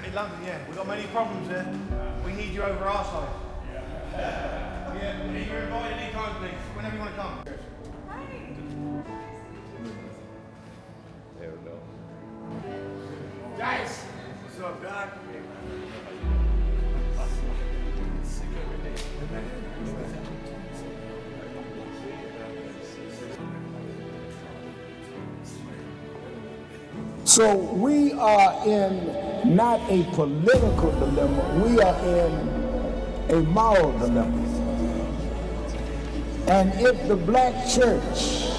In London, yeah. We've got many problems there. We need you over our side. Yeah, you're invited anytime, please. Whenever you want to come. There we go. Guys! What's up, Doc? So we are in not a political dilemma, we are in a moral dilemma. And if the black church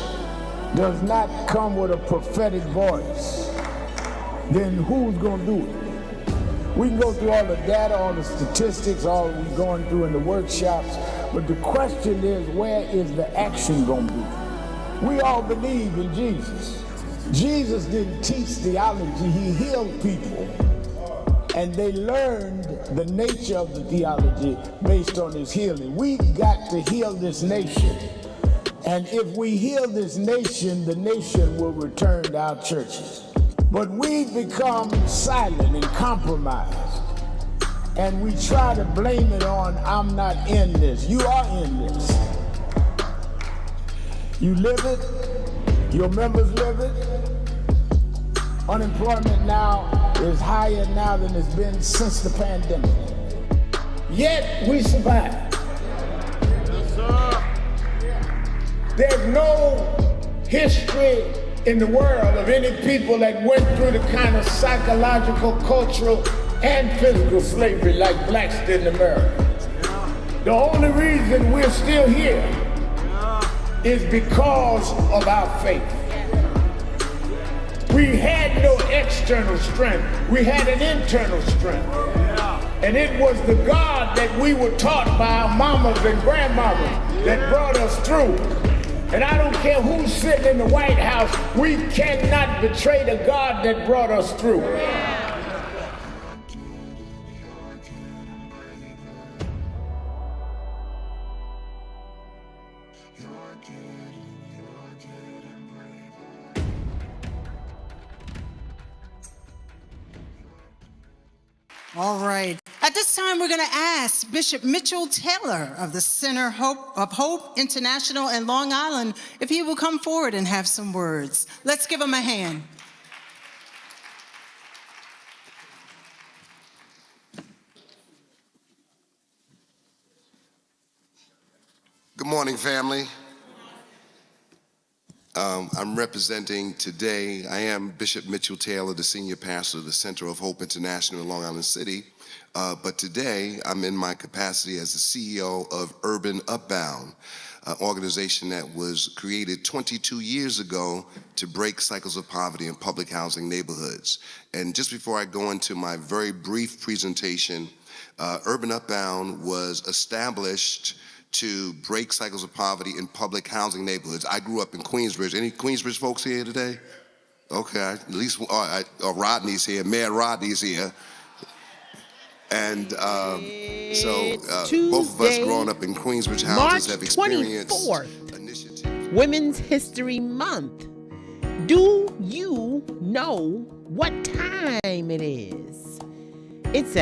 does not come with a prophetic voice, then who's going to do it? We can go through all the data, all the statistics, all we're going through in the workshops, but the question is, where is the action going to be? We all believe in Jesus. Jesus didn't teach theology, he healed people. And they learned the nature of the theology based on his healing. We got to heal this nation. And if we heal this nation, the nation will return to our churches. But we've become silent and compromised. And we try to blame it on, I'm not in this. You are in this. You live it, your members live it. Unemployment now is higher now than it's been since the pandemic. Yet we survive. Yes, sir. There's no history in the world of any people that went through the kind of psychological, cultural, and physical slavery like blacks did in America. The only reason we're still here is because of our faith. We had no external strength, we had an internal strength. And it was the God that we were taught by our mamas and grandmamas that brought us through. And I don't care who's sitting in the White House, we cannot betray the God that brought us through. All right. At this time, we're going to ask Bishop Mitchell Taylor of the Center of Hope International in Long Island if he will come forward and have some words. Let's give him a hand. Good morning, family. I'm representing today, I am Bishop Mitchell Taylor, the senior pastor of the Center of Hope International in Long Island City. But today, I'm in my capacity as the CEO of Urban Upbound, an organization that was created 22 years ago to break cycles of poverty in public housing neighborhoods. And just before I go into my very brief presentation, Urban Upbound was established to break cycles of poverty in public housing neighborhoods. I grew up in Queensbridge. Any Queensbridge folks here today? Okay, at least Rodney's here, Mayor Rodney's here. And so both of us growing up in Queensbridge houses have experienced initiatives. Women's History Month. Do you know what time it is? It's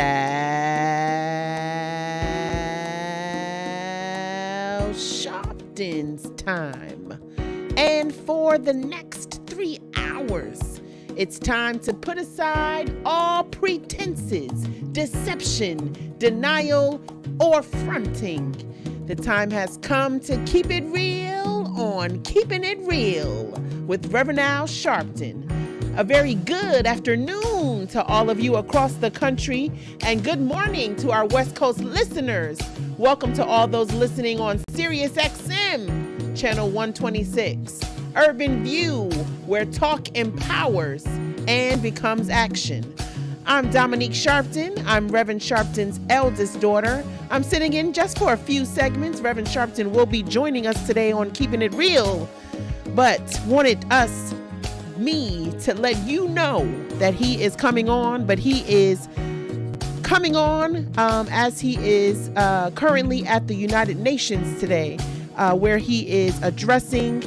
Sharpton's time. And for the next 3 hours, it's time to put aside all pretenses, deception, denial, or fronting. The time has come to keep it real on Keeping It Real with Reverend Al Sharpton. A very good afternoon to all of you across the country, and good morning to our West Coast listeners. Welcome to all those listening on Sirius XM, channel 126. Urban View, where talk empowers and becomes action. I'm Dominique Sharpton. I'm Reverend Sharpton's eldest daughter. I'm sitting in just for a few segments. Reverend Sharpton will be joining us today on Keeping It Real, but wanted me to let you know that he is coming on, but he is coming on as he is currently at the United Nations today, where he is addressing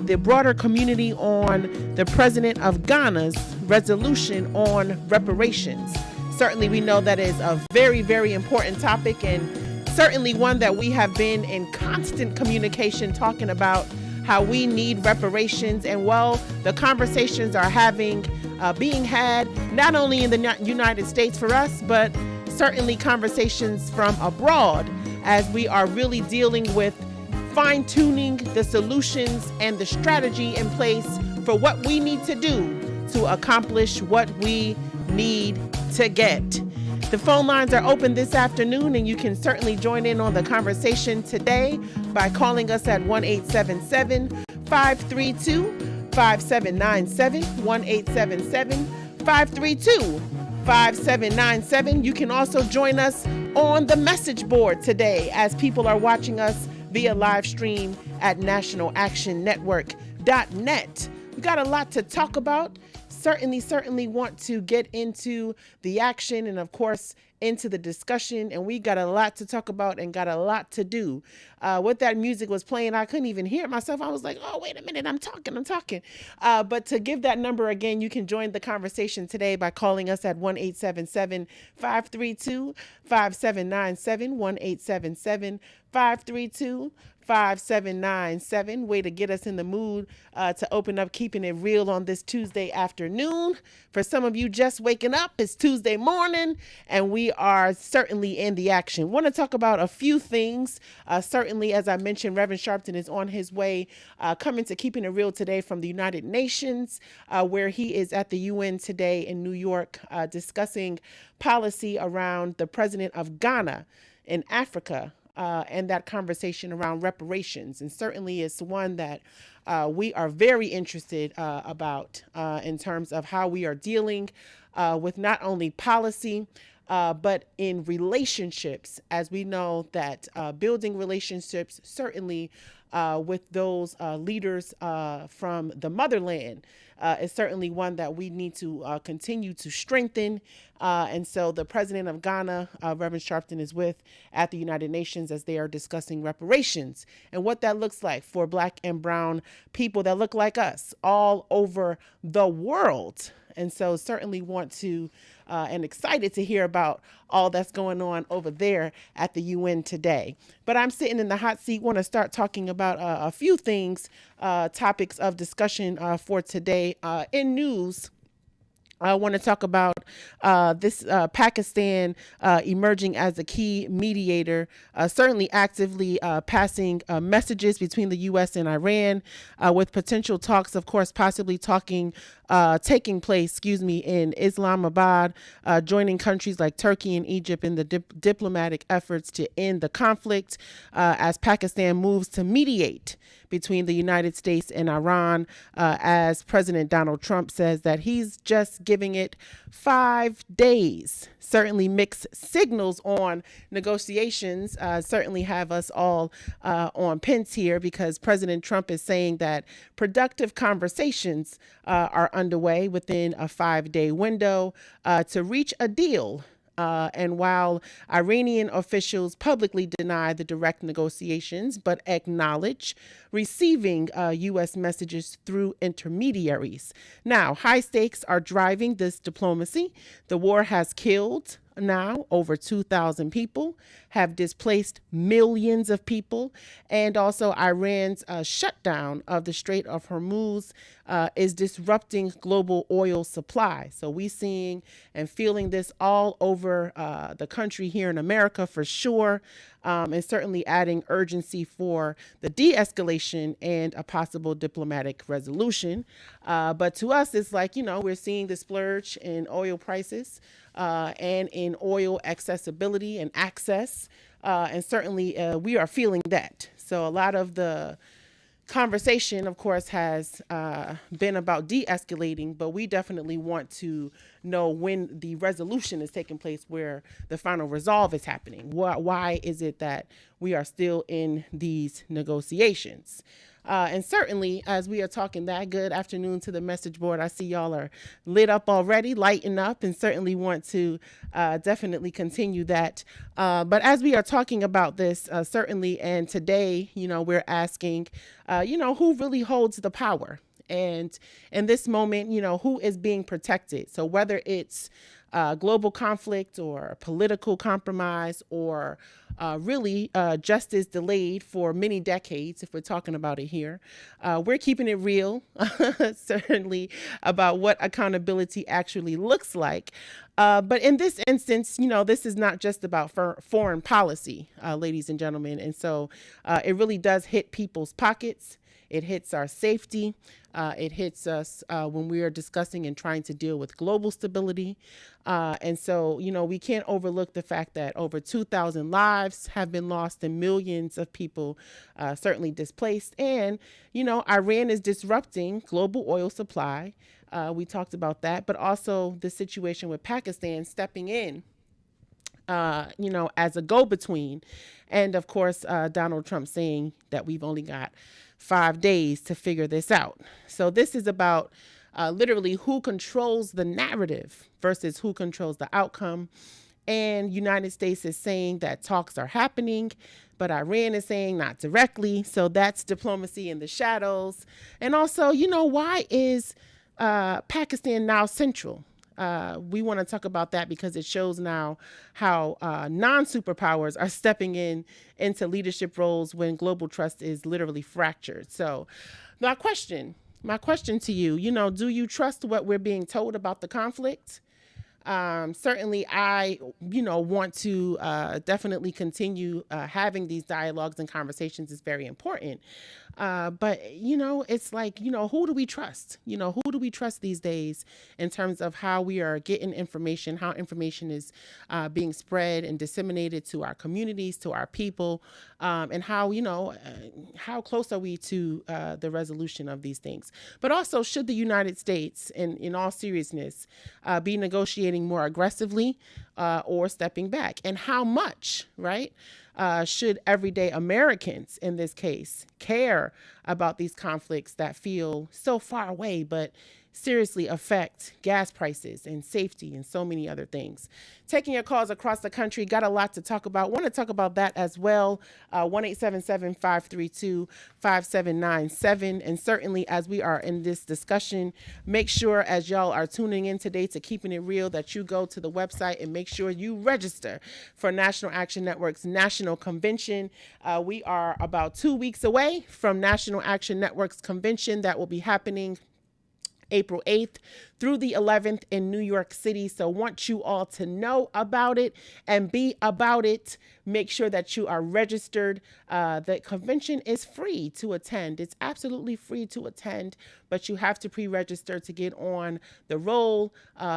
the broader community on the president of Ghana's resolution on reparations. Certainly, we know that is a very, very important topic, and certainly one that we have been in constant communication talking about how we need reparations. And well, the conversations are being had not only in the United States for us, but certainly conversations from abroad as we are really dealing with fine-tuning the solutions and the strategy in place for what we need to do to accomplish what we need to get. The phone lines are open this afternoon, and you can certainly join in on the conversation today by calling us at 1-877-532-5797, 1-877-532-5797. You can also join us on the message board today as people are watching us via live stream at nationalactionnetwork.net. We got a lot to talk about. Certainly want to get into the action and, of course, into the discussion. And we got a lot to talk about and got a lot to do. What that music was playing, I couldn't even hear it myself. I was like, oh, wait a minute, I'm talking. But to give that number again, you can join the conversation today by calling us at 1-877-532-5797, 1-877-532-5797. Way to get us in the mood to open up Keeping It Real on this Tuesday afternoon. For some of you just waking up, it's Tuesday morning, and we are certainly in the action. Want to talk about a few things. Certainly, as I mentioned, Reverend Sharpton is on his way coming to Keeping It Real today from the United Nations, where he is at the UN today in New York discussing policy around the president of Ghana in Africa. And that conversation around reparations. And certainly it's one that we are very interested about in terms of how we are dealing with not only policy, but in relationships, as we know that building relationships, certainly with those leaders from the motherland, is certainly one that we need to continue to strengthen. And so the president of Ghana, Reverend Sharpton, is at the United Nations as they are discussing reparations and what that looks like for Black and brown people that look like us all over the world. And so certainly want to and excited to hear about all that's going on over there at the UN today. But I'm sitting in the hot seat, want to start talking about a few things, topics of discussion for today in news. I want to talk about this Pakistan emerging as a key mediator, certainly actively passing messages between the U.S. and Iran, with potential talks, of course, possibly taking place, in Islamabad, joining countries like Turkey and Egypt in the diplomatic efforts to end the conflict as Pakistan moves to mediate between the United States and Iran, as President Donald Trump says that he's just giving it 5 days. Certainly mixed signals on negotiations, certainly have us all on pins here, because President Trump is saying that productive conversations are underway within a 5-day window to reach a deal. And while Iranian officials publicly deny the direct negotiations, but acknowledge receiving U.S. messages through intermediaries. Now, high stakes are driving this diplomacy. The war has killed now over 2,000 people, have displaced millions of people, and also Iran's shutdown of the Strait of Hormuz is disrupting global oil supply. So we seeing and feeling this all over the country here in America for sure, and certainly adding urgency for the de-escalation and a possible diplomatic resolution. But to us, it's like, we're seeing the splurge in oil prices and in oil accessibility and access. And certainly we are feeling that. So a lot of the conversation, of course, has been about de-escalating, but we definitely want to know when the resolution is taking place, where the final resolve is happening. Why is it that we are still in these negotiations? And certainly, as we are talking that, good afternoon to the message board. I see y'all are lit up already, lighting up, and certainly want to definitely continue that. But as we are talking about this, certainly, and today, we're asking, who really holds the power? And in this moment, who is being protected? So whether it's global conflict or political compromise or really justice delayed for many decades, if we're talking about it here. We're keeping it real, certainly, about what accountability actually looks like. But in this instance, this is not just about foreign policy, ladies and gentlemen. And so it really does hit people's pockets. It hits our safety. It hits us when we are discussing and trying to deal with global stability. And so, we can't overlook the fact that over 2,000 lives have been lost and millions of people certainly displaced. And, Iran is disrupting global oil supply. We talked about that, but also the situation with Pakistan stepping in, as a go-between. And of course, Donald Trump saying that we've only got 5 days to figure this out. So this is about literally who controls the narrative versus who controls the outcome. And United States is saying that talks are happening, but Iran is saying not directly. So that's diplomacy in the shadows. And also, why is Pakistan now central? We want to talk about that because it shows now how non-superpowers are stepping into leadership roles when global trust is literally fractured. So my question to you, do you trust what we're being told about the conflict? Certainly, I, want to definitely continue having these dialogues and conversations is very important. But, it's like, who do we trust? Who do we trust these days in terms of how we are getting information, how information is being spread and disseminated to our communities, to our people, and how, how close are we to the resolution of these things? But also, should the United States, in all seriousness, be negotiating more aggressively or stepping back? And how much, right? Should everyday Americans, in this case, care about these conflicts that feel so far away, but seriously affect gas prices and safety and so many other things? Taking your calls across the country, got a lot to talk about. Want to talk about that as well. 1-877-532-5797. And certainly as we are in this discussion, make sure as y'all are tuning in today to Keeping It Real that you go to the website and make sure you register for National Action Network's National Convention. We are about 2 weeks away from National Action Network's convention that will be happening April 8th through the 11th in New York City. So want you all to know about it and be about it. Make sure that you are registered. The convention is free to attend. It's absolutely free to attend, but you have to pre-register to get on the roll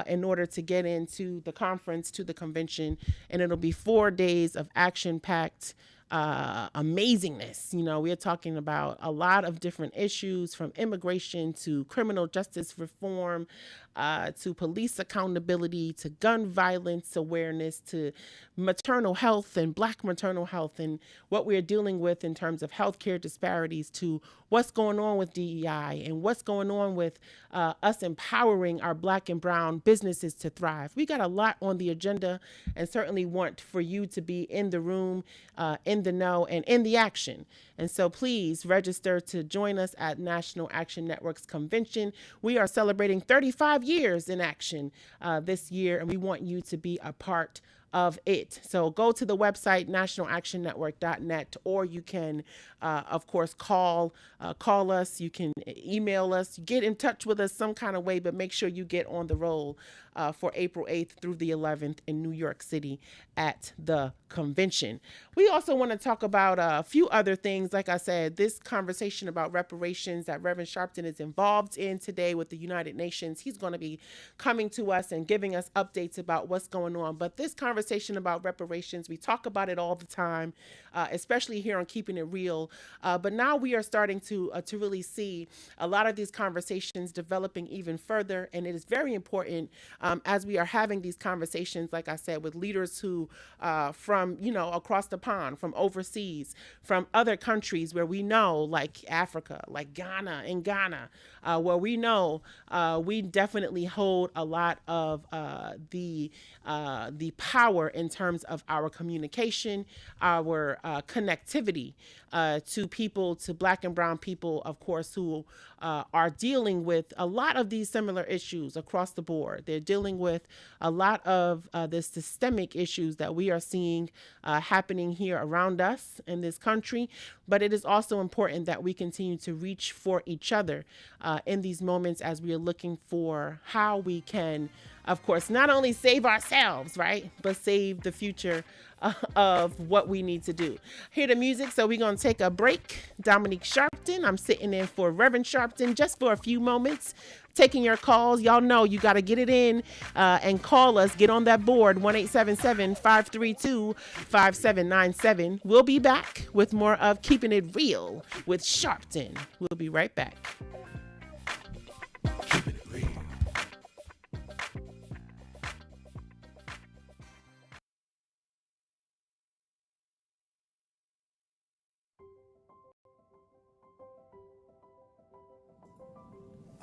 in order to get into the conference, to the convention. And it'll be 4 days of action-packed amazingness. We're talking about a lot of different issues, from immigration to criminal justice reform, to police accountability, to gun violence awareness, to maternal health and Black maternal health and what we're dealing with in terms of healthcare disparities, to what's going on with DEI and what's going on with us empowering our Black and brown businesses to thrive. We got a lot on the agenda and certainly want for you to be in the room, in the know, and in the action. And so please register to join us at National Action Network's convention. We are celebrating 35 years in action this year, and we want you to be a part of it. So go to the website, nationalactionnetwork.net, or you can, of course, call us. You can email us, get in touch with us some kind of way, but make sure you get on the roll for April 8th through the 11th in New York City at the convention. We also want to talk about a few other things. Like I said, this conversation about reparations that Reverend Sharpton is involved in today with the United Nations, he's going to be coming to us and giving us updates about what's going on. But this conversation about reparations, we talk about it all the time, especially here on Keeping It Real. But now we are starting to really see a lot of these conversations developing even further. And it is very important as we are having these conversations, like I said, with leaders who from, across the pond, from overseas, from other countries where we know, like Africa, like Ghana, where we know we definitely hold a lot of the power in terms of our communication, our connectivity to people, to Black and brown people, of course, who are dealing with a lot of these similar issues across the board. They're dealing with a lot of the systemic issues that we are seeing happening here around us in this country. But it is also important that we continue to reach for each other in these moments as we are looking for how we can, of course, not only save ourselves, right, but save the future of what we need to do. Hear the music, so we're going to take a break. Dominique Sharpton, I'm sitting in for Reverend Sharpton just for a few moments, taking your calls. Y'all know you got to get it in and call us. Get on that board, 1-877-532-5797. We'll be back with more of Keeping It Real with Sharpton. We'll be right back. Keeping it real.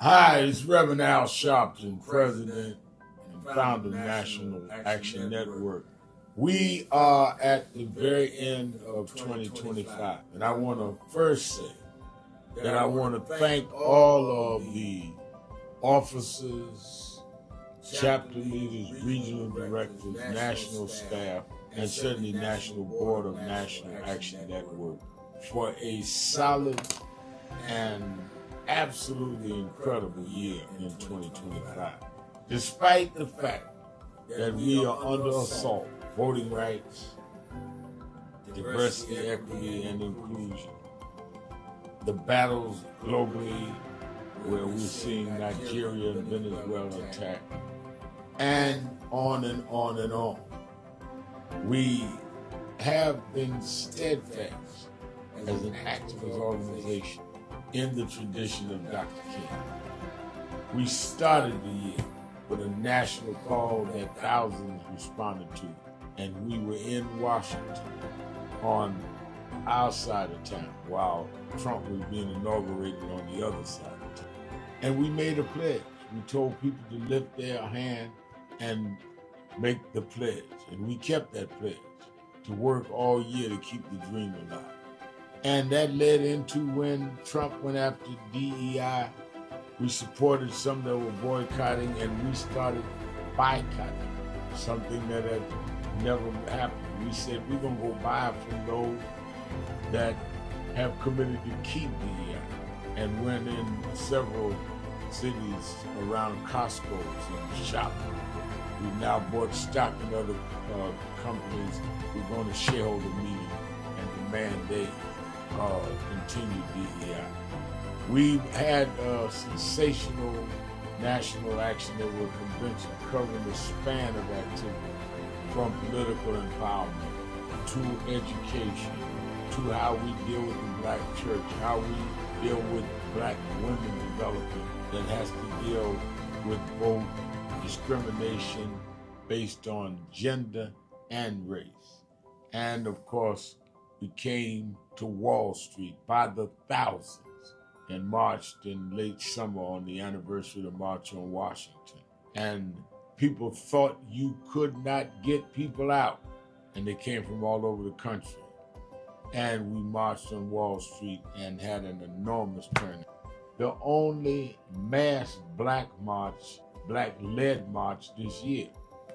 Hi, it's Reverend Al Sharpton, President and founder of National Action Network. We are at the very end of 2025, and I want to first say that I want to thank all of the officers, chapter leaders, regional directors, national staff, and certainly National Board of National Action Network for a solid and absolutely incredible year in 2025. Despite the fact that we are under assault, voting rights, diversity, equity, and inclusion, the battles globally where we're seeing Nigeria and Venezuela attacked, and on and on and on. We have been steadfast as an activist organization in the tradition of Dr. King. We started the year with a national call that thousands responded to, and we were in Washington on our side of town while Trump was being inaugurated on the other side of town. And we made a pledge. We told people to lift their hand and make the pledge, and we kept that pledge to work all year to keep the dream alive. And that led into when Trump went after DEI, we supported some that were boycotting, and we started boycotting, something that had never happened. We said we're going to go buy from those that have committed to keep DEI, and went in several cities around Costco's and Sharpton. We've now bought stock in other companies. We're going to shareholder meeting and demand they continue DEI. We've had a sensational National Action Network convention covering the span of activity, from political empowerment to education, to how we deal with the Black church, how we deal with Black women development that has to deal with both discrimination based on gender and race. And of course, we came to Wall Street by the thousands and marched in late summer on the anniversary of the March on Washington. And people thought you could not get people out, and they came from all over the country. And we marched on Wall Street and had an enormous turnout. The only mass Black march, Black-led march this year.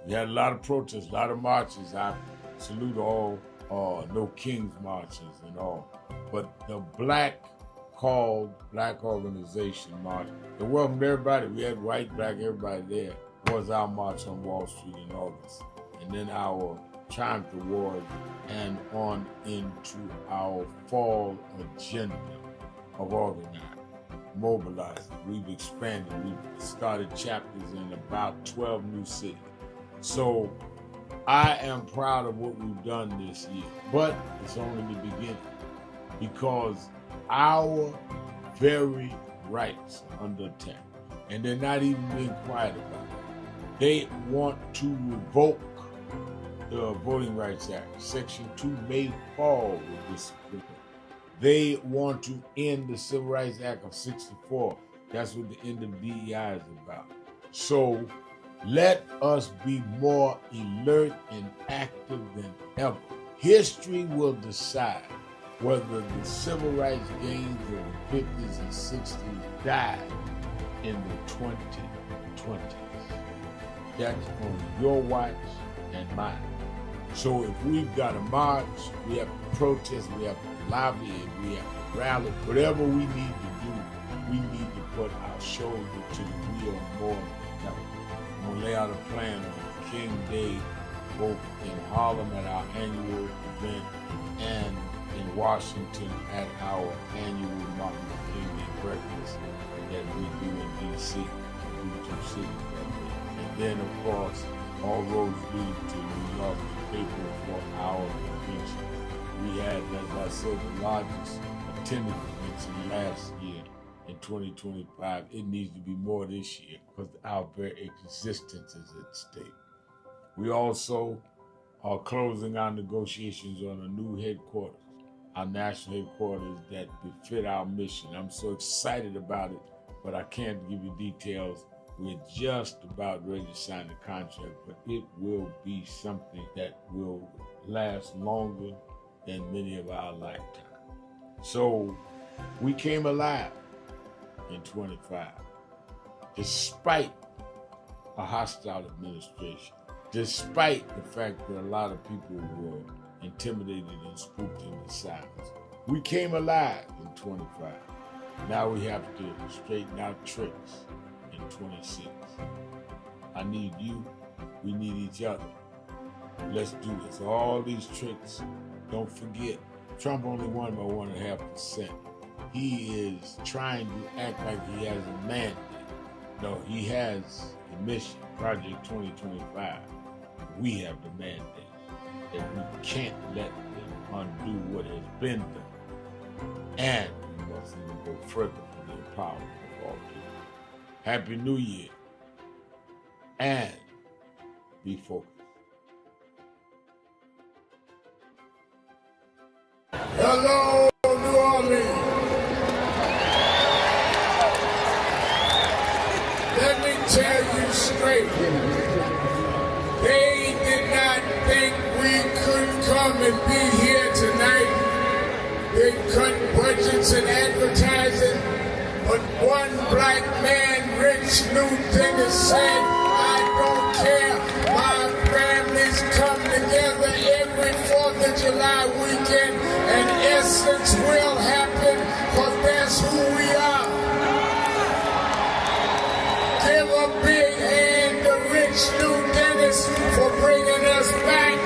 We had a lot of protests, a lot of marches. I salute all No Kings marches and all. But the Black organization march, it welcomed everybody. We had white, Black, everybody there. Was our march on Wall Street in August. And then our Triumph Award, and on into our fall agenda of organizing, mobilizing. We've expanded. We've started chapters in about 12 new cities. So I am proud of what we've done this year, but it's only the beginning, because our very rights are under attack, and they're not even being quiet about it. They want to revoke the Voting Rights Act. Section 2 may fall with this bill. They want to end the Civil Rights Act of 64. That's what the end of DEI is about. So let us be more alert and active than ever. History will decide whether the civil rights gains of the 50s and 60s died in the 2020s. That's on your watch and mine. So if we've got to march, we have to protest, we have to lobby, we have to rally, whatever we need to do, we need to put our shoulder to the wheel more than ever. I'm gonna lay out a plan on King Day, both in Harlem at our annual event and in Washington at our annual Martin Luther King Day breakfast that we do in D.C. We do two cities that day. And then, of course, all roads lead to New York to pay for our convention. We had, as I said, the largest attendance convention last year. In 2025, it needs to be more this year because our very existence is at stake. We also are closing our negotiations on a new headquarters, our national headquarters that befit our mission. I'm so excited about it, but I can't give you details. We're just about ready to sign the contract, but it will be something that will last longer than many of our lifetimes. So we came alive in 25, despite a hostile administration, despite the fact that a lot of people were intimidated and spooked into silence. We came alive in 25. Now we have to straighten out tricks in 26. I need you, we need each other. Let's do this. All these tricks, don't forget, Trump only won by 1.5%. He is trying to act like he has a mandate. No, he has a mission, Project 2025. We have the mandate that we can't let them undo what has been done. And we must even go further for the empowerment of all people. Happy New Year. And be focused. Hello, New Orleans. Let me tell you straight, they did not think we could come and be here tonight. They cut budgets and advertising, but one black man, Rich Newton, said, I don't care, my families come together every 4th of July weekend, and Essence will happen, because that's who we are. Give a big hand to Rich New Dennis for bringing us back.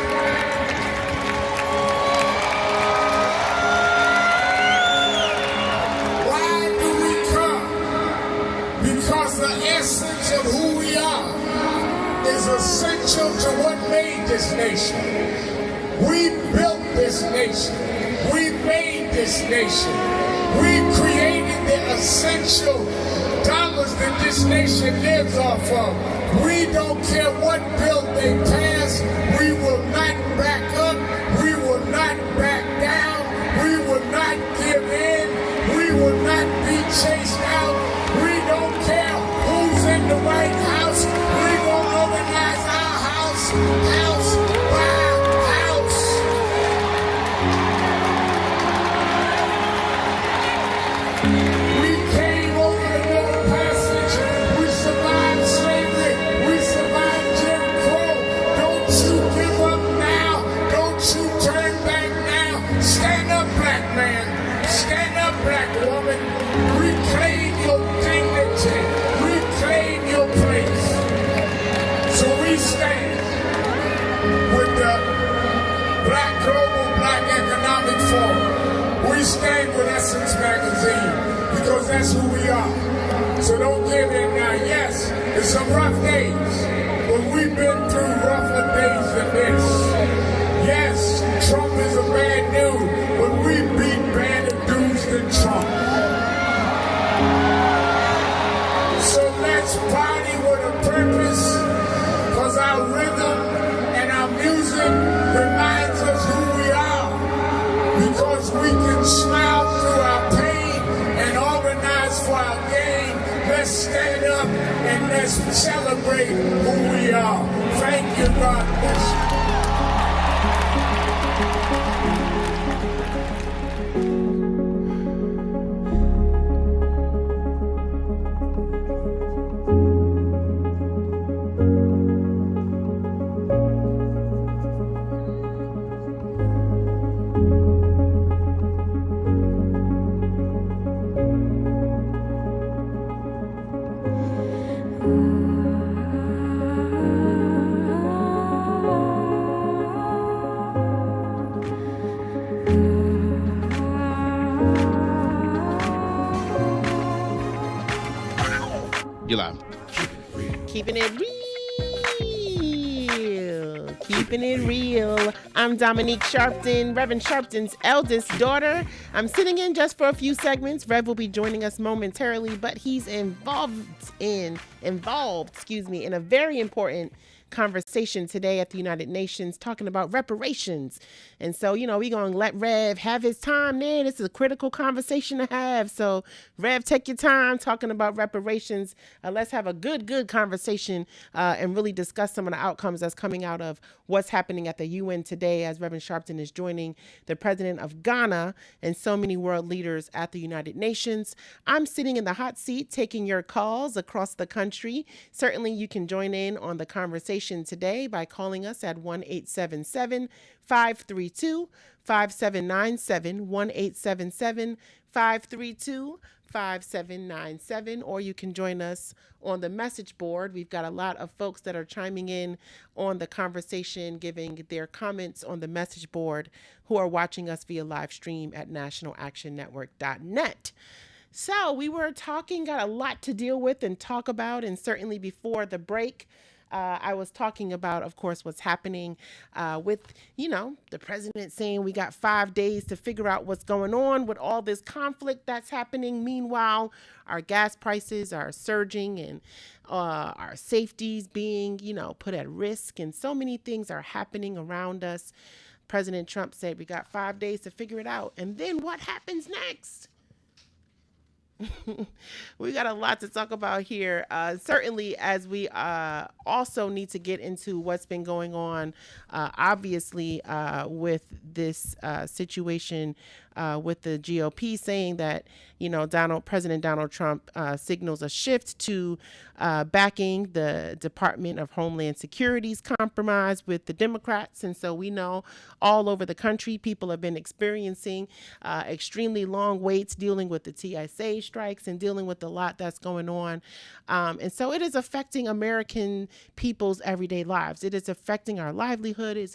Why do we come? Because the essence of who we are is essential to what made this nation. We built this nation. We made this nation. We created the essential dollars that this nation lives off of. We don't care what bill they pass. We will not back up. We will not back down. We will not give in. We will not be chased out. We don't care who's in the White House. We will organize our house by house. We came over the Middle Passage. We survived slavery. We survived Jim Crow. Don't you give up now. Don't you turn back now. Stand up, black man. Stand up, black woman. Reclaim your dignity. Reclaim your place. So we stand with the Global Black Economic Forum. We stand with Essence Magazine because that's who we are. So don't give in now. Yes, it's some rough days, but we've been through rougher days than this. Yes, Trump is a bad dude, but we beat badder dudes than Trump. So let's party with a purpose, because our rhythm and our music reminds us who we are. Because we can smile through our pain and organize for our gain. Let's stand up and let's celebrate who we are. Thank you, God bless you. You're live. Keeping it real. Keeping it real. I'm Dominique Sharpton, Reverend Sharpton's eldest daughter. I'm sitting in just for a few segments. Rev will be joining us momentarily, but he's involved in a very important conversation today at the United Nations talking about reparations. And so, we're going to let Rev have his time there. This is a critical conversation to have. So, Rev, take your time talking about reparations. Let's have a good conversation and really discuss some of the outcomes that's coming out of what's happening at the UN today as Reverend Sharpton is joining the president of Ghana and so many world leaders at the United Nations. I'm sitting in the hot seat taking your calls across the country. Certainly, you can join in on the conversation today by calling us at 1-877-532-5797, 1-877-532-5797, or you can join us on the message board. We've got a lot of folks that are chiming in on the conversation, giving their comments on the message board who are watching us via live stream at nationalactionnetwork.net. So we were talking, got a lot to deal with and talk about, and certainly before the break, I was talking about, of course, what's happening with, the president saying we got 5 days to figure out what's going on with all this conflict that's happening. Meanwhile, our gas prices are surging and our safety's being, put at risk, and so many things are happening around us. President Trump said we got 5 days to figure it out. And then what happens next? We got a lot to talk about here. Certainly, as we also need to get into what's been going on, obviously, with this situation with the GOP saying that, President Donald Trump signals a shift to backing the Department of Homeland Security's compromise with the Democrats. And so we know all over the country, people have been experiencing extremely long waits dealing with the TSA strikes and dealing with a lot that's going on. And so it is affecting American people's everyday lives. It is affecting our livelihood. It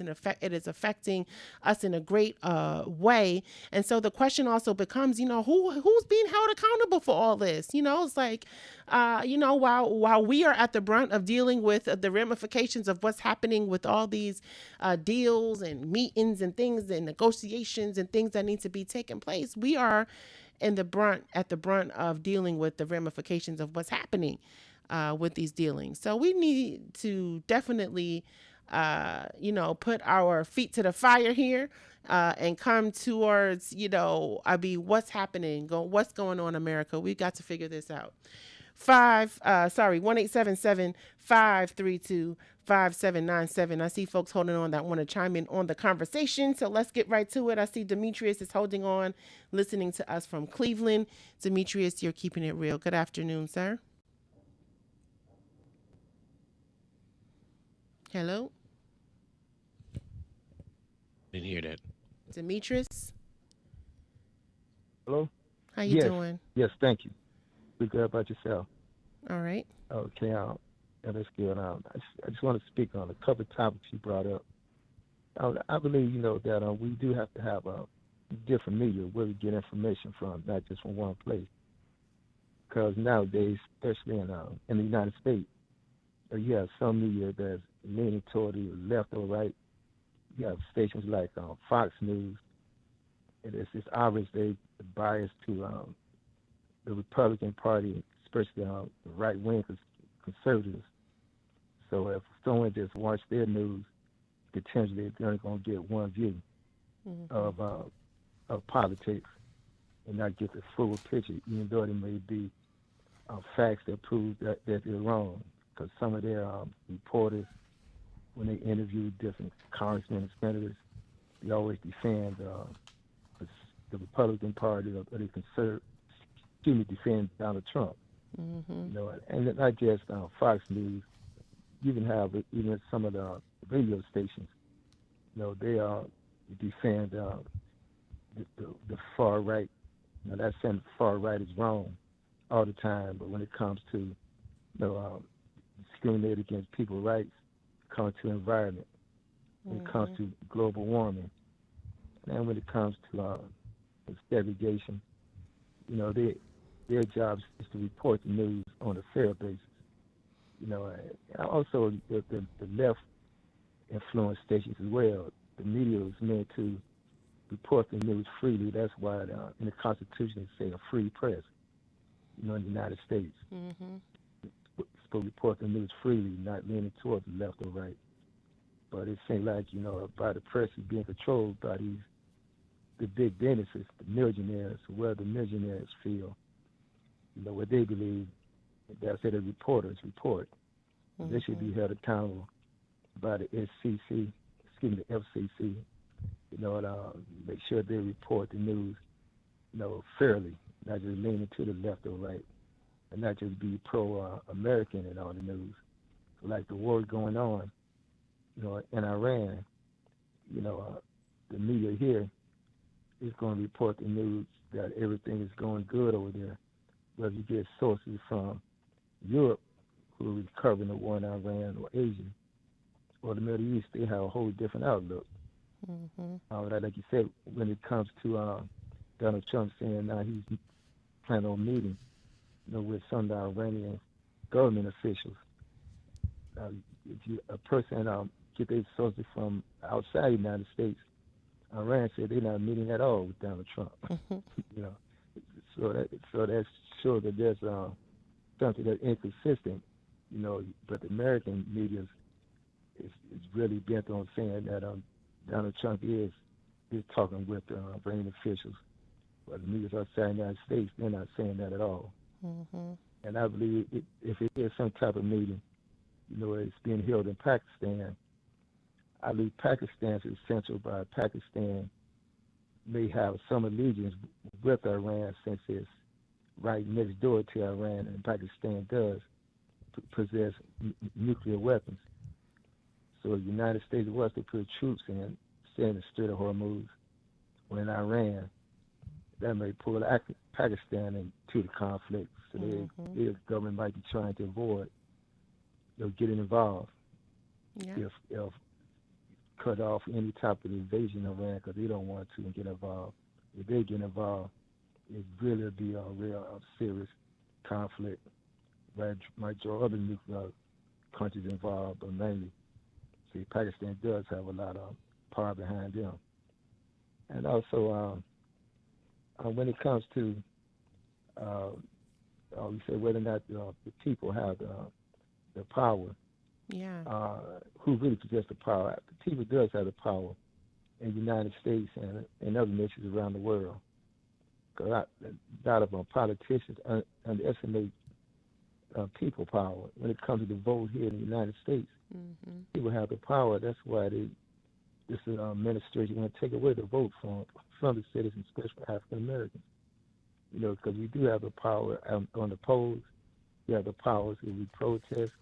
is affecting us in a great way. And so the question also becomes, who's being held accountable for all this? It's like, while we are at the brunt of dealing with the ramifications of what's happening with all these deals and meetings and things and negotiations and things that need to be taking place, we are at the brunt of dealing with the ramifications of what's happening with these dealings. So we need to definitely, put our feet to the fire here and come towards, what's happening, what's going on in America. We've got to figure this out. 1-877-532-5797. I see folks holding on that want to chime in on the conversation. So let's get right to it. I see Demetrius is holding on, listening to us from Cleveland. Demetrius, you're keeping it real. Good afternoon, sir. Hello? Didn't hear that. Demetrius? Hello? How you doing? Yes, thank you. Be good about yourself. All right. Okay, that's good. I just want to speak on a couple of topics you brought up. I believe, that we do have to have different media where we get information from, not just from one place. Because nowadays, especially in the United States, you have some media that's leaning toward either left or right. You have stations like Fox News. It's obvious they bias to the Republican Party, especially the right-wing conservatives. So if someone just watches their news, potentially they're only going to get one view of politics and not get the full picture, even though there may be facts that prove that they're wrong. Because some of their reporters, when they interview different congressmen and senators, they always defend the Republican Party or they defend Donald Trump. And not just Fox News. You can have even some of the radio stations. They defend the far right. That's saying the far right is wrong all the time, but when it comes to discriminate against people's rights, it comes to environment, when it comes to global warming, and when it comes to segregation, their job is to report the news on a fair basis. And also the left influence stations as well. The media is meant to report the news freely. That's why in the Constitution it says a free press, in the United States. Mm-hmm. It's supposed to report the news freely, not leaning towards the left or right. But it seems like, by the press is being controlled by the big businesses, the millionaires, where the millionaires feel, what they believe. That's how the reporters report. Mm-hmm. They should be held accountable by the the FCC, and make sure they report the news, fairly, not just leaning to the left or right, and not just be pro-American in all the news. Like the war going on, in Iran, the media here is going to report the news that everything is going good over there. Whether you get sources from Europe, who are covering the war in Iran, or Asia, or the Middle East, they have a whole different outlook. Mm-hmm. Like you said, when it comes to Donald Trump saying now he's planning on meeting, with some of the Iranian government officials. If a person get their sources from outside the United States, Iran said they're not meeting at all with Donald Trump. Mm-hmm. So that shows that there's something that's inconsistent, but the American media is really bent on saying that Donald Trump is talking with Iranian officials. But the media outside the United States, they're not saying that at all. Mm-hmm. And I believe if it is some type of meeting, it's being held in Pakistan, I believe Pakistan is essential, by Pakistan may have some allegiance with Iran since it's right next door to Iran, and Pakistan does possess nuclear weapons. So the United States was to put troops in, say, in the Strait of Hormuz or in Iran, that may pull Pakistan into the conflict. So their government might be trying to avoid getting involved. Yeah. If cut off any type of invasion of Iran, because they don't want to get involved. If they get involved, it really be a real serious conflict. Might draw other nuclear countries involved, but mainly, see, Pakistan does have a lot of power behind them. And also, when it comes to, we say whether or not the people have the power, who really possess the power. The people does have the power in the United States and other nations around the world. Because a lot of politicians underestimate people power when it comes to the vote here in the United States. Mm-hmm. People have the power. That's why this administration want to take away the vote from the citizens, especially African Americans. Because we do have the power on the polls. We have the powers if we protest.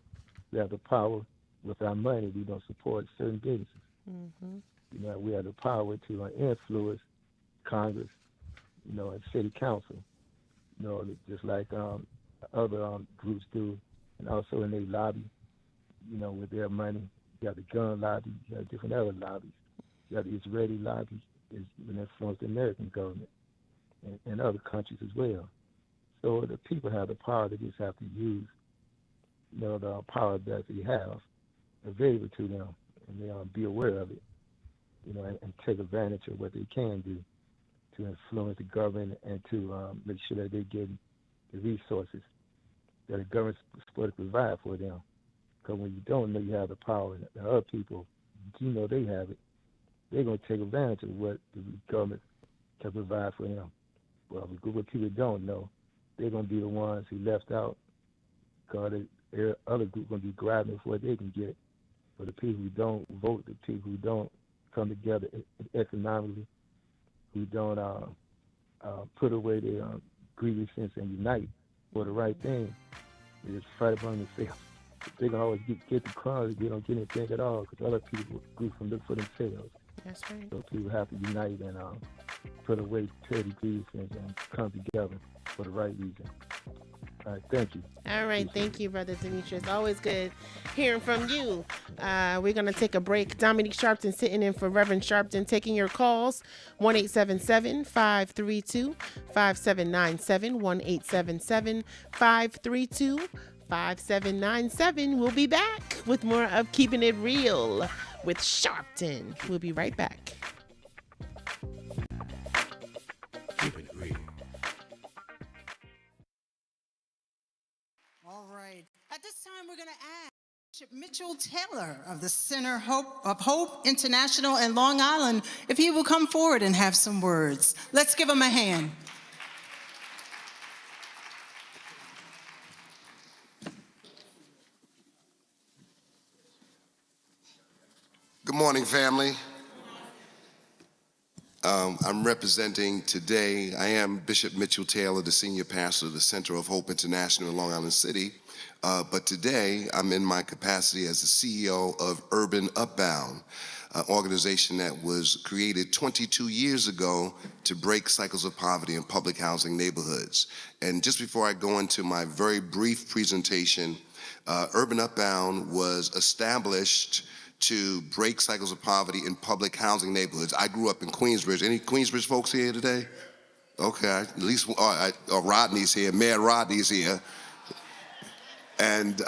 We have the power with our money. We don't support certain businesses. Mm-hmm. We have the power to influence Congress, and city council, just like other groups do, and also in their lobby, with their money. You have the gun lobby. You have different other lobbies. You have the Israeli lobby, is influence the American government and other countries as well. So the people have the power. They just have to use, the power that they have available to them, and they be aware of it, and take advantage of what they can do to influence the government and to make sure that they get the resources that the government's supposed to provide for them. Because when you don't know you have the power, and other people, they have it, they're going to take advantage of what the government can provide for them. Well, what people don't know, they're going to be the ones who left out, because the other group going to be grabbing for what they can get. For the people who don't vote, the people who don't come together economically, who don't put away their grievances and unite for the right thing, they just fight among themselves. They can always get the crumbs. They don't get anything at all because other people groups can look for themselves. That's right. So people have to unite and put away petty grievances and come together for the right reason. All right, thank you. All right, thank you, Brother Demetrius. Always good hearing from you. We're going to take a break. Dominique Sharpton sitting in for Reverend Sharpton, taking your calls. 1-877-532-5797, 1-877-532-5797. We'll be back with more of Keeping It Real with Sharpton. We'll be right back. Keep it real. All right. At this time, we're going to ask Bishop Mitchell Taylor of the Center of Hope International in Long Island if he will come forward and have some words. Let's give him a hand. Good morning, family. I'm representing today, I am Bishop Mitchell Taylor, the senior pastor of the Center of Hope International in Long Island City. But today, I'm in my capacity as the CEO of Urban Upbound, an organization that was created 22 years ago to break cycles of poverty in public housing neighborhoods. And just before I go into my very brief presentation, Urban Upbound was established to break cycles of poverty in public housing neighborhoods. I grew up in Queensbridge. Any Queensbridge folks here today? Okay, at least Rodney's here, Mayor Rodney's here. And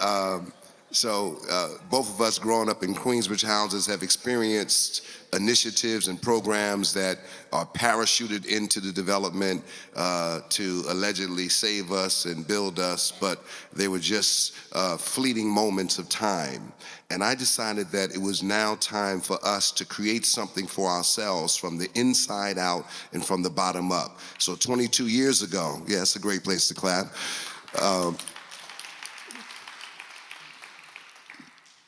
so both of us growing up in Queensbridge houses have experienced initiatives and programs that are parachuted into the development to allegedly save us and build us, but they were just fleeting moments of time. And I decided that it was now time for us to create something for ourselves from the inside out and from the bottom up. So 22 years ago, yeah, it's a great place to clap.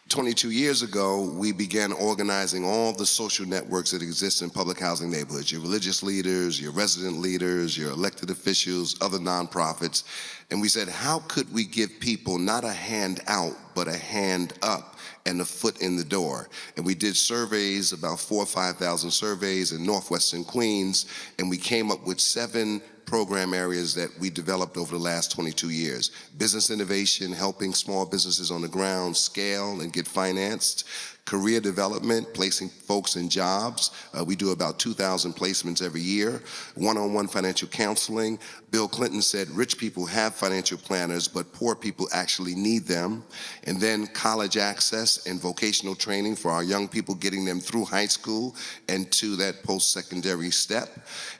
22 years ago, we began organizing all the social networks that exist in public housing neighborhoods, your religious leaders, your resident leaders, your elected officials, other nonprofits. And we said, how could we give people not a hand out, but a hand up and a foot in the door? And we did surveys, about 4,000 or 5,000 surveys in Northwestern Queens, and we came up with 7 program areas that we developed over the last 22 years. Business innovation, helping small businesses on the ground scale and get financed. Career development, placing folks in jobs. We do about 2,000 placements every year. One-on-one financial counseling. Bill Clinton said rich people have financial planners, but poor people actually need them. And then college access and vocational training for our young people, getting them through high school and to that post-secondary step.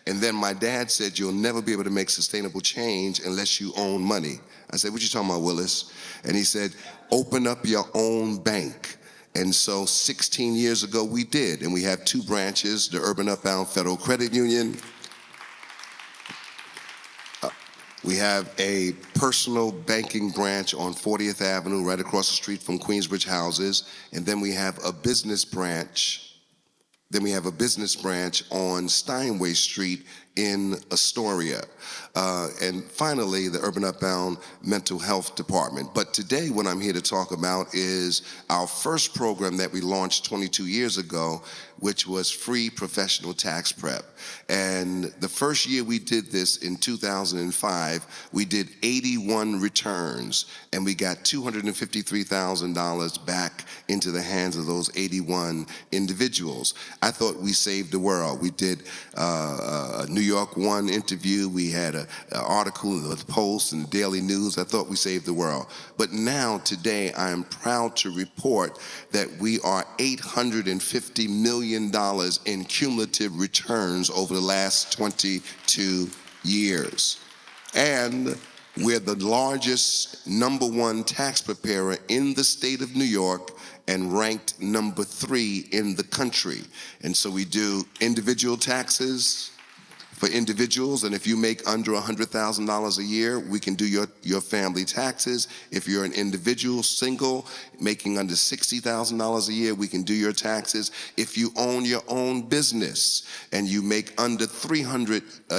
And then my dad said, you'll never be able to make sustainable change unless you own money. I said, what you talking about, Willis? And he said, open up your own bank. And so 16 years ago we did, and we have 2 branches, the Urban Upbound Federal Credit Union. We have a personal banking branch on 40th Avenue, right across the street from Queensbridge houses. And then we have a business branch. On Steinway Street in Astoria. And finally, the Urban Upbound Mental Health Department. But today, what I'm here to talk about is our first program that we launched 22 years ago, which was free professional tax prep. And the first year we did this in 2005, we did 81 returns, and we got $253,000 back into the hands of those 81 individuals. I thought we saved the world. We did a New York One interview. We had an article in the Post and the Daily News. I thought we saved the world. But now, today, I am proud to report that we are $850 million in cumulative returns over the last 22 years. And we're the largest #1 tax preparer in the state of New York and ranked #3 in the country. And so we do individual taxes for individuals, and if you make under $100,000 a year, we can do your family taxes. If you're an individual, single, making under $60,000 a year, we can do your taxes. If you own your own business and you make under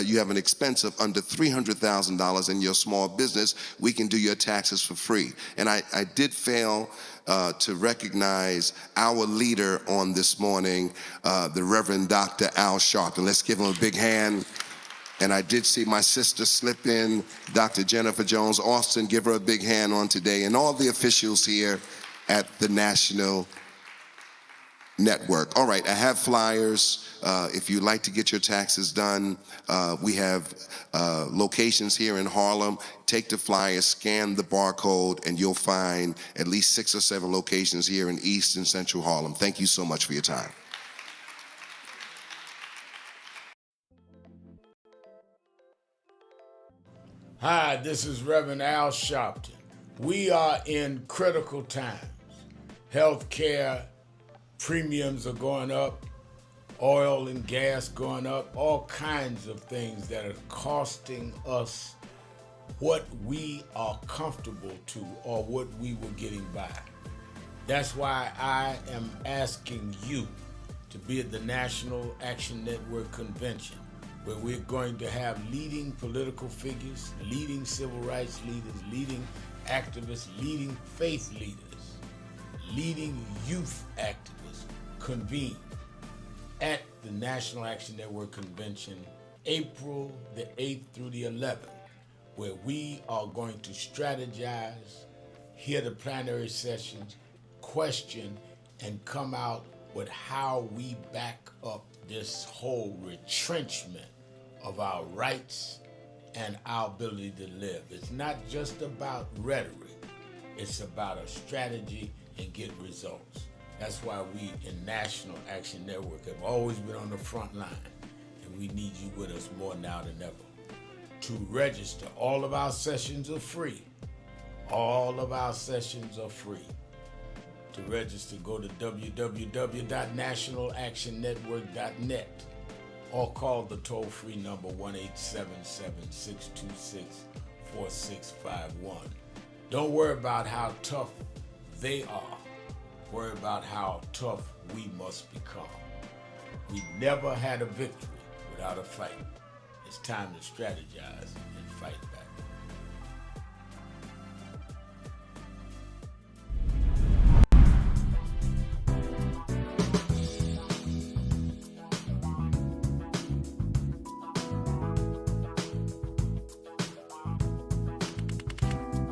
you have an expense of under $300,000 in your small business, we can do your taxes for free. And I did fail to recognize our leader on this morning, the Reverend Dr. Al Sharpton. Let's give him a big hand. And I did see my sister slip in, Dr. Jennifer Jones Austin. Give her a big hand on today, and all the officials here at the National Network. All right, I have flyers. If you'd like to get your taxes done, we have locations here in Harlem. Take the flyer, scan the barcode, and you'll find at least 6 or 7 locations here in East and Central Harlem. Thank you so much for your time. Hi, this is Reverend Al Sharpton. We are in critical times. Healthcare premiums are going up, oil and gas going up, all kinds of things that are costing us what we are comfortable to or what we were getting by. That's why I am asking you to be at the National Action Network Convention, where we're going to have leading political figures, leading civil rights leaders, leading activists, leading faith leaders, leading youth activists convene at the National Action Network Convention, April the 8th through the 11th, where we are going to strategize, hear the plenary sessions, question, and come out with how we back up this whole retrenchment of our rights and our ability to live. It's not just about rhetoric, it's about a strategy and get results. That's why we in National Action Network have always been on the front line, and we need you with us more now than ever. To register, all of our sessions are free. All of our sessions are free. To register, go to www.nationalactionnetwork.net or call the toll-free number 1-877-626-4651. Don't worry about how tough they are. Worry about how tough we must become. We never had a victory without a fight. It's time to strategize and fight back.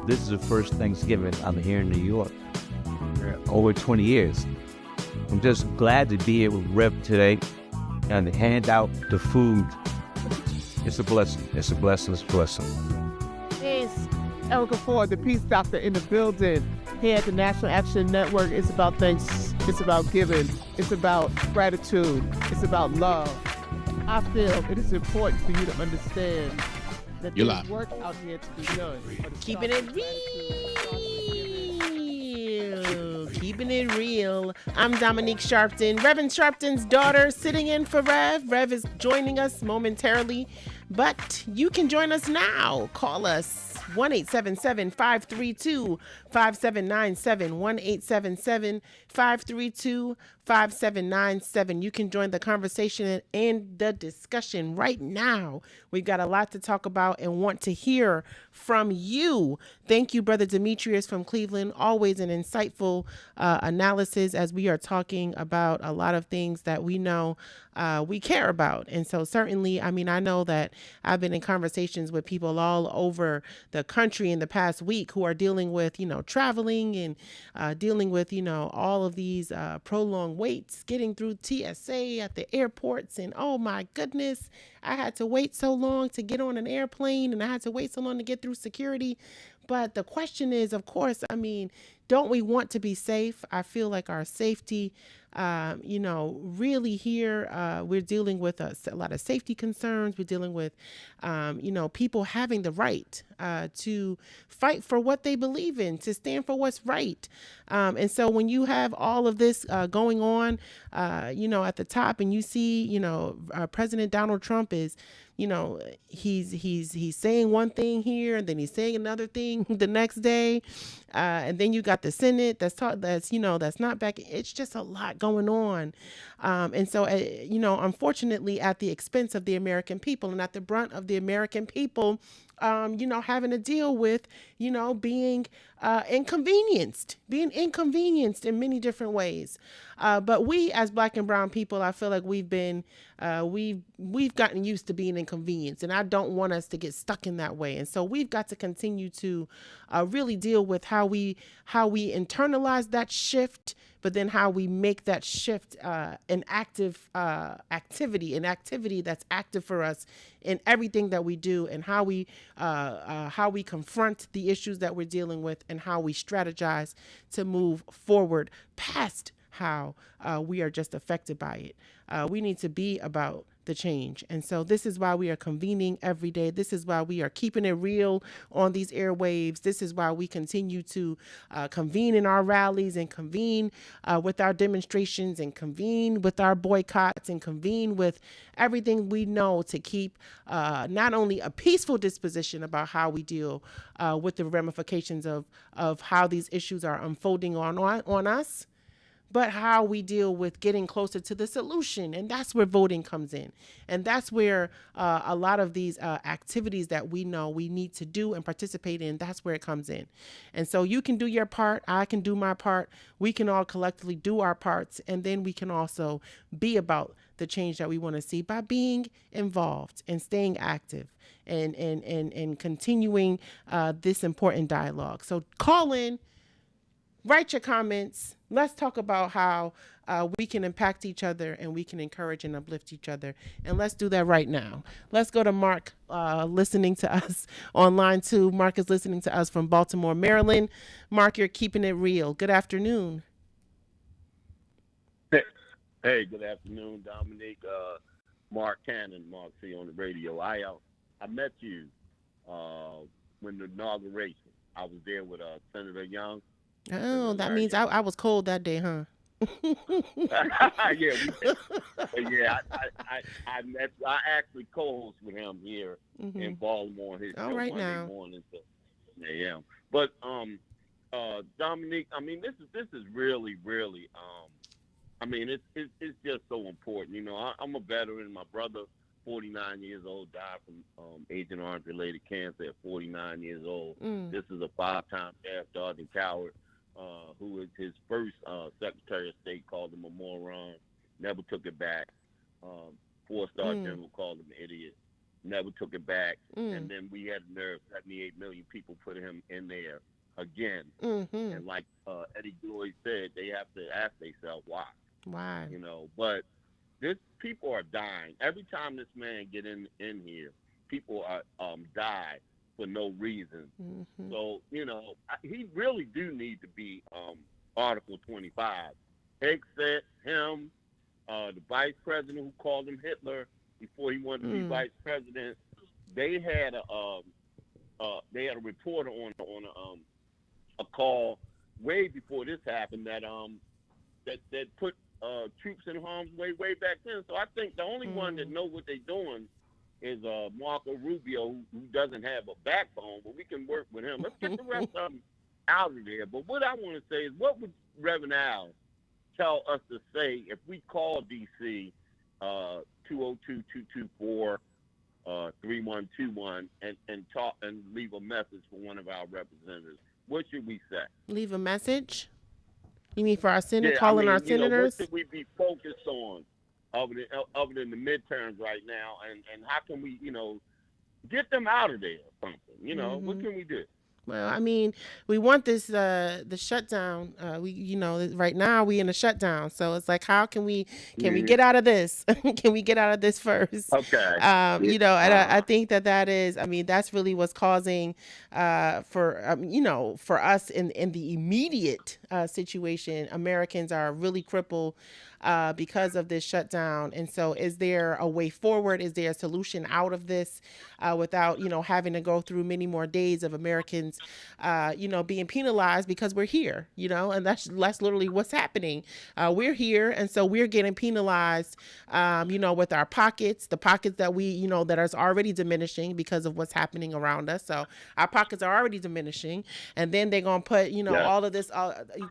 This is the first Thanksgiving I'm here in New York. Over 20 years. I'm just glad to be here with Rev today and to hand out the food. It's a blessing. It's a blessing. It's a blessing. It's Erica Ford, the Peace Doctor in the building. Here at the National Action Network, it's about thanks. It's about giving. It's about gratitude. It's about love. I feel it is important for you to understand that there's work out here to be done. Keeping it real. Keeping it real. I'm Dominique Sharpton, Reverend Sharpton's daughter, sitting in for Rev. Rev is joining us momentarily, but you can join us now. Call us 1-877-532-5797, 1-877-532-5797. You can join the conversation and the discussion right now. We've got a lot to talk about and want to hear from you. Thank you, Brother Demetrius from Cleveland. Always an insightful analysis as we are talking about a lot of things that we know we care about. And so certainly, I mean, I know that I've been in conversations with people all over the country in the past week who are dealing with, traveling and dealing with, all of these prolonged waits, getting through TSA at the airports. And oh my goodness, I had to wait so long to get on an airplane and I had to wait so long to get through security. But the question is, of course, I mean, don't we want to be safe? I feel like our safety, really here, we're dealing with a lot of safety concerns. We're dealing with, people having the right to fight for what they believe in, to stand for what's right. And so when you have all of this going on, at the top and you see, President Donald Trump is, he's saying one thing here and then he's saying another thing the next day. And then you got got the Senate that's not back. It's just a lot going on. And so, unfortunately, at the expense of the American people and at the brunt of the American people, having to deal with, being inconvenienced in many different ways. But we, as Black and brown people, I feel like we've gotten used to being inconvenienced, and I don't want us to get stuck in that way. And so we've got to continue to really deal with how we internalize that shift, but then how we make that shift an active activity that's active for us in everything that we do, and how we confront the issues that we're dealing with, and how we strategize to move forward past how we are just affected by it. We need to be about the change. And so this is why we are convening every day. This is why we are keeping it real on these airwaves. This is why we continue to convene in our rallies, and convene with our demonstrations, and convene with our boycotts, and convene with everything we know to keep not only a peaceful disposition about how we deal with the ramifications of how these issues are unfolding on us, but how we deal with getting closer to the solution. And that's where voting comes in. And that's where a lot of these activities that we know we need to do and participate in, that's where it comes in. And so you can do your part, I can do my part, we can all collectively do our parts, and then we can also be about the change that we want to see by being involved and staying active and continuing this important dialogue. So call in, write your comments. Let's talk about how we can impact each other, and we can encourage and uplift each other. And let's do that right now. Let's go to Mark, listening to us on line 2. Mark is listening to us from Baltimore, Maryland. Mark, you're keeping it real. Good afternoon. Hey, good afternoon, Dominique. Mark Cannon, Mark C on the radio. I met you when the inauguration. I was there with Senator Young. Oh, that means I was cold that day, huh? Yeah, I actually co-host with him here in Baltimore. His show right Monday now. Morning, so, yeah. But Dominique, I mean, this is really, I mean, it's just so important. I'm a veteran. My brother, 49 years old, died from Agent Orange-related cancer at 49 years old. This is a 5-time Staff Sergeant Coward. Who was his first Secretary of State, called him a moron, never took it back. 4-star general called him an idiot, never took it back. And then we had the nerve, 78 million people put him in there again. And like Eddie Joy said, they have to ask themselves why. Why? But people are dying. Every time this man get in here, people are die for no reason. So, he really do need to be Article 25. Except him, the vice president who called him Hitler before he wanted to be vice president. They had a reporter on a call way before this happened that put troops in harm's way back then. So I think the only one that know what they're doing is Marco Rubio, who doesn't have a backbone, but we can work with him. Let's get the rest of them out of there. But what I want to say is, what would Reverend Al tell us to say if we call D.C. 202-224-3121 and talk and leave a message for one of our representatives? What should we say? Leave a message? You mean for our Senate, calling our senators? What should we be focused on? Other than the midterms right now, and how can we, get them out of there or something? What can we do? Well, I mean, we want this the shutdown. Right now we in a shutdown, so it's like, how can we get out of this? Can we get out of this first? Okay. And I think that is. I mean, that's really what's causing for us in the immediate situation. Americans are really crippled because of this shutdown. And so is there a way forward? Is there a solution out of this without, having to go through many more days of Americans, being penalized because we're here, and that's literally what's happening. We're here. And so we're getting penalized, with our pockets, the pockets that we, that are already diminishing because of what's happening around us. So our pockets are already diminishing. And then they're going to put, all of this,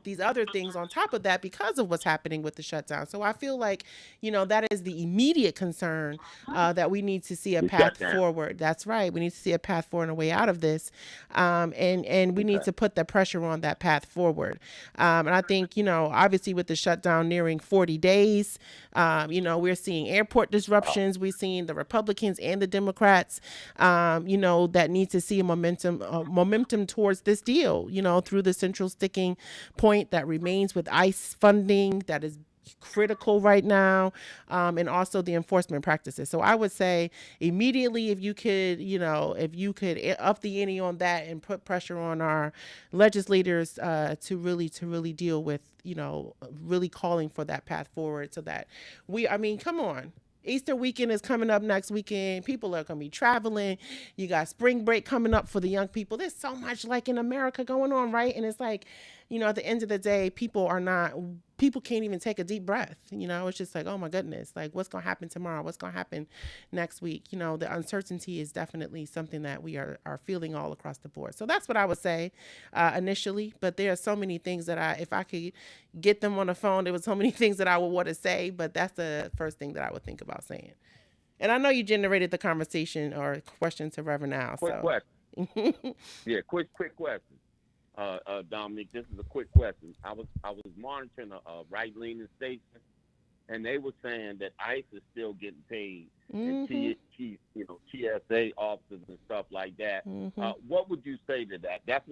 these other things on top of that because of what's happening with the shutdown. So I feel like, that is the immediate concern that we need to see a path forward. That's right. We need to see a path forward and a way out of this. And we need to put the pressure on that path forward. And I think, obviously with the shutdown nearing 40 days, we're seeing airport disruptions. We're seeing the Republicans and the Democrats, that need to see a momentum towards this deal, through the central sticking point that remains with ICE funding that is critical right now, and also the enforcement practices. So I would say immediately, if you could up the ante on that and put pressure on our legislators to really deal with, really calling for that path forward so that come on. Easter weekend is coming up next weekend. People are going to be traveling. You got spring break coming up for the young people. There's so much like in America going on, right? And it's like, at the end of the day, people can't even take a deep breath. It's just like, oh my goodness, like what's going to happen tomorrow? What's going to happen next week? The uncertainty is definitely something that we are feeling all across the board. So that's what I would say initially. But there are so many things that if I could get them on the phone, there was so many things that I would want to say, but that's the first thing that I would think about saying. And I know you generated the conversation or question to Reverend Al. Quick question. Yeah, quick question. Dominic, this is a quick question. I was monitoring a right-leaning station, and they were saying that ICE is still getting paid, and TSA officers and stuff like that. What would you say to that? That's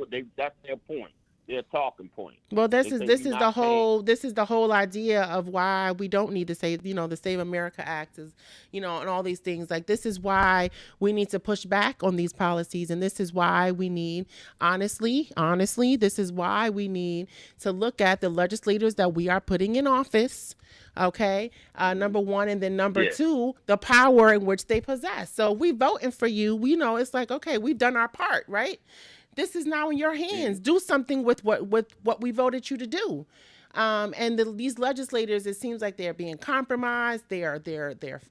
their point. Their talking point. Well, this is the whole idea of why we don't need to say, the Save America Act is, and all these things. Like, this is why we need to push back on these policies. And this is why we need, honestly, this is why we need to look at the legislators that we are putting in office. Okay. Number one. And then number two, the power in which they possess. So we voting for you. We know it's like, okay, we've done our part, right? This is now in your hands. Do something with what we voted you to do. And these legislators, it seems like they're being compromised. They're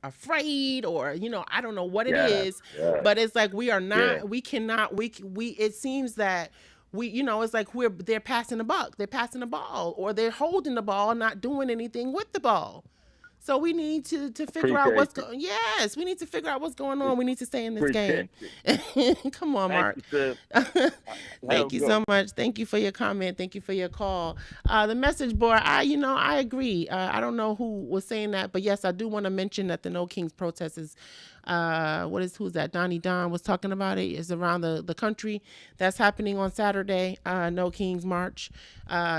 afraid, or I don't know what it is, but it's like we are not. We cannot. We. It seems that we. It's like they're passing the buck. They're passing the ball, or they're holding the ball, not doing anything with the ball. So we need to figure out what's going. Yes, we need to figure out what's going on. We need to stay in this game. Come on, Mark. Thank you so much. Thank you for your comment. Thank you for your call. The message board. I agree. I don't know who was saying that, but yes, I do want to mention that the No Kings protest is. Who's that? Donnie Don was talking about it. It's around the country. That's happening on Saturday. No Kings March.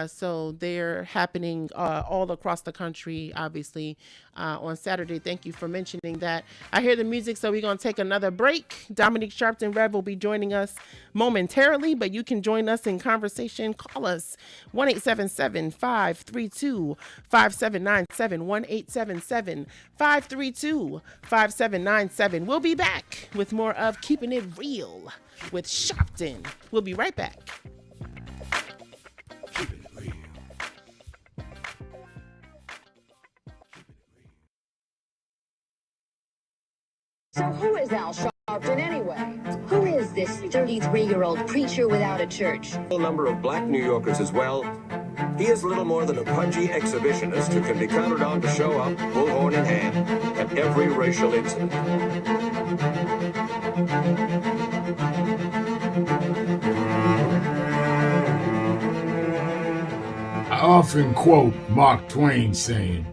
So they're happening all across the country, obviously, on Saturday. Thank you for mentioning that. I hear the music, so we're going to take another break. Dominique Sharpton Rev will be joining us momentarily, but you can join us in conversation. Call us 1-877-532-5797, 1-877-532-5797. We'll be back with more of Keeping It Real with Sharpton. We'll be right back. So who is Al Sharpton anyway? Who is this 33-year-old preacher without a church? A number of black New Yorkers as well. He is little more than a pudgy exhibitionist who can be counted on to show up, bullhorn in hand, at every racial incident. I often quote Mark Twain saying,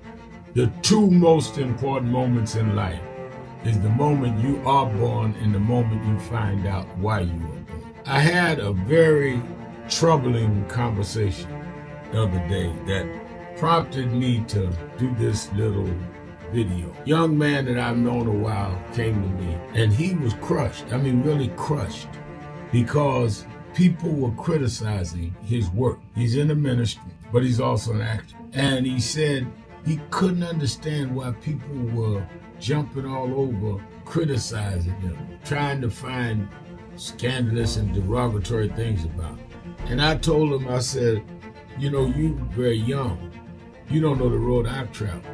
"The two most important moments in life is the moment you are born and the moment you find out why you were born." I had a very troubling conversation the other day that prompted me to do this little video. Young man that I've known a while came to me, and he was crushed. I mean, really crushed, because people were criticizing his work. He's in the ministry. but he's also an actor. And he said he couldn't understand why people were jumping all over, criticizing him, trying to find scandalous and derogatory things about him. And I told him, I said, you know, you very young. You don't know the road I've traveled.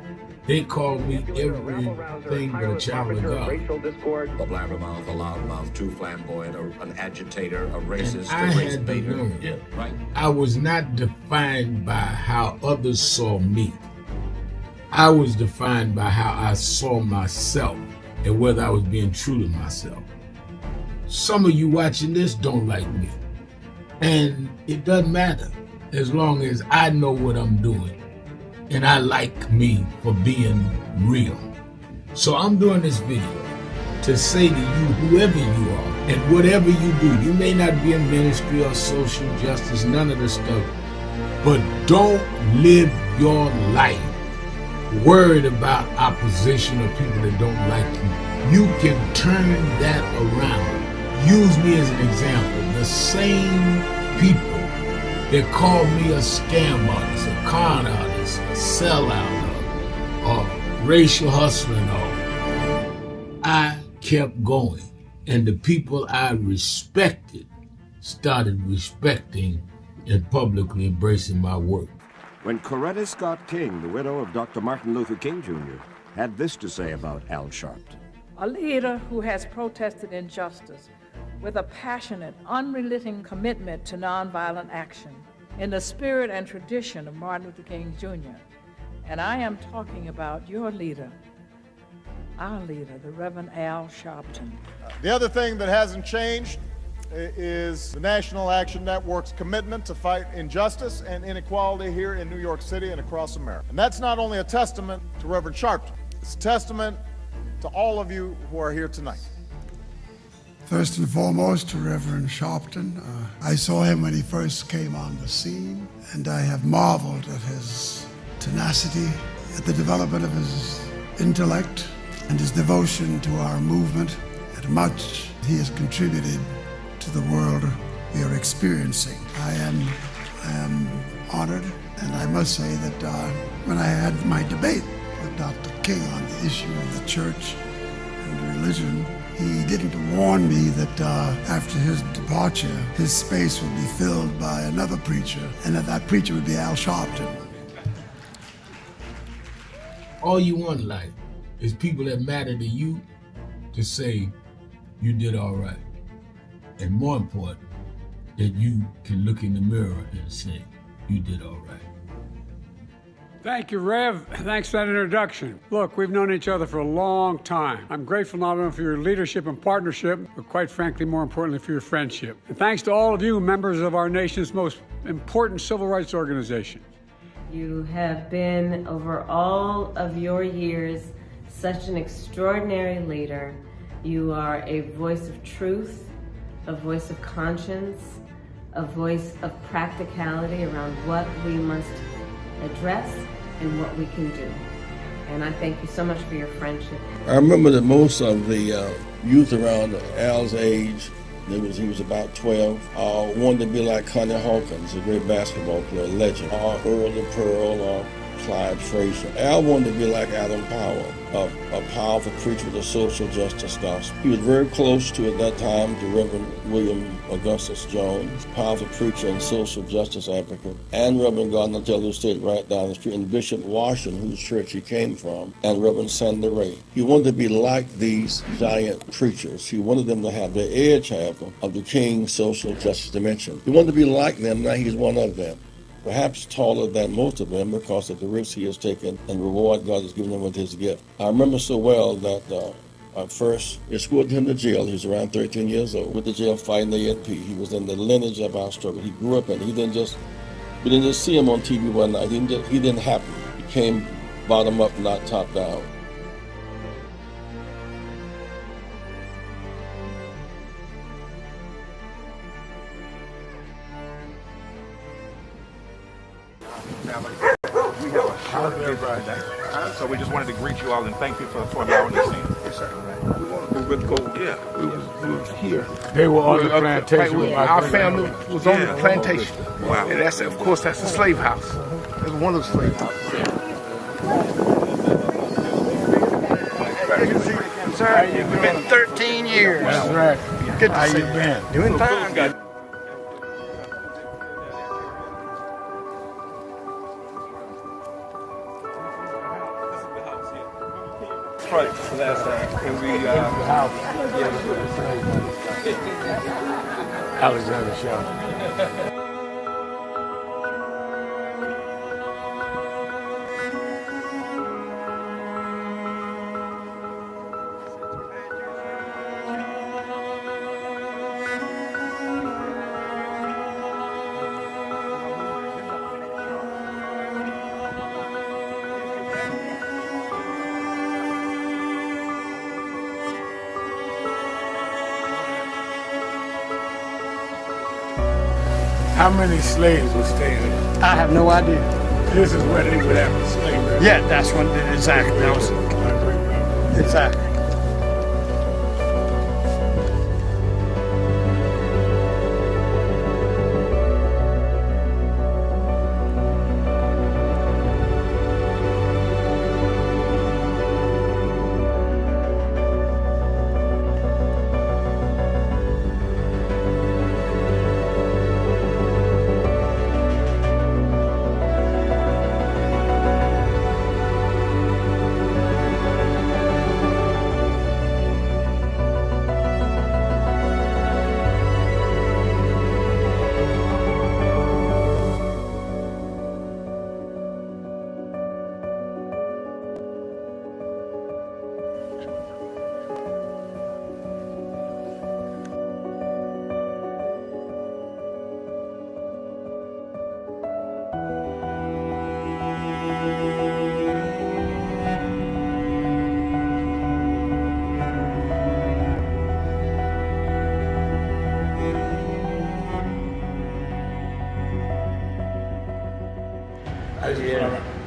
They call me everything but a child of God. A blabbermouth, a loudmouth, too flamboyant, an agitator, a racist, I had to learn. Yeah, right. I was not defined by how others saw me. I was defined by how I saw myself and whether I was being true to myself. Some of you watching this don't like me. And it doesn't matter as long as I know what I'm doing. And I like me for being real. So I'm doing this video to say to you, whoever you are and whatever you do, you may not be in ministry or social justice, none of this stuff, but don't live your life worried about opposition or people that don't like you. You can turn that around. Use me as an example. The same people that called me a scam artist, a con artist, a sellout, or racial hustler and all, I kept going. And the people I respected started respecting and publicly embracing my work. When Coretta Scott King, the widow of Dr. Martin Luther King Jr., had this to say about Al Sharpton. A leader who has protested injustice with a passionate, unrelenting commitment to nonviolent action in the spirit and tradition of Martin Luther King Jr. And I am talking about your leader, our leader, the Reverend Al Sharpton. The other thing that hasn't changed is the National Action Network's commitment to fight injustice and inequality here in New York City and across America. And that's not only a testament to Reverend Sharpton, it's a testament to all of you who are here tonight. First and foremost, to Reverend Sharpton. I saw him when he first came on the scene, and I have marveled at his tenacity, at the development of his intellect, and his devotion to our movement, and much he has contributed to the world we are experiencing. I am honored, and I must say that when I had my debate with Dr. King on the issue of the church and religion, he didn't warn me that after his departure, his space would be filled by another preacher, and that preacher would be Al Sharpton. All you want in life is people that matter to you to say you did all right. And more important, that you can look in the mirror and say you did all right. Thank you, Rev. Thanks for that introduction. Look, we've known each other for a long time. I'm grateful not only for your leadership and partnership, but quite frankly, more importantly, for your friendship. And thanks to all of you, members of our nation's most important civil rights organization. You have been, over all of your years, such an extraordinary leader. You are a voice of truth, a voice of conscience, a voice of practicality around what we must address and what we can do. And I thank you so much for your friendship. I remember that most of the youth around Al's age, he was about 12, wanted to be like Connie Hawkins, a great basketball player, legend, or Earl the Pearl, or Clyde Frazier. Al wanted to be like Adam Powell, a powerful preacher with a social justice gospel. He was very close to, at that time, the Reverend William Augustus Jones, powerful preacher and social justice advocate, and Reverend Gardner Taylor, who stayed right down the street, and Bishop Washington, whose church he came from, and Reverend Sandy Ray. He wanted to be like these giant preachers. He wanted them to have the edge, however, of the King's social justice dimension. He wanted to be like them, now he's one of them. Perhaps taller than most of them because of the risks he has taken and the reward God has given him with his gift. I remember so well that I first escorted him to jail. He was around 13 years old, with the jail fighting the ANP. He was in the lineage of our struggle. He grew up in it. We didn't just see him on TV one night. He didn't happen. He came bottom up, not top down. We have a short visit today, so we just wanted to greet you all and thank you for allowing us in. Yes, sir. Yeah, we was here. They were on the plantation. Our family was on the plantation. Wow. And that's, of course, that's the slave house. That's one of the slave houses. Sir, it's been 13 years. That's right. Good to How see you been? Doing fine. Right, so that's and we Alexander Sharpton. How many slaves were staying here? I have no idea. This is where they would have the slave. Yeah, that's when exactly. That was exactly.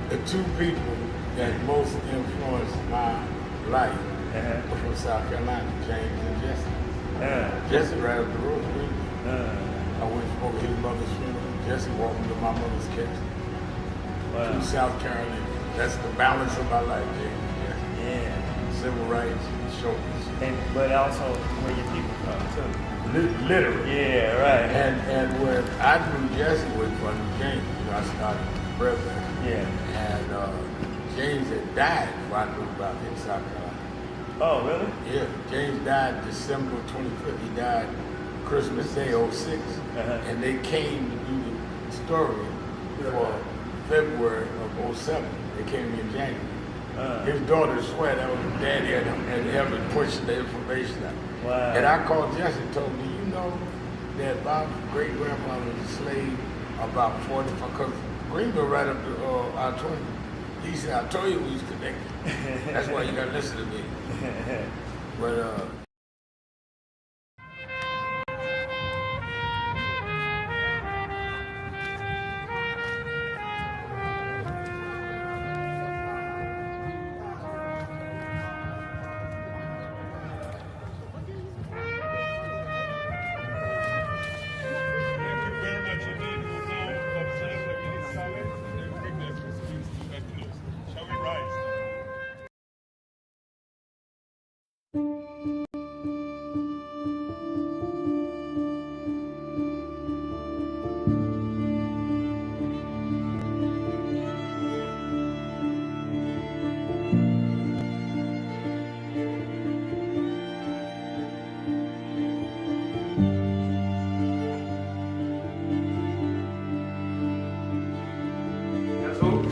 The two people that most influenced my life were from South Carolina, James and Jesse. Jesse right up the road with me. I went over his mother's funeral. Jesse walked me to my mother's casket. Wow. South Carolina. That's the balance of my life, James and Jesse. Yeah. Civil rights, showbiz. But also where your people from too. Literally. Yeah, right. And where I knew Jesse was from James, I started bread. Yeah. And James had died before I knew about him in South Carolina. Oh, really? Yeah. James died December 25th. He died Christmas Day, 06. And they came to do the story for February of 07. They came in January. His daughter swear that was his daddy and helping pushing the information out. Wow. And I called Jesse and told him, do you know that my great-grandfather was a slave about 45, because Greenville right up to I-20. He said, I told you we was connected. That's why you gotta listen to me. But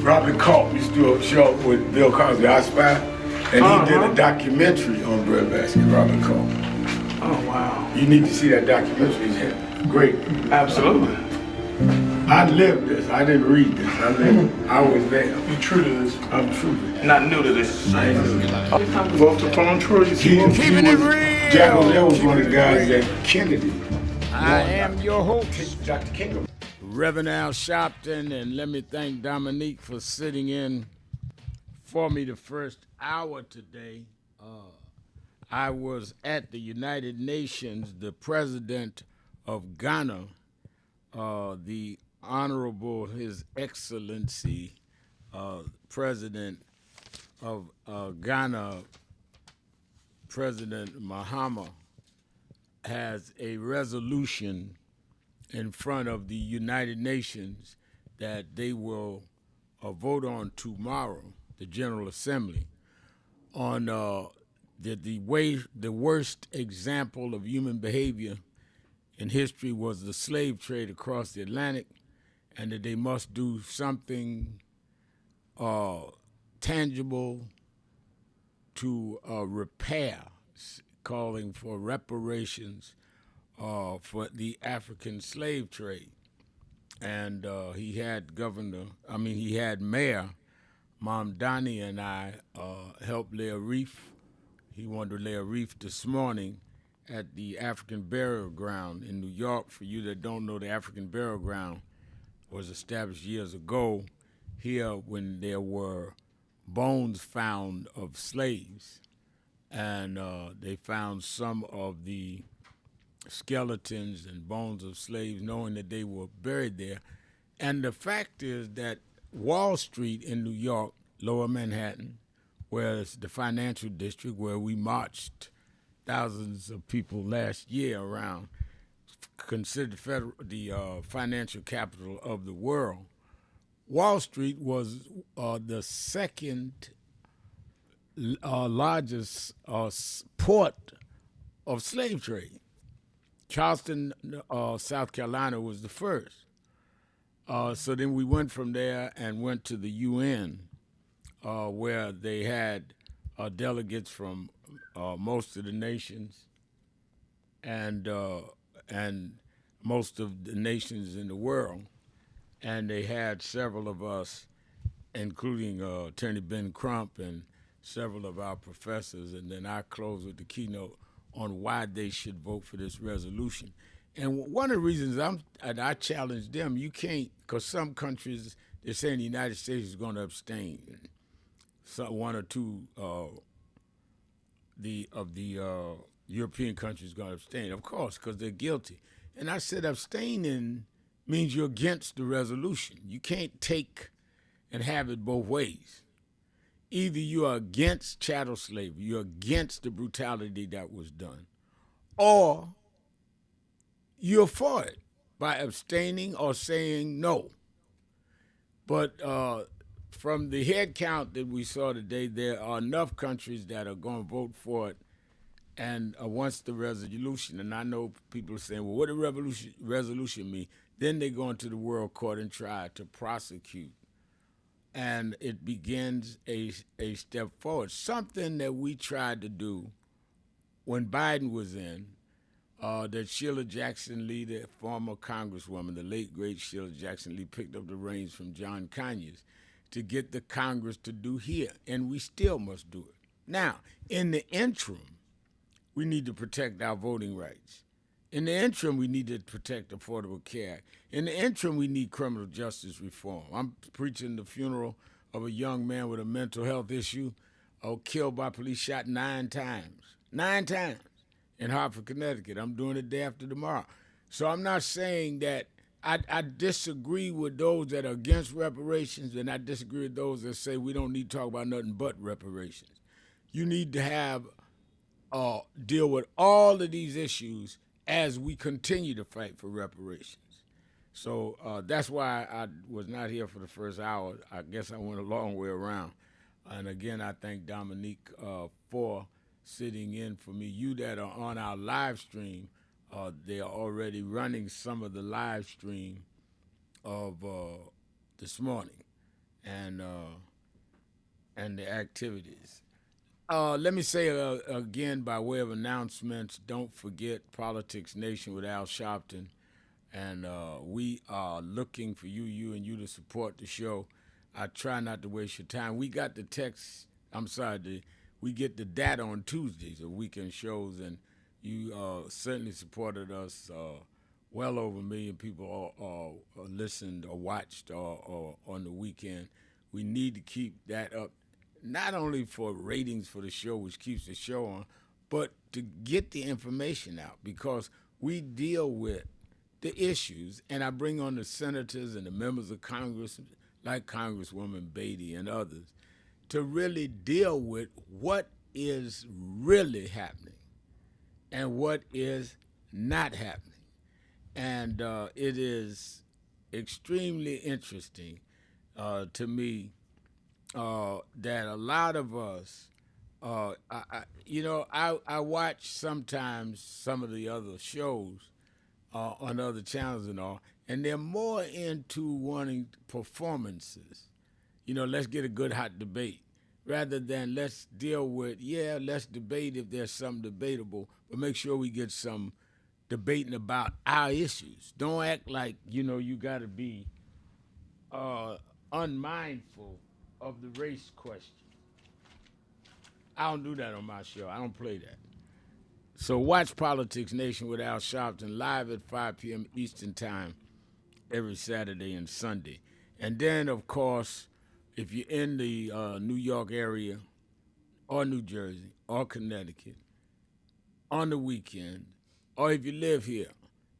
Robert Culp used to do a show with Bill Cosby, I Spy, and he did a documentary on breadbasket, Robert Culp. Oh, wow. You need to see that documentary. It's great. Absolutely. I lived this. I didn't read this. I lived it. I was there. You true to this? I'm true to this. Not new to this. I ain't new to this. Walter Palm Troy, you see him? Keeping it real. Jack O'Neill was one of the guys that Kennedy. I am your host, Dr. King. Reverend Al Sharpton, and let me thank Dominique for sitting in for me the first hour today. I was at the United Nations, the president of Ghana, the Honorable His Excellency, President of Ghana, President Mahama, has a resolution in front of the United Nations that they will vote on tomorrow, the General Assembly, on the worst example of human behavior in history was the slave trade across the Atlantic, and that they must do something tangible to repair, calling for reparations for the African slave trade. And he had Mayor Mamdani and I helped lay a reef. He wanted to lay a reef this morning at the African Burial Ground in New York. For you that don't know, the African Burial Ground was established years ago here when there were bones found of slaves. And they found some of the skeletons and bones of slaves, knowing that they were buried there. And the fact is that Wall Street in New York, Lower Manhattan, where it's the financial district where we marched thousands of people last year around, considered the financial capital of the world. Wall Street was the second largest port of slave trade. Charleston, South Carolina was the first. So then we went from there and went to the UN, where they had delegates from most of the nations and most of the nations in the world. And they had several of us, including Attorney Ben Crump and several of our professors. And then I closed with the keynote on why they should vote for this resolution. And one of the reasons I challenge them, you can't, because some countries, they're saying the United States is going to abstain. So one or two of the European countries going to abstain, of course, because they're guilty. And I said abstaining means you're against the resolution. You can't take and have it both ways. Either you are against chattel slavery, you're against the brutality that was done, or you're for it by abstaining or saying no. But from the head count that we saw today, there are enough countries that are going to vote for it. And once the resolution, and I know people are saying, well, what does resolution mean? Then they go into the World Court and try to prosecute. And it begins a step forward. Something that we tried to do when Biden was in, that Sheila Jackson Lee, the former Congresswoman, the late, great Sheila Jackson Lee, picked up the reins from John Conyers to get the Congress to do here. And we still must do it. Now, in the interim, we need to protect our voting rights. In the interim, we need to protect Affordable Care. In the interim, we need criminal justice reform. I'm preaching the funeral of a young man with a mental health issue, killed by police, shot 9 times. 9 times in Hartford, Connecticut. I'm doing it day after tomorrow. So I'm not saying that I disagree with those that are against reparations, and I disagree with those that say we don't need to talk about nothing but reparations. You need to have deal with all of these issues as we continue to fight for reparations. So that's why I was not here for the first hour. I guess I went a long way around. And again, I thank Dominique for sitting in for me. You that are on our live stream, they are already running some of the live stream of this morning and the activities. Let me say again, by way of announcements, don't forget Politics Nation with Al Sharpton. And we are looking for you to support the show. I try not to waste your time. We got the text, we get the data on Tuesdays of weekend shows, and you certainly supported us. Well over 1 million people listened or watched on the weekend. We need to keep that up, not only for ratings for the show, which keeps the show on, but to get the information out, because we deal with the issues, and I bring on the senators and the members of Congress, like Congresswoman Beatty and others, to really deal with what is really happening and what is not happening. And it is extremely interesting to me that a lot of us, I watch sometimes some of the other shows on other channels and all, and they're more into wanting performances. Let's get a good hot debate, rather than let's deal with, let's debate if there's something debatable, but make sure we get some debating about our issues. Don't act like, you got to be unmindful of the race question. I don't do that on my show. I don't play that. So watch Politics Nation with Al Sharpton live at 5 p.m. Eastern Time every Saturday and Sunday. And then, of course, if you're in the New York area or New Jersey or Connecticut on the weekend, or if you live here,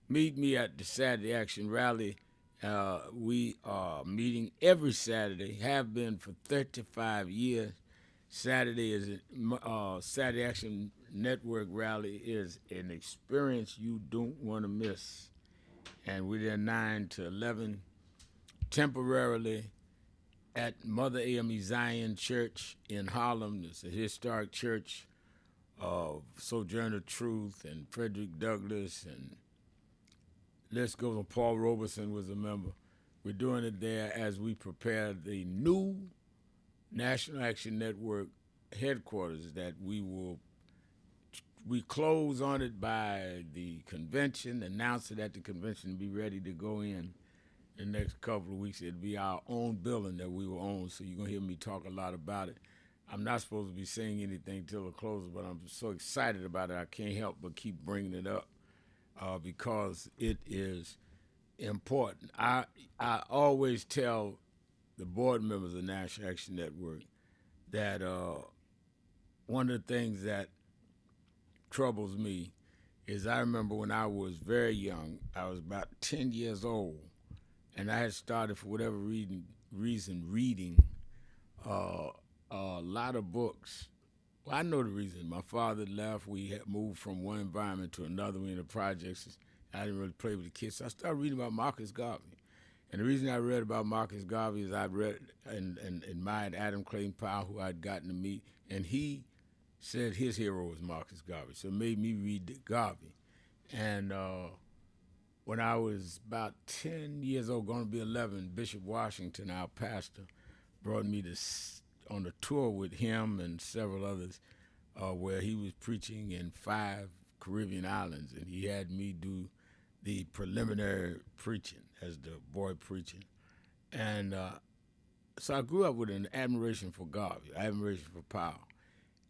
meet me at the Saturday Action Rally. We are meeting every Saturday, have been for 35 years. Saturday Action Network Rally is an experience you don't want to miss. And we're there 9 to 11, temporarily at Mother AME Zion Church in Harlem. It's a historic church of Sojourner Truth and Frederick Douglass, and let's go. Paul Robeson was a member. We're doing it there as we prepare the new National Action Network headquarters that we close on it by the convention, announce it at the convention, and be ready to go in the next couple of weeks. It'll be our own building that we will own, so you're going to hear me talk a lot about it. I'm not supposed to be saying anything till it closes, but I'm so excited about it, I can't help but keep bringing it up because it is important. I always tell the board members of National Action Network that one of the things that troubles me is I remember when I was very young, I was about 10 years old, and I had started, for whatever reason, reading a lot of books. Well, I know the reason. My father left. We had moved from one environment to another. We in the projects. I didn't really play with the kids, so I started reading about Marcus Garvey. And the reason I read about Marcus Garvey is I read and admired Adam Clayton Powell, who I'd gotten to meet, and he said his hero was Marcus Garvey, so it made me read Garvey. And when I was about 10 years old, going to be 11, Bishop Washington, our pastor, brought me on a tour with him and several others where he was preaching in 5 Caribbean islands, and he had me do the preliminary preaching as the boy preaching. And so I grew up with an admiration for Garvey, admiration for Powell.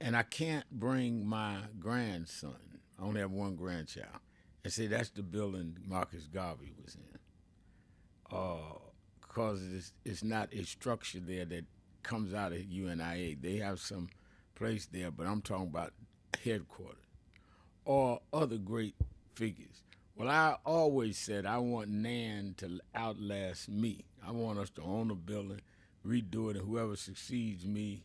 And I can't bring my grandson, I only have one grandchild, and say that's the building Marcus Garvey was in. Because it's not a structure there that comes out of UNIA. They have some place there, but I'm talking about headquarters or other great figures. Well, I always said I want NAN to outlast me. I want us to own a building, redo it, and whoever succeeds me,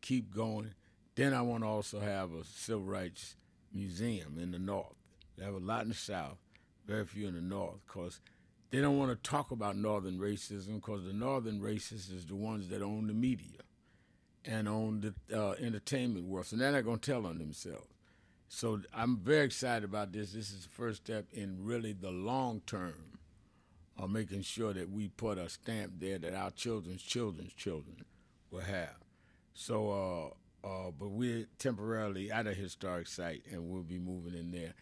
keep going. Then I want to also have a civil rights museum in the North. They have a lot in the South, very few in the North, because they don't want to talk about Northern racism, because the Northern racists is the ones that own the media and own the entertainment world. So they're not going to tell on themselves. So I'm very excited about this. This is the first step in really the long term of making sure that we put a stamp there that our children's children will have. So, but we're temporarily at a historic site, and we'll be moving in there.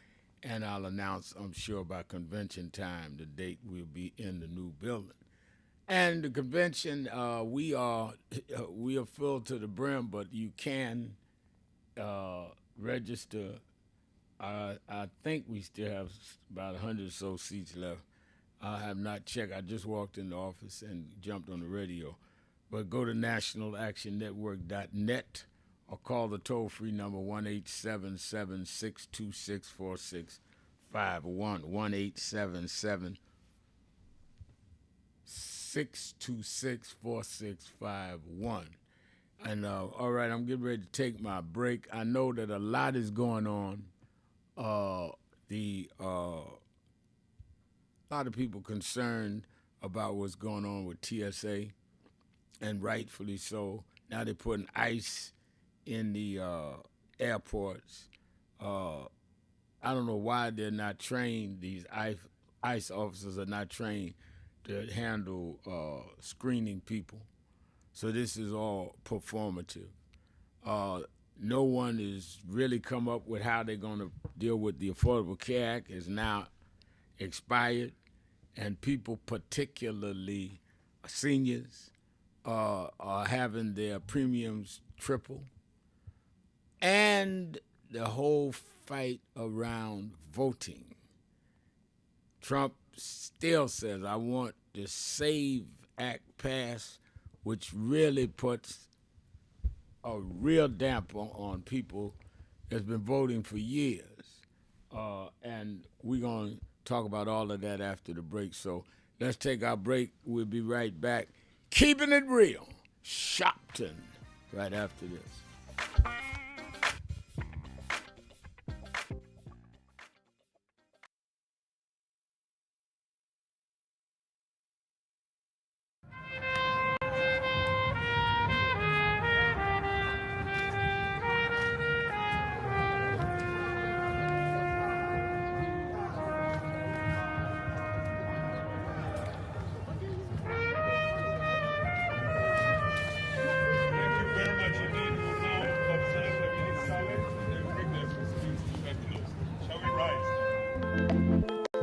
And I'll announce, I'm sure, by convention time, the date we'll be in the new building. And the convention, we are filled to the brim, but you can register. I think we still have about 100 or so seats left. I have not checked. I just walked in the office and jumped on the radio. But go to nationalactionnetwork.net or call the toll-free number 1-877-626-4651, 1-877-626-4651. And all right, I'm getting ready to take my break. I know that a lot is going on. A lot of people concerned about what's going on with TSA, and rightfully so. Now they're putting ICE in the airports. I don't know why they're not trained. These ICE officers are not trained to handle screening people. So this is all performative. No one has really come up with how they're going to deal with the Affordable Care Act. Is now expired, and people, particularly seniors, are having their premiums triple. And the whole fight around voting. Trump still says, I want the SAVE Act passed, which really puts a real damper on people that's been voting for years. And we're going to talk about all of that after the break. So let's take our break. We'll be right back. Keeping it real. Sharpton right after this.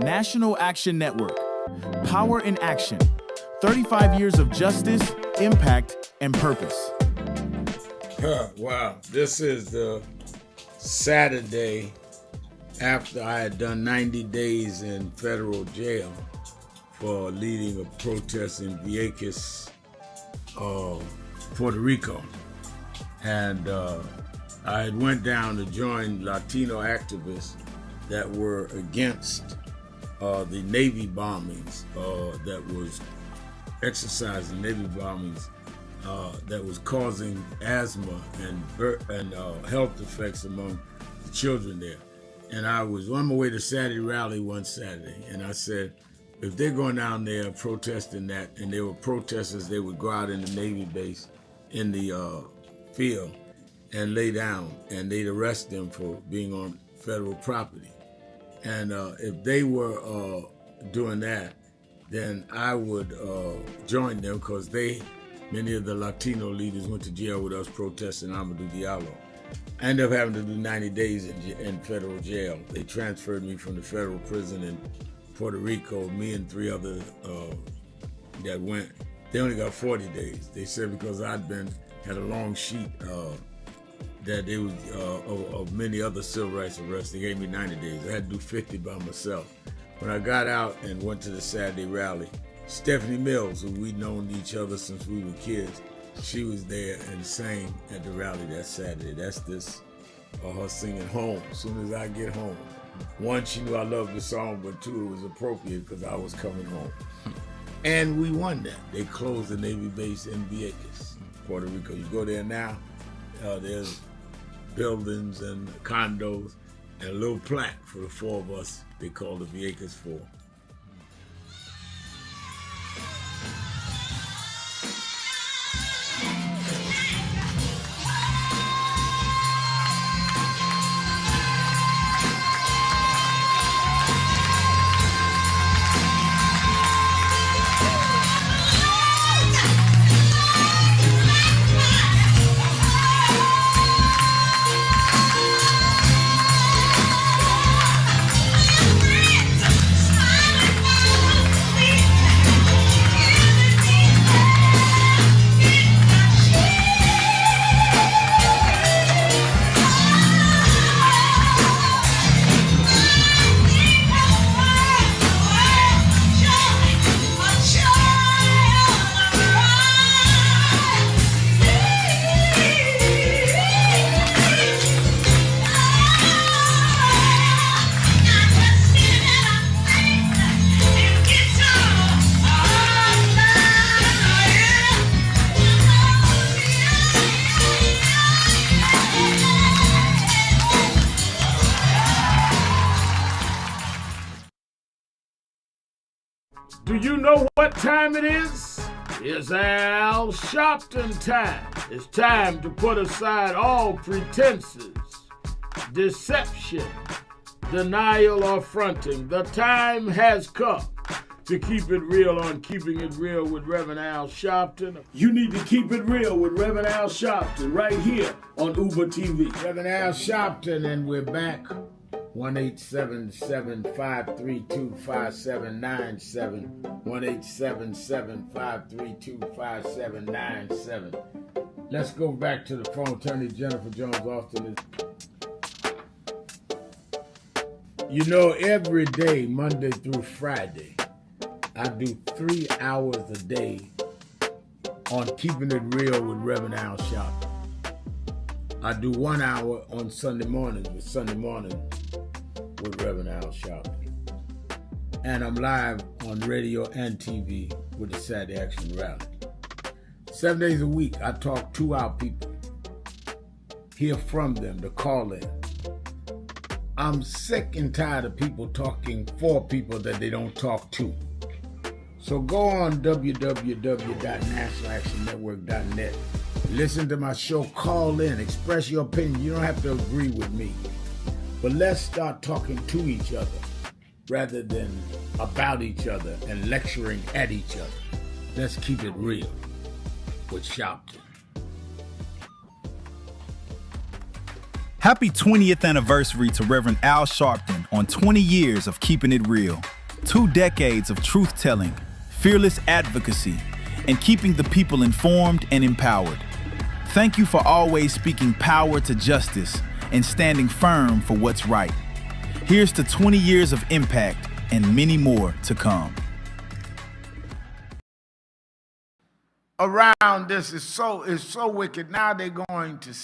National Action Network. Power in action. 35 years of justice, impact, and purpose. Wow. This is the Saturday after I had done 90 days in federal jail for leading a protest in Vieques, Puerto Rico. And I had went down to join Latino activists that were against the Navy bombings that was exercising Navy bombings that was causing asthma and health effects among the children there. And I was on my way to Saturday rally one Saturday, and I said, if they're going down there protesting that, and there were protesters, they would go out in the Navy base in the field and lay down, and they'd arrest them for being on federal property. And if they were doing that, then I would join them, because many of the Latino leaders went to jail with us protesting Amadou Diallo. I ended up having to do 90 days in federal jail. They transferred me from the federal prison in Puerto Rico, me and 3 others that went. They only got 40 days. They said because had a long sheet that they was of many other civil rights arrests, they gave me 90 days. I had to do 50 by myself. When I got out and went to the Saturday rally, Stephanie Mills, who we'd known each other since we were kids, she was there and sang at the rally that Saturday. That's her singing Home, as soon as I get home. 1, she knew I loved the song, but 2, it was appropriate because I was coming home. And we won that. They closed the Navy base in Vieques, Puerto Rico. You go there now, there's buildings and condos and a little plaque for the 4 of us. They call the Vieques 4. Smile. Do you know what time it is? It's Al Sharpton time. It's time to put aside all pretenses, deception, denial, or fronting. The time has come to keep it real on Keeping It Real with Reverend Al Sharpton. You need to keep it real with Reverend Al Sharpton right here on Uber TV. Reverend Al Sharpton, and we're back. 1-877-532-5797. 1-877-532-5797. Let's go back to the phone. Attorney Jennifer Jones Austin is. You know, every day, Monday through Friday, I do 3 hours a day on Keeping It Real with Reverend Al Sharpton. I do 1 hour on Sunday mornings with Reverend Al Sharpton. And I'm live on radio and TV with the Saturday Action Rally. 7 days a week, I talk to our people, hear from them, to call in. I'm sick and tired of people talking for people that they don't talk to. So go on www.nationalactionnetwork.net. Listen to my show, call in, express your opinion. You don't have to agree with me. But let's start talking to each other rather than about each other and lecturing at each other. Let's keep it real with Sharpton. Happy 20th anniversary to Reverend Al Sharpton on 20 years of Keeping It Real. 2 decades of truth-telling, fearless advocacy, and keeping the people informed and empowered. Thank you for always speaking power to justice and standing firm for what's right. Here's to 20 years of impact and many more to come. Around this is so wicked. Now they're going to,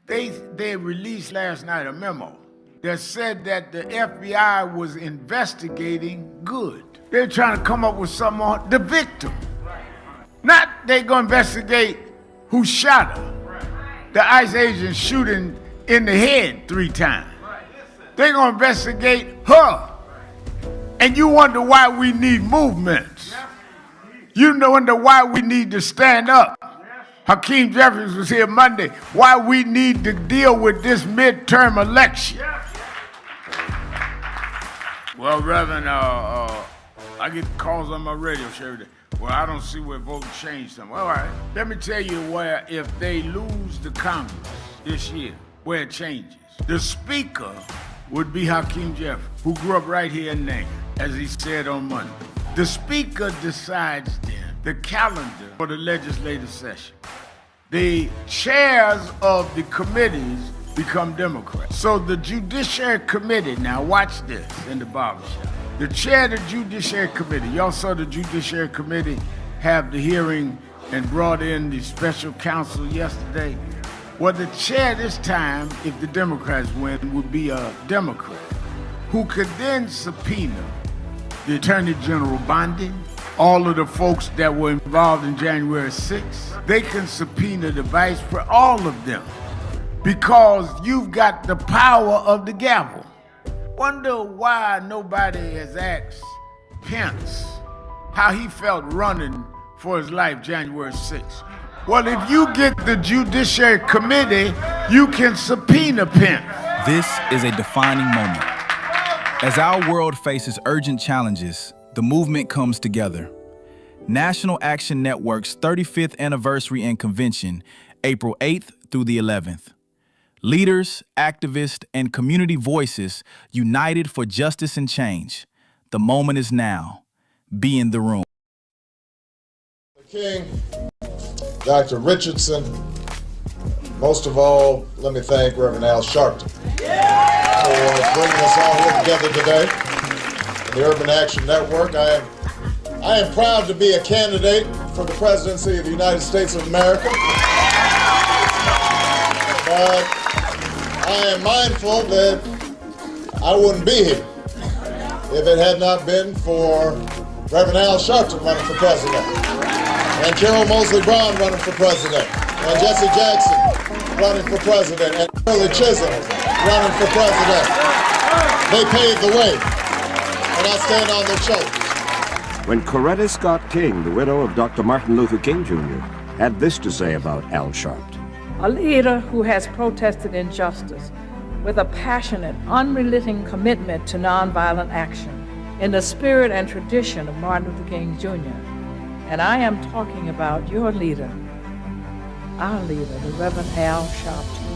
they released last night a memo that said that the FBI was investigating good. They're trying to come up with something on the victim. Not they gonna investigate who shot her. The ICE agent shooting in the head 3 times. They're gonna investigate her. And you wonder why we need movements. You wonder why we need to stand up. Hakeem Jeffries was here Monday. Why we need to deal with this midterm election. Well, Reverend, I get calls on my radio show every day. Well, I don't see where voting changed something. All right, let me tell you where, if they lose the Congress this year, where it changes. The Speaker would be Hakeem Jeffries, who grew up right here in Name, as he said on Monday. The Speaker decides then the calendar for the legislative session. The chairs of the committees become Democrats. So the Judiciary Committee, now watch this in the barbershop. The chair of the Judiciary Committee, y'all saw the Judiciary Committee have the hearing and brought in the special counsel yesterday. Well, the chair this time, if the Democrats win, would be a Democrat who could then subpoena the Attorney General Bondi, all of the folks that were involved in January 6th. They can subpoena the Vice President, all of them, because you've got the power of the gavel. Wonder why nobody has asked Pence how he felt running for his life January 6th. Well, if you get the Judiciary Committee, you can subpoena Pence. This is a defining moment. As our world faces urgent challenges, the movement comes together. National Action Network's 35th anniversary and convention, April 8th through the 11th. Leaders, activists, and community voices united for justice and change. The moment is now. Be in the room. King, Dr. Richardson, most of all, let me thank Reverend Al Sharpton for bringing us all here together today. The Urban Action Network, I am proud to be a candidate for the presidency of the United States of America. But I am mindful that I wouldn't be here if it had not been for Reverend Al Sharpton running for president, and Carol Moseley Brown running for president, and Jesse Jackson running for president, and Shirley Chisholm running for president. They paved the way, and I stand on their shoulders. when Coretta Scott King, the widow of Dr. Martin Luther King Jr., had this to say about Al Sharpton. A leader who has protested injustice with a passionate, unrelenting commitment to nonviolent action in the spirit and tradition of Martin Luther King Jr. And I am talking about your leader, our leader, the Reverend Al Sharpton.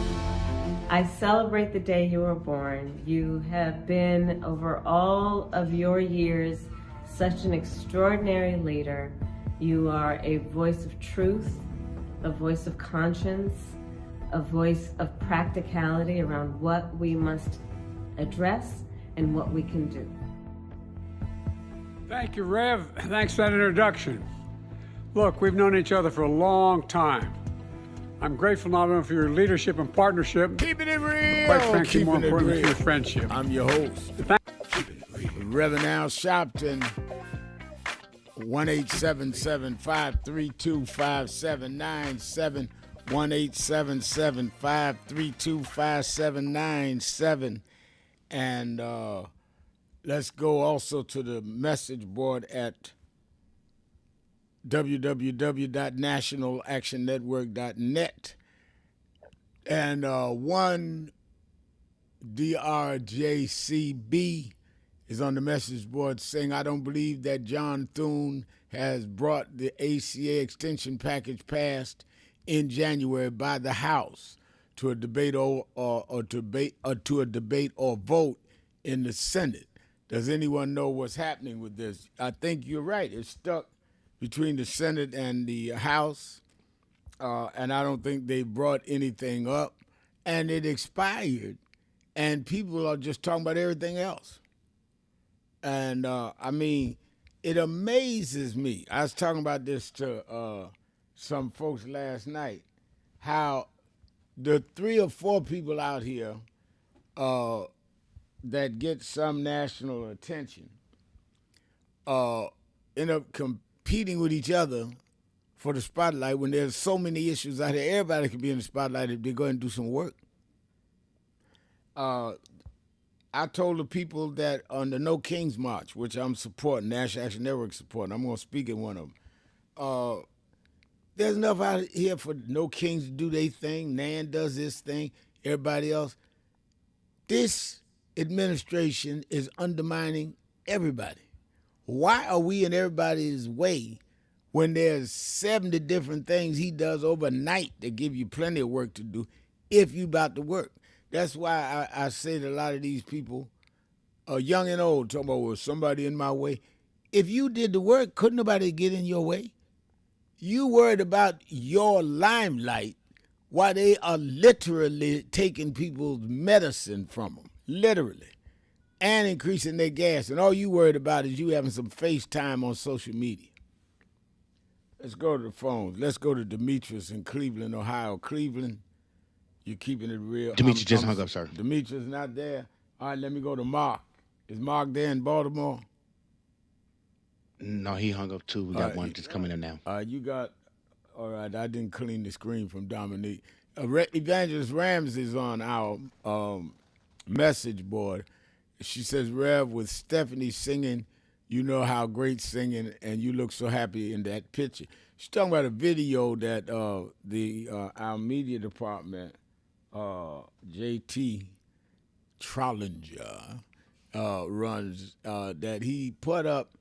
I celebrate the day you were born. You have been, over all of your years, such an extraordinary leader. You are a voice of truth, a voice of conscience, a voice of practicality around what we must address and what we can do. Thank you, Rev. Thanks for that introduction. Look, we've known each other for a long time. I'm grateful not only for your leadership and partnership, Keeping it real. quite frankly, Keeping more it importantly, real. for your friendship. I'm your host, Reverend Al Sharpton. 1-877-532-5797. 1-877-532-5797. And let's go also to the message board at www.nationalactionnetwork.net. And one DRJCB is on the message board saying, I don't believe that John Thune has brought the ACA extension package passed in January by the House to a debate or vote in the Senate. Does anyone know what's happening with this? I think you're right. It's stuck between the Senate and the House, and I don't think they brought anything up. And it expired, and people are just talking about everything else. And, I mean, it amazes me. I was talking about this to some folks last night, how the 3 or 4 people out here that get some national attention end up competing with each other for the spotlight when there's so many issues out here. Everybody could be in the spotlight if they go and do some work. I told the people that on the No Kings March, which I'm supporting, National Action Network supporting, I'm going to speak in one of them. There's enough out here for No Kings to do their thing. Nan does this thing. Everybody else. This administration is undermining everybody. Why are we in everybody's way when there's 70 different things he does overnight that give you plenty of work to do if you about to work? That's why I say to a lot of these people, young and old, talking about, well, somebody in my way. If you did the work, couldn't nobody get in your way? You worried about your limelight while they are literally taking people's medicine from them, literally, and increasing their gas. And all you worried about is you having some FaceTime on social media. Let's go to the phones. Let's go to Demetrius in Cleveland, Ohio. Cleveland, you're keeping it real. Demetrius just hung up, sir. Demetrius not there. All right, let me go to Mark. Is Mark there in Baltimore? No, he hung up too. We got one just coming in now. You got, all right, I didn't clean the screen from Dominique. Evangelist Rams is on our message board. She says, Rev, with Stephanie singing, you know how great singing, and you look so happy in that picture. She's talking about a video that our media department, JT Trollinger, runs, that he put up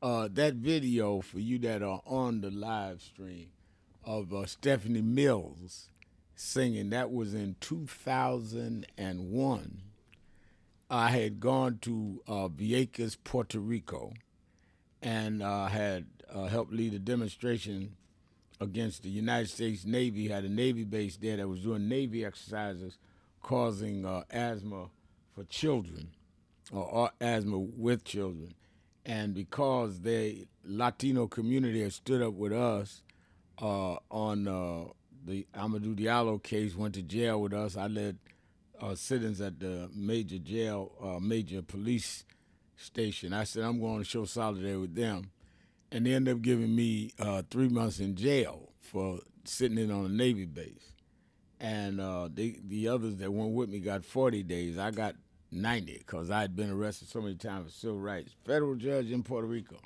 that video for you that are on the live stream of Stephanie Mills singing. That was in 2001. I had gone to Vieques, Puerto Rico, and had helped lead a demonstration against the United States Navy. Had a Navy base there that was doing Navy exercises causing asthma for children, or asthma with children. And because the Latino community had stood up with us on the Amadou Diallo case, went to jail with us, I led sit-ins at the major jail, major police station. I said, I'm going to show solidarity with them. And they ended up giving me 3 months in jail for sitting in on a Navy base. And the others that went with me got 40 days. I got 90 because I had been arrested so many times for civil rights. Federal judge in Puerto Rico.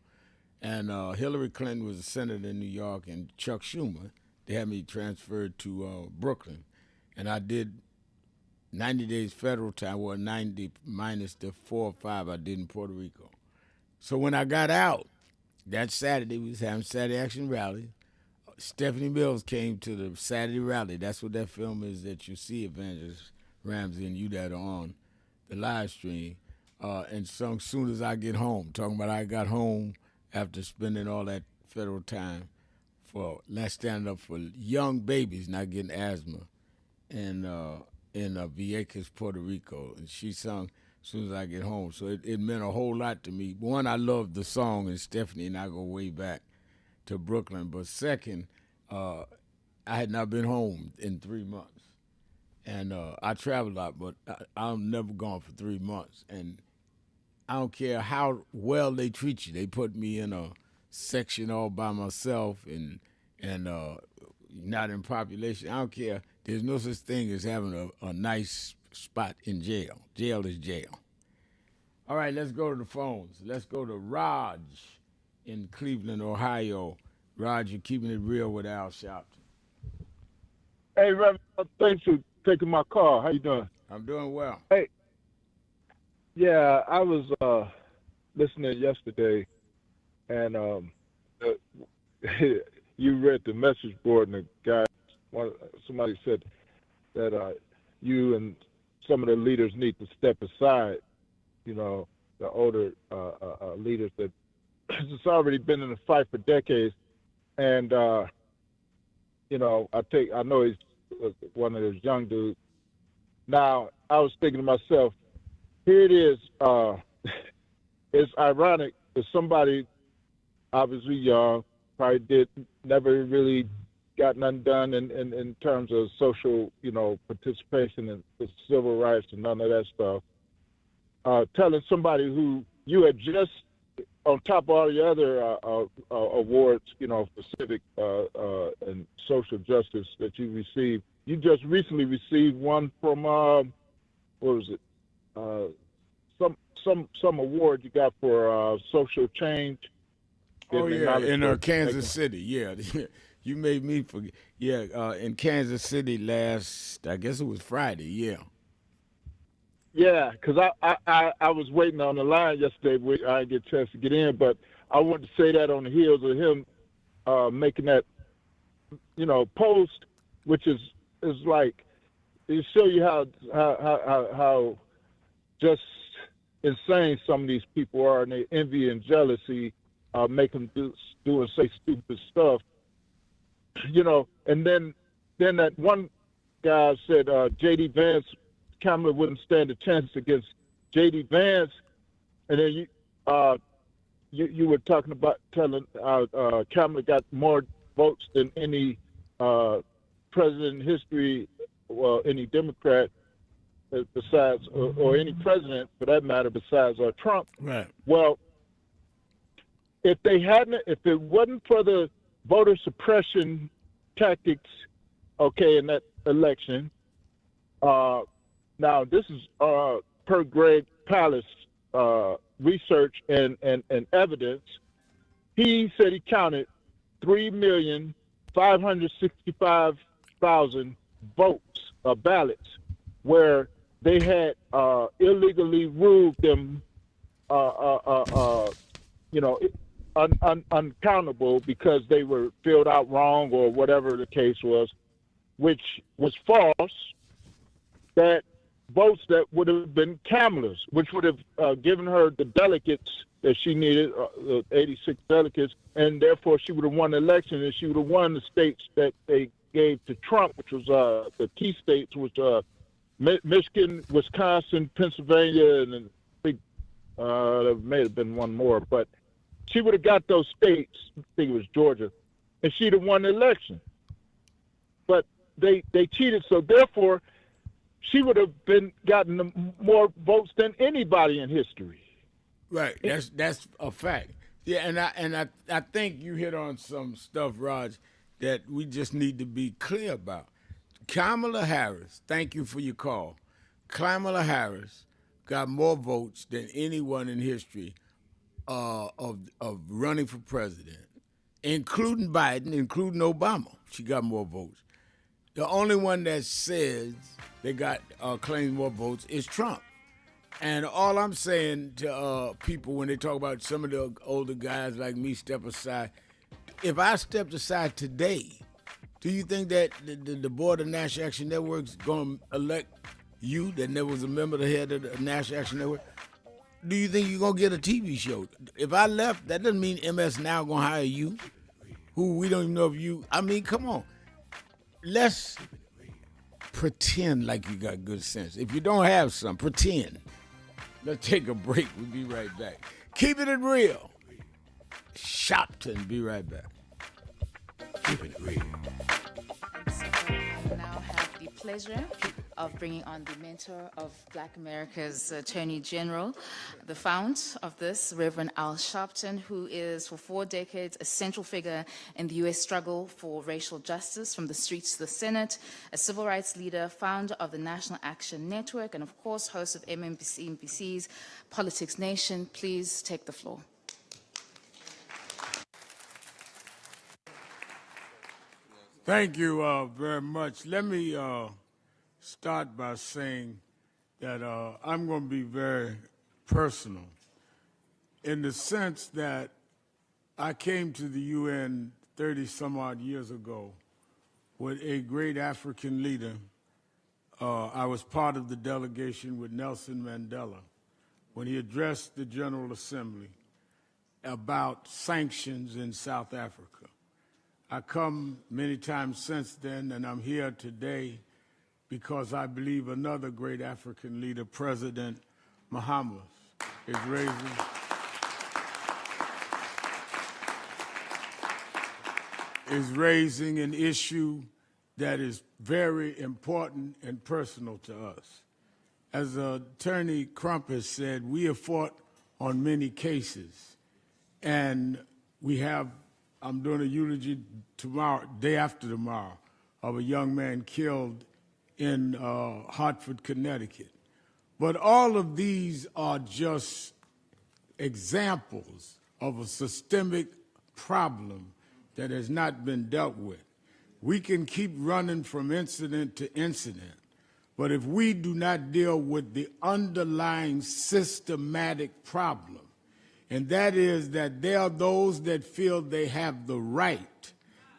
And Hillary Clinton was a senator in New York, and Chuck Schumer, they had me transferred to Brooklyn. And I did 90 days federal time, well, 90 minus the 4 or 5 I did in Puerto Rico. So when I got out, that Saturday, we was having Saturday Action Rally. Stephanie Mills came to the Saturday rally. That's what that film is that you see, Evangelist Ramsey and you that are on the live stream, and sung Soon As I Get Home, talking about I got home after spending all that federal time for standing up for young babies not getting asthma in Vieques, Puerto Rico. And she sung As Soon As I Get Home. So it meant a whole lot to me. One, I loved the song, and Stephanie and I go way back to Brooklyn. But second, I had not been home in 3 months. And I travel a lot, but I'm never gone for 3 months. And I don't care how well they treat you. They put me in a section all by myself and not in population. I don't care. There's no such thing as having a nice spot in jail. Jail is jail. All right, let's go to the phones. Let's go to Raj in Cleveland, Ohio. Raj, you're keeping it real with Al Sharpton. Hey, Reverend, thanks for taking my call. How you doing? I'm doing well. Hey, yeah, I was listening yesterday, and you read the message board, and somebody said that you and some of the leaders need to step aside. You know, the older leaders that it's already been in a fight for decades, and you know, I know he's one of those young dudes. Now, I was thinking to myself, here it is. It's ironic that somebody obviously young, probably never really got nothing done in terms of social, you know, participation and civil rights and none of that stuff. Telling somebody who you had just, on top of all the other awards, you know, for civic and social justice that you received, you just recently received one from what was it? Some award you got for social change. Oh yeah, in Kansas City. Yeah, you made me forget. Yeah, in Kansas City last, I guess it was Friday. Yeah. Yeah, because I was waiting on the line yesterday. I didn't get a chance to get in, but I wanted to say that on the heels of him making that, you know, post, which is like, it show you how just insane some of these people are, and their envy and jealousy make them do and say stupid stuff, you know. And then that one guy said J.D. Vance, Kamala wouldn't stand a chance against J.D. Vance, and then you were talking about telling Kamala got more votes than any president in history, well, any Democrat besides, or any president for that matter besides Trump. Right. Well, if it wasn't for the voter suppression tactics, okay, in that election. Now, this is per Greg Palast research and evidence. He said he counted 3,565,000 votes, ballots, where they had illegally ruled them, you know, uncountable because they were filled out wrong or whatever the case was, which was false. That votes that would have been Kamala's, which would have given her the delegates that she needed, 86 delegates, and therefore she would have won the election, and she would have won the states that they gave to Trump, which was the key states, which Michigan, Wisconsin, Pennsylvania, and there may have been one more, but she would have got those states. I think it was Georgia, and she'd have won the election. But they cheated, so therefore she would have gotten more votes than anybody in history. Right. That's a fact. Yeah, and I think you hit on some stuff, Raj, that we just need to be clear about. Kamala Harris, thank you for your call. Kamala Harris got more votes than anyone in history of running for president, including Biden, including Obama. She got more votes. The only one that says they got claims more votes is Trump. And all I'm saying to people when they talk about some of the older guys like me step aside, if I stepped aside today, do you think that the board of National Action Network is going to elect you that never was a member of the head of the National Action Network? Do you think you're going to get a TV show? If I left, that doesn't mean MS Now going to hire you, who we don't even know if you, I mean, come on. Let's pretend like you got good sense. If you don't have some, pretend. Let's take a break. We'll be right back. Keeping it real. Sharpton, be right back. Keep it real. I now have the pleasure of bringing on the mentor of Black America's Attorney General, the fount of this, Reverend Al Sharpton, who is for 4 decades a central figure in the U.S. struggle for racial justice from the streets to the Senate, a civil rights leader, founder of the National Action Network, and of course, host of MSNBC's Politics Nation. Please take the floor. Thank you very much. Let me start by saying that I'm going to be very personal in the sense that I came to the UN 30-some-odd years ago with a great African leader. I was part of the delegation with Nelson Mandela when he addressed the General Assembly about sanctions in South Africa. I come many times since then, and I'm here today because I believe another great African leader, President Muhammad, is raising an issue that is very important and personal to us. As Attorney Crump has said, we have fought on many cases, and we have I'm doing a eulogy tomorrow, day after tomorrow, of a young man killed in Hartford, Connecticut. But all of these are just examples of a systemic problem that has not been dealt with. We can keep running from incident to incident, but if we do not deal with the underlying systematic problem, and that is that there are those that feel they have the right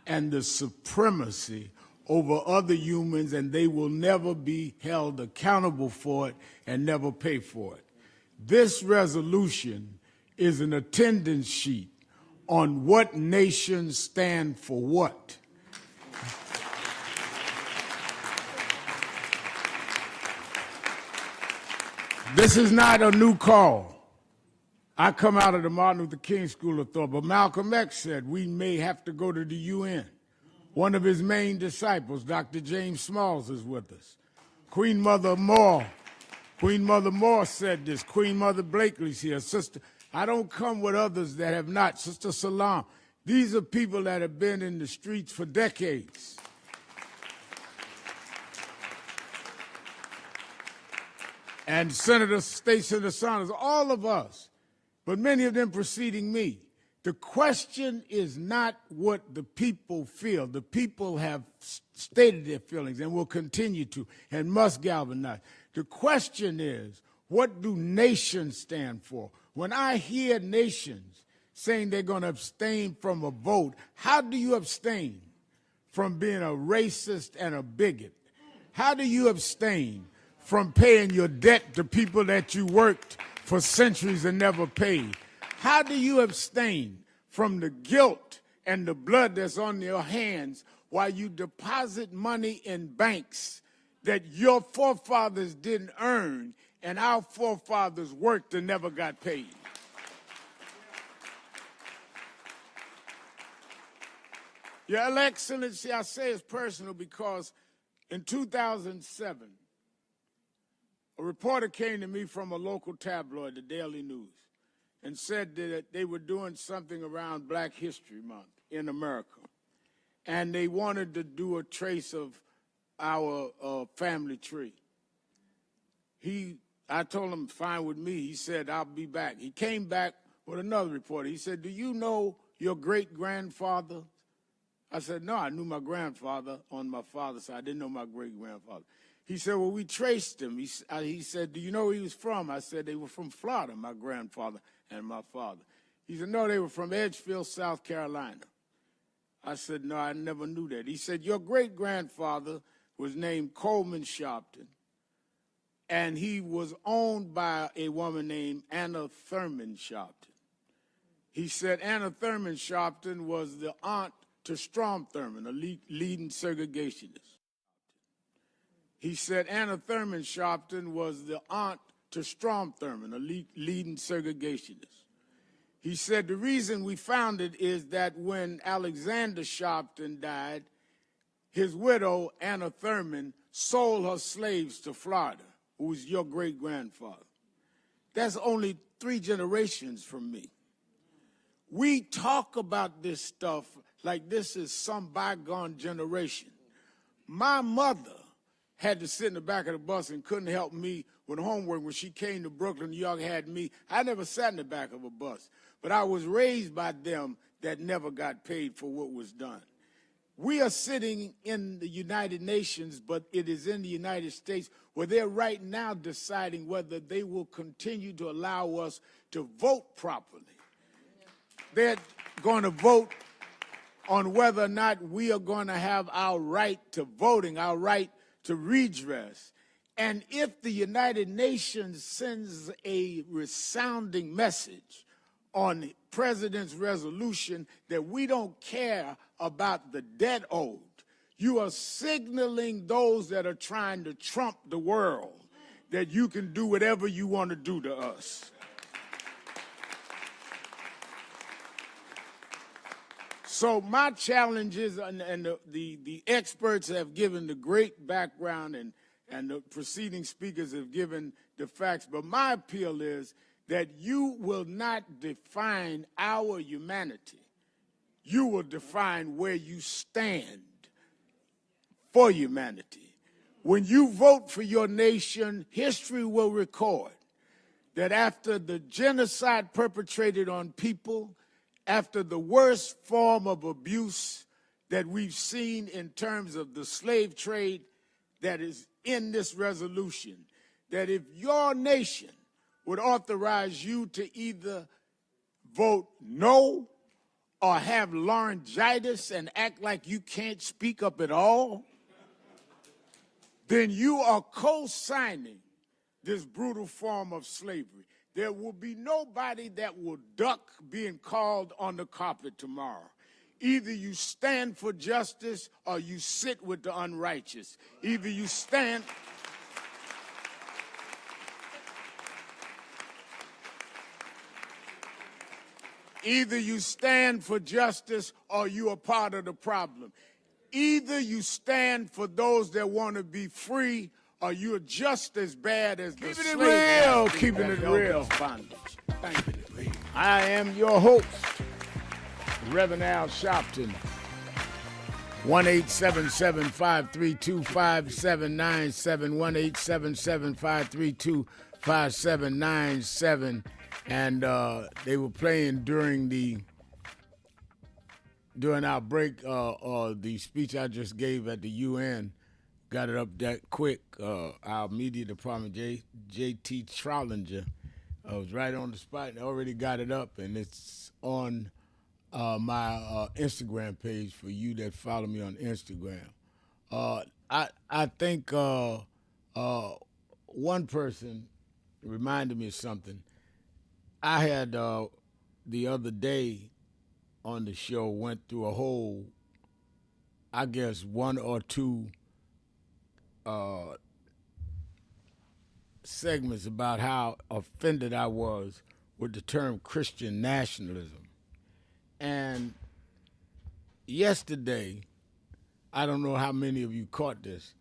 and the supremacy over other humans, and they will never be held accountable for it and never pay for it. This resolution is an attendance sheet on what nations stand for what. This is not a new call. I come out of the Martin Luther King School of Thought, but Malcolm X said we may have to go to the UN. One of his main disciples, Dr. James Smalls, is with us. Queen Mother Moore said this. Queen Mother Blakely's here. Sister, I don't come with others that have not. Sister Salam. These are people that have been in the streets for decades. And State Senator Sanders, all of us, but many of them preceding me. The question is not what the people feel. The people have stated their feelings and will continue to and must galvanize. The question is, what do nations stand for? When I hear nations saying they're going to abstain from a vote, how do you abstain from being a racist and a bigot? How do you abstain from paying your debt to people that you worked for centuries and never paid? How do you abstain from the guilt and the blood that's on your hands while you deposit money in banks that your forefathers didn't earn and our forefathers worked and never got paid? Your Excellency, I say it's personal because in 2007, a reporter came to me from a local tabloid, the Daily News, and said that they were doing something around Black History Month in America. And they wanted to do a trace of our family tree. I told him, fine with me. He said, I'll be back. He came back with another reporter. He said, "Do you know your great-grandfather?" I said, "No, I knew my grandfather on my father's side. I didn't know my great-grandfather." He said, "Well, we traced him." He said, "Do you know where he was from?" I said, "They were from Florida, my grandfather and my father." He said, "No, they were from Edgefield, South Carolina." I said, "No, I never knew that." He said, "Your great-grandfather was named Coleman Sharpton, and he was owned by a woman named Anna Thurman Sharpton." He said Anna Thurman Sharpton was the aunt to Strom Thurmond, a leading segregationist. He said Anna Thurman Sharpton was the aunt to Strom Thurmond, a leading segregationist. He said the reason we found it is that when Alexander Sharpton died, his widow, Anna Thurman, sold her slaves to Florida, who was your great-grandfather. That's only 3 generations from me. We talk about this stuff like this is some bygone generation. My mother had to sit in the back of the bus and couldn't help me with homework when she came to Brooklyn, New York, had me. I never sat in the back of a bus, but I was raised by them that never got paid for what was done. We are sitting in the United Nations, but it is in the United States where they're right now deciding whether they will continue to allow us to vote properly. They're going to vote on whether or not we are going to have our right to voting, our right to redress. And if the United Nations sends a resounding message on the President's resolution that we don't care about the debt owed, you are signaling those that are trying to trump the world that you can do whatever you want to do to us. So my challenge is, and the experts have given the great background and the preceding speakers have given the facts, but my appeal is that you will not define our humanity. You will define where you stand for humanity. When you vote for your nation, history will record that after the genocide perpetrated on people, after the worst form of abuse that we've seen in terms of the slave trade that is in this resolution, that if your nation would authorize you to either vote no or have laryngitis and act like you can't speak up at all, then you are co-signing this brutal form of slavery. There will be nobody that will duck being called on the carpet tomorrow. Either you stand for justice or you sit with the unrighteous. Either you stand... Either you stand for justice or you are part of the problem. Either you stand for those that want to be free or you're just as bad as the slave. Keeping it real, keeping it real. Bondage. Thank you. I am your host, Reverend Al Sharpton. 1-877-532-5797, 1-877-532-5797. And they were playing during our break, the speech I just gave at the UN. Got it up that quick. Our media department, J.T. Trollinger, was right on the spot and already got it up, and it's on my Instagram page for you that follow me on Instagram. I think one person reminded me of something. I had the other day on the show went through a whole, I guess, 1 or 2 segments about how offended I was with the term Christian nationalism. And yesterday, I don't know how many of you caught this,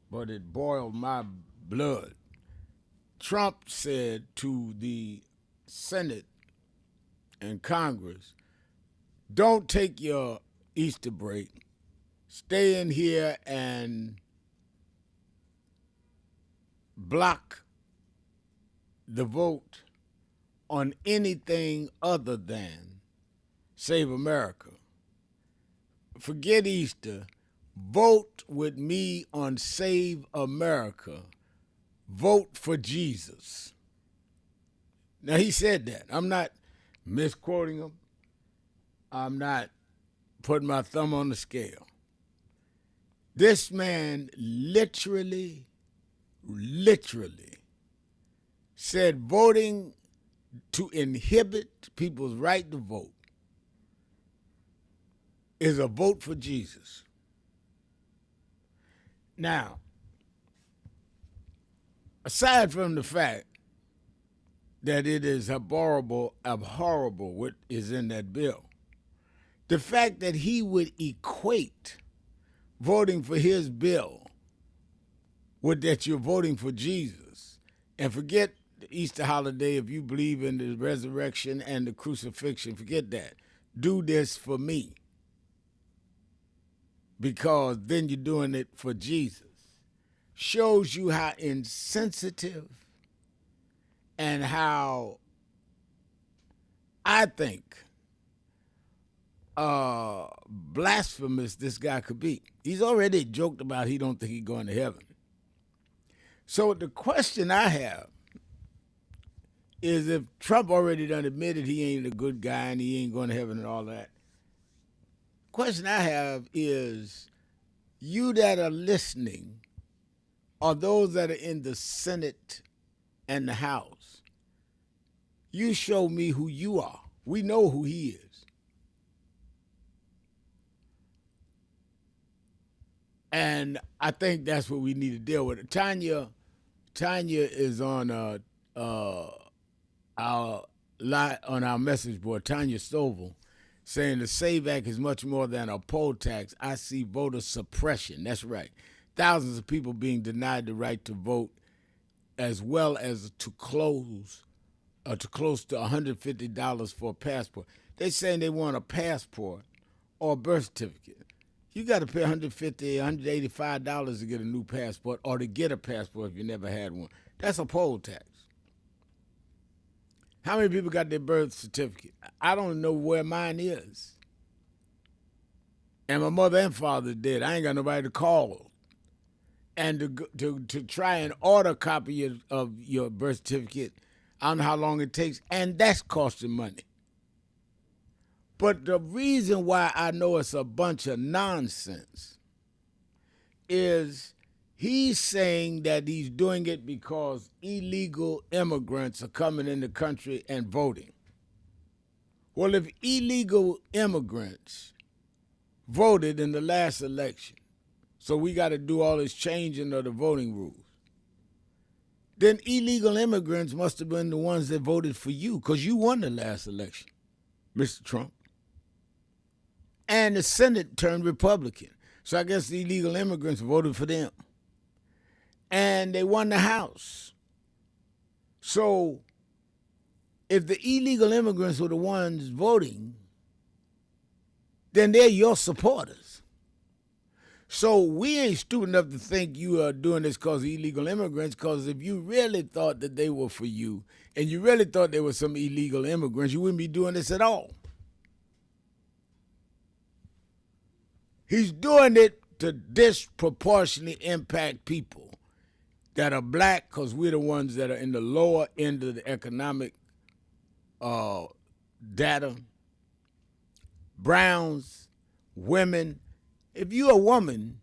but it boiled my blood. Trump said to the Senate and Congress, don't take your Easter break. Stay in here and block the vote on anything other than Save America, forget Easter, vote with me on Save America. Vote for Jesus. Now, he said that. I'm not misquoting him. I'm not putting my thumb on the scale. This man literally said voting to inhibit people's right to vote is a vote for Jesus. Now, aside from the fact that it is abhorrible what is in that bill, the fact that he would equate voting for his bill with that you're voting for Jesus, and forget the Easter holiday if you believe in the resurrection and the crucifixion, forget that. Do this for me, because then you're doing it for Jesus. Shows you how insensitive and how, I think, blasphemous this guy could be. He's already joked about he don't think he's going to heaven. So the question I have is, if Trump already done admitted he ain't a good guy and he ain't going to heaven and all that, question I have is, you that are listening, or those that are in the Senate and the House, you show me who you are. We know who he is. And I think that's what we need to deal with. Tanya is on our message board, Tanya Stovall, saying the SAVE Act is much more than a poll tax. I see voter suppression. That's right. Thousands of people being denied the right to vote, as well as to close to $150 for a passport. They're saying they want a passport or a birth certificate. You got to pay $150, $185 to get a new passport, or to get a passport if you never had one. That's a poll tax. How many people got their birth certificate? I don't know where mine is. And my mother and father did. I ain't got nobody to call. And to try and order a copy of your birth certificate, I don't know how long it takes, and that's costing money. But the reason why I know it's a bunch of nonsense is he's saying that he's doing it because illegal immigrants are coming in the country and voting. Well, if illegal immigrants voted in the last election, so we got to do all this changing of the voting rules, then illegal immigrants must have been the ones that voted for you, because you won the last election, Mr. Trump. And the Senate turned Republican. So I guess the illegal immigrants voted for them. And they won the House. So if the illegal immigrants were the ones voting, then they're your supporters. So we ain't stupid enough to think you are doing this because of illegal immigrants, because if you really thought that they were for you, and you really thought there were some illegal immigrants, you wouldn't be doing this at all. He's doing it to disproportionately impact people that are black, because we're the ones that are in the lower end of the economic data. Browns, women. If you're a woman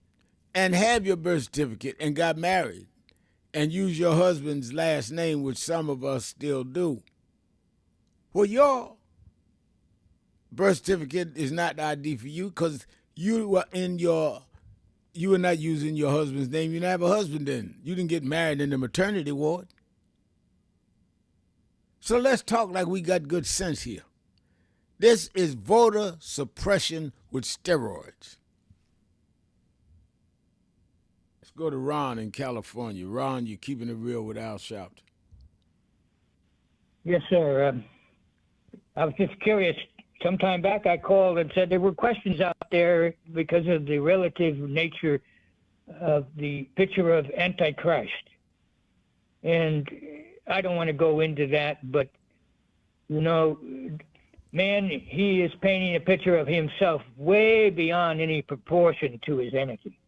and have your birth certificate and got married and use your husband's last name, which some of us still do, well, your birth certificate is not the ID for you, because you were not using your husband's name. You didn't have a husband then. You didn't get married in the maternity ward. So let's talk like we got good sense here. This is voter suppression with steroids. Let's go to Ron in California. Ron, you're keeping it real with Al Sharpton. Yes, sir. I was just curious. Some time back, I called and said there were questions out there because of the relative nature of the picture of Antichrist. And I don't want to go into that, but You know, man, he is painting a picture of himself way beyond any proportion to his energy.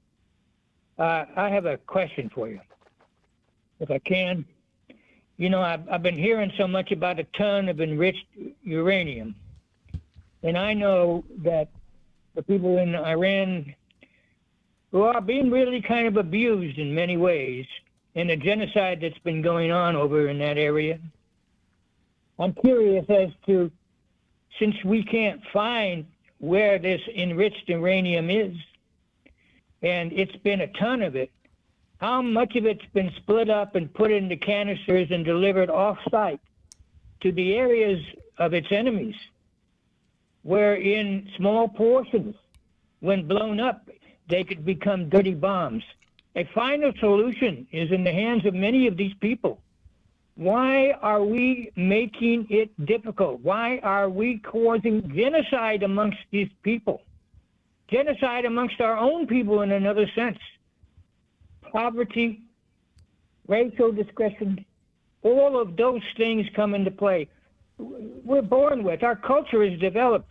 I have a question for you, if I can. You know, I've been hearing so much about a ton of enriched uranium. And I know that the people in Iran who are being really kind of abused in many ways in the genocide that's been going on over in that area. I'm curious as to, since we can't find where this enriched uranium is, and it's been a ton of it, how much of it's been split up and put into canisters and delivered off-site to the areas of its enemies, where in small portions, when blown up, they could become dirty bombs. A final solution is in the hands of many of these people. Why are we making it difficult? Why are we causing genocide amongst these people? Genocide amongst our own people in another sense. Poverty, racial discrimination, all of those things come into play. We're born with, our culture is developed.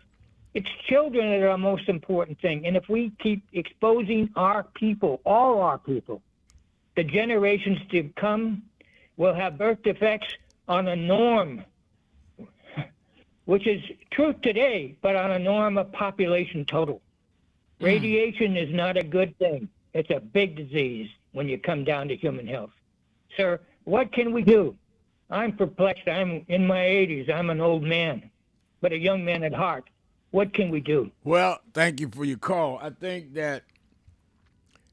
It's children that are our most important thing. And if we keep exposing our people, all our people, the generations to come will have birth defects on a norm, which is truth today, but on a norm of population total. Radiation is not a good thing. It's a big disease when you come down to human health. Sir, what can we do? I'm perplexed. I'm in my 80s. I'm an old man, but a young man at heart. What can we do? Well, thank you for your call. I think that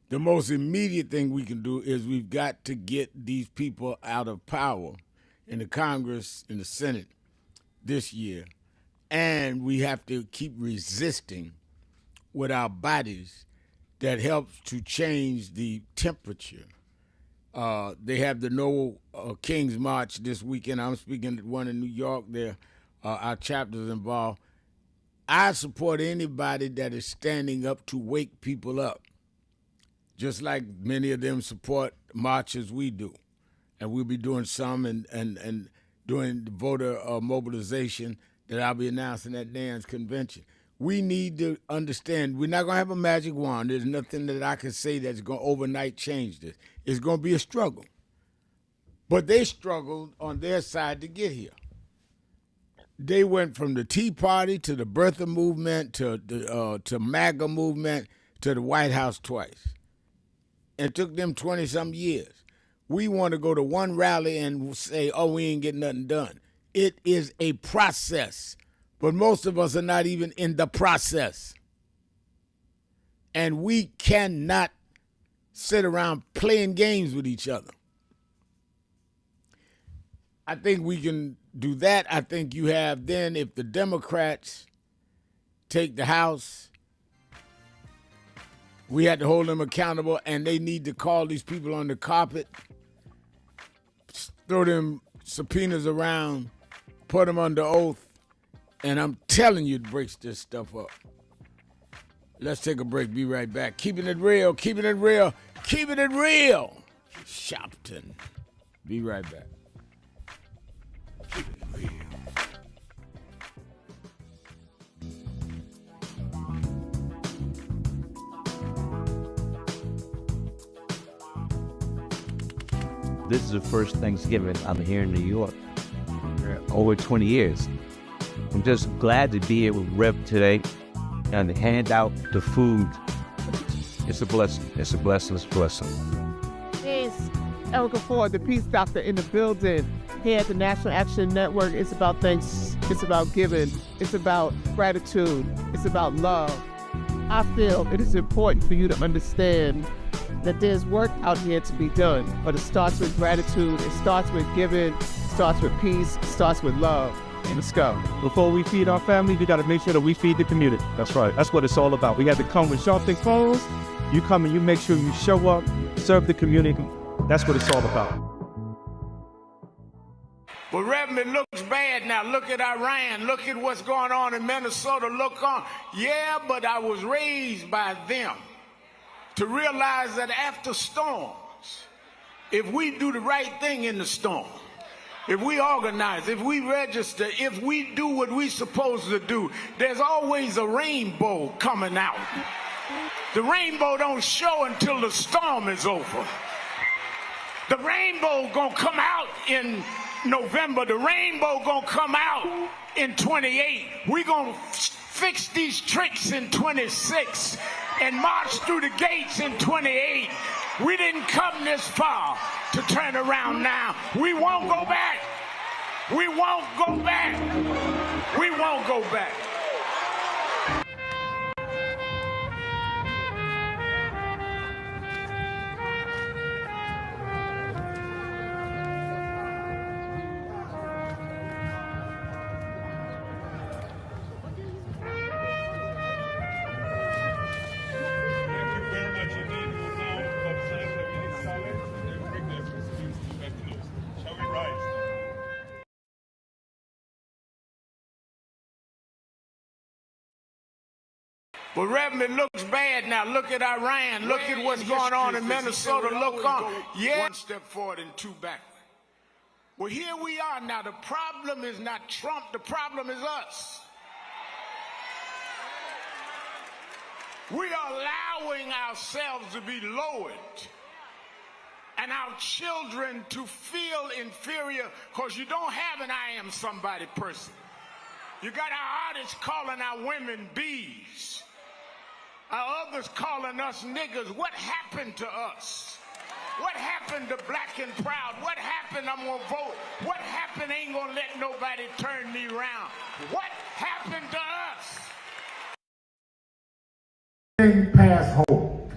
the most immediate thing we can do is we've got to get these people out of power in the Congress, in the Senate this year. And we have to keep resisting with our bodies that helps to change the temperature. They have the No King's March this weekend. I'm speaking at one in New York. There, our chapters involved. I support anybody that is standing up to wake people up, just like many of them support marches we do. And we'll be doing some and doing the voter mobilization that I'll be announcing at Dan's convention. We need to understand we're not going to have a magic wand. There's nothing that I can say that's going to overnight change this. It's going to be a struggle. But they struggled on their side to get here. They went from the Tea Party to the Birther movement to MAGA movement to the White House twice. It took them 20-some years. We want to go to one rally and say, oh, we ain't getting nothing done. It is a process, but most of us are not even in the process. And we cannot sit around playing games with each other. I think we can do that. I think you have then, if the Democrats take the House, we had to hold them accountable, and they need to call these people on the carpet, throw them subpoenas around, put them under oath, and I'm telling you it breaks this stuff up. Let's take a break. Be right back. Keeping it real, keeping it real, keeping it real. Sharpton. Be right back. This is the first Thanksgiving I'm here in New York. Over 20 years. I'm just glad to be here with Rev today and to hand out the food. It's a blessing. It's a blessing. It's a blessing. It's Erica Ford, the Peace Doctor in the building. Here at the National Action Network, it's about thanks. It's about giving. It's about gratitude. It's about love. I feel it is important for you to understand that there's work out here to be done, but it starts with gratitude, it starts with giving, it starts with peace, it starts with love. Let's go. Before we feed our family, we got to make sure that we feed the community. That's right. That's what it's all about. We got to come with Sharpton phones. You come and you make sure you show up, serve the community. That's what it's all about. But Reverend, it looks bad now. Look at Iran. Look at what's going on in Minnesota. Look on. Yeah, but I was raised by them to realize that after storms, if we do the right thing in the storm, if we organize, if we register, if we do what we're supposed to do, there's always a rainbow coming out. The rainbow don't show until the storm is over. The rainbow gonna come out in November. The rainbow gonna come out in 28. We gonna fix these tricks in 26 and march through the gates in 28. We didn't come this far to turn around now. We won't go back. We won't go back. We won't go back. But Reverend, it looks bad now. Look at Iran. Look at what's going on in Minnesota. Look on. Yeah. One step forward and two backward. Well, here we are now. The problem is not Trump. The problem is us. We are allowing ourselves to be lowered and our children to feel inferior because you don't have an I am somebody person. You got our artists calling our women bees. Our others calling us niggas. What happened to us? What happened to black and proud? What happened? I'm gonna vote. What happened? Ain't gonna let nobody turn me around. What happened to us? Past hope,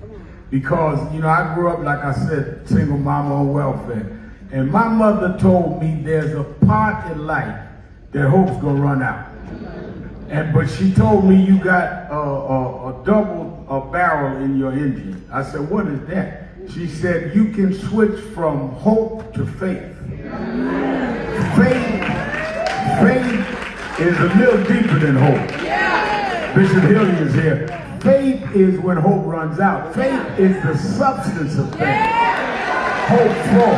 because I grew up, like I said, single mama on welfare, and my mother told me there's a part in life that hope's gonna run out. But she told me you got a double barrel in your engine. I said, what is that? She said, you can switch from hope to faith. Faith is a little deeper than hope. Bishop Hilliard is here. Faith is when hope runs out. Faith is the substance of things. Hope for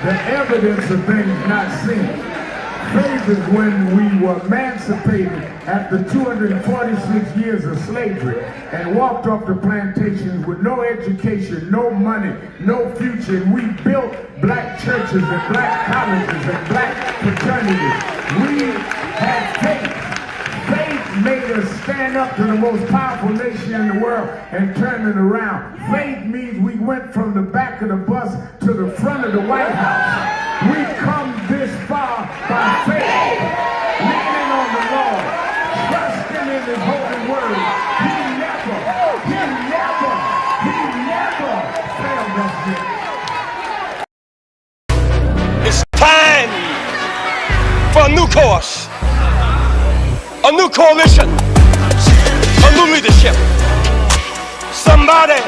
the evidence of things not seen. Faith is when we were emancipated after 246 years of slavery and walked off the plantations with no education, no money, no future. And we built black churches and black colleges and black fraternities. We had faith. Faith made us stand up to the most powerful nation in the world and turn it around. Faith means we went from the back of the bus to the front of the White House. We come this far by faith, leaning on the Lord, trusting in His holy word. He never failed us yet. It's time for a new course, a new coalition, a new leadership. Somebody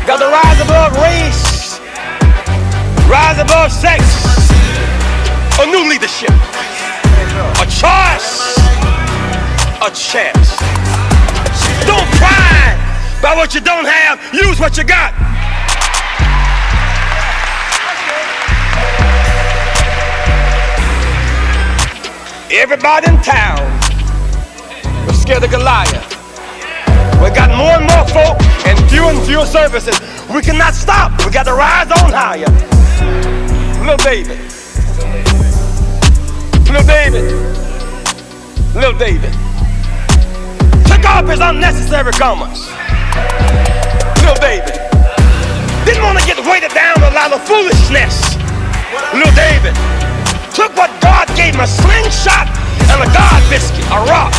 got to rise above race, rise above sex. A new leadership, a choice, a chance. Don't cry about what you don't have, use what you got. Everybody in town was scared of Goliath. We got more and more folk and fewer services. We cannot stop. We got to rise on higher. Little David. Little David took off his unnecessary garments. Little David didn't want to get weighted down with a lot of foolishness. Little David took what God gave him, a slingshot and a God biscuit, a rock.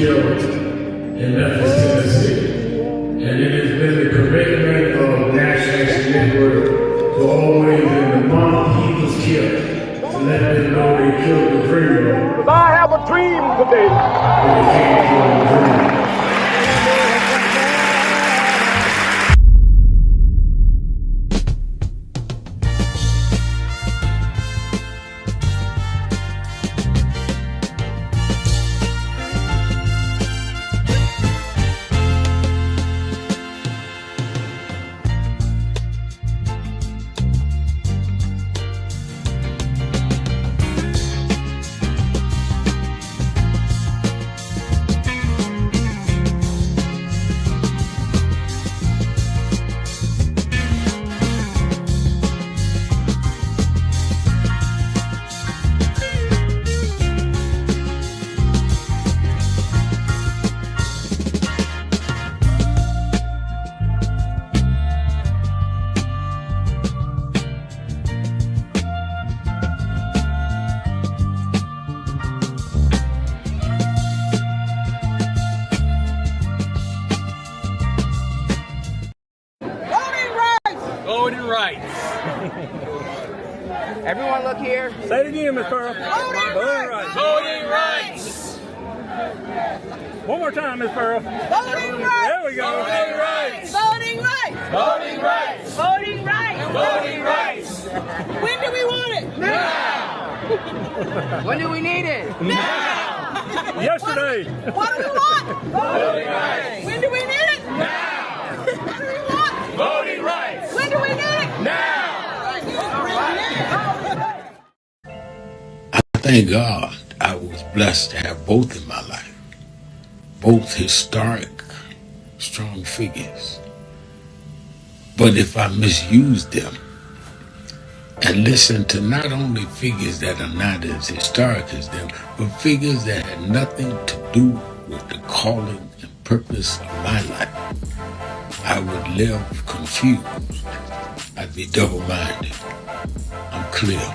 In Memphis, Tennessee, and it has been the commitment of National Action Network to always, in the month he was killed, to let them know they killed the dreamer. I have a dream today. They can't kill the dreamer. Everyone look here. Say it again, Miss Pearl. Voting rights. Voting rights. One more time, Miss Pearl. Voting rights. There we go. Voting rights. Voting rights. Voting rights. Voting rights. Voting rights. When do we want it? Now. When do we need it? Now. Yesterday. What do we want? Voting rights. When do we need it? Now. What do we want? Voting rights. When do we need it? Now. I thank God I was blessed to have both in my life. Both historic, strong figures. But if I misuse them and listen to not only figures that are not as historic as them, but figures that had nothing to do with the calling and purpose of my life, I would live confused. I'd be double-minded. I'm clear.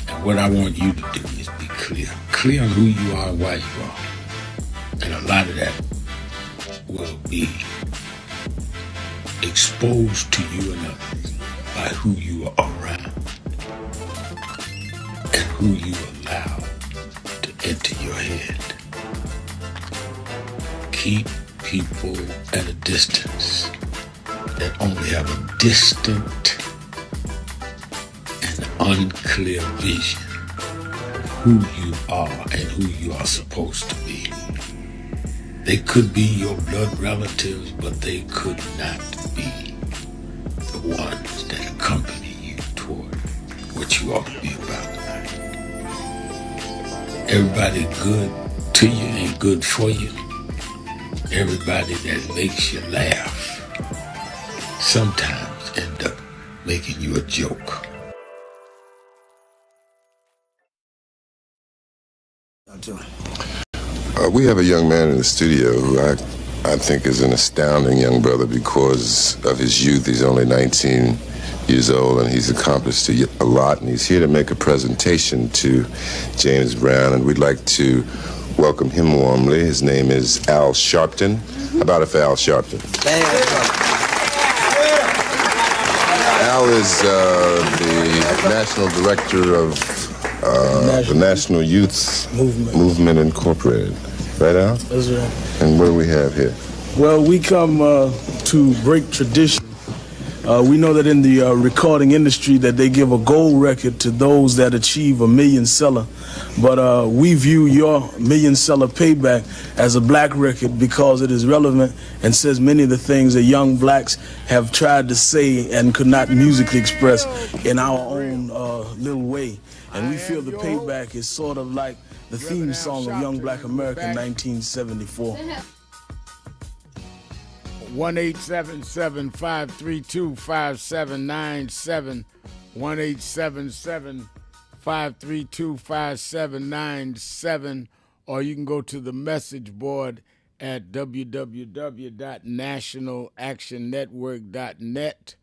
And what I want you to do is be clear. Clear on who you are and why you are. And a lot of that will be exposed to you and others by who you are around and who you allow to enter your head. Keep people at a distance that only have a distant and unclear vision of who you are and who you are supposed to be. They could be your blood relatives, but they could not be the ones that accompany you toward what you ought to be about. Everybody good to you ain't good for you. Everybody that makes you laugh sometimes end up making you a joke. We have a young man in the studio who I think is an astounding young brother because of his youth. He's only 19 years old and he's accomplished a lot, and he's here to make a presentation to James Brown, and we'd like to welcome him warmly. His name is Al Sharpton. How about it for Al Sharpton? Al is the national director of the National Youth Movement Incorporated. Right, Al? That's right. And what do we have here? Well, we come to break tradition. We know that in the recording industry that they give a gold record to those that achieve a million seller. But we view your million seller payback as a black record because it is relevant and says many of the things that young blacks have tried to say and could not musically express in our own little way. And we feel the payback is sort of like the theme song of Young Black America in 1974. 1-877-532-5797, 1-877-532-5797, or you can go to the message board at www.nationalactionnetwork.net,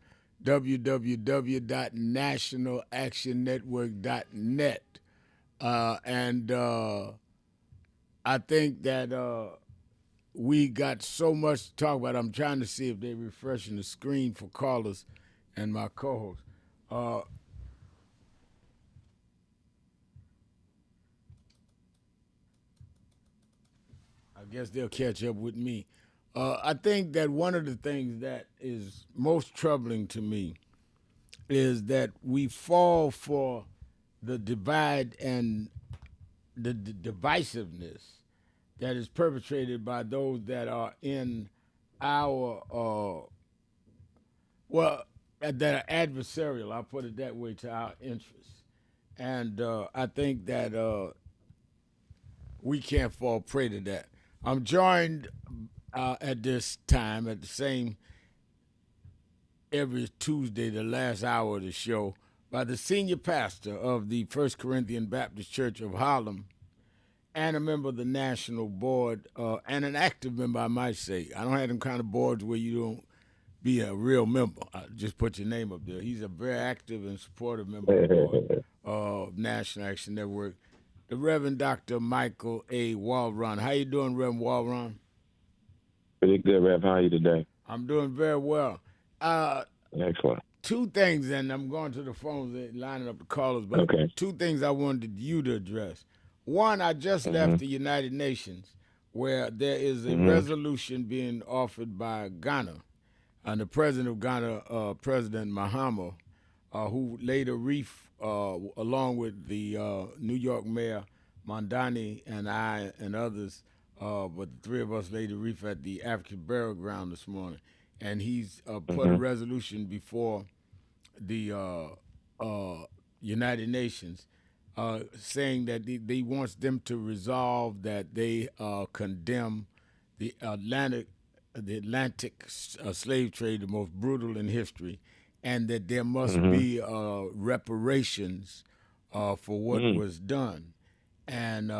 www.nationalactionnetwork.net. And I think that we got so much to talk about. I'm trying to see if they're refreshing the screen for callers and my co-host. I guess they'll catch up with me. I think that one of the things that is most troubling to me is that we fall for the divide and the divisiveness that is perpetrated by those that are in our, that are adversarial, I'll put it that way, to our interests. And I think that we can't fall prey to that. I'm joined at this time, at the same, every Tuesday, the last hour of the show, by the senior pastor of the First Corinthian Baptist Church of Harlem, and a member of the national board, and an active member, I might say. I don't have them kind of boards where you don't be a real member. Just put your name up there. He's a very active and supportive member of the board of National Action Network, the Reverend Dr. Michael A. Walron. How you doing, Reverend Walron? Pretty good, Rev. How are you today? I'm doing very well. Excellent. two things, and I'm going to the phones and lining up the callers, but two things I wanted you to address. One, I just left the United Nations, where there is a resolution being offered by Ghana, and the president of Ghana, President Mahama, who laid a wreath along with the New York Mayor Mondani and I and others, but the three of us laid a wreath at the African Burial Ground this morning. And he's put a resolution before the United Nations saying that they wants them to resolve that they condemn the Atlantic slave trade, the most brutal in history, and that there must be reparations for what was done. And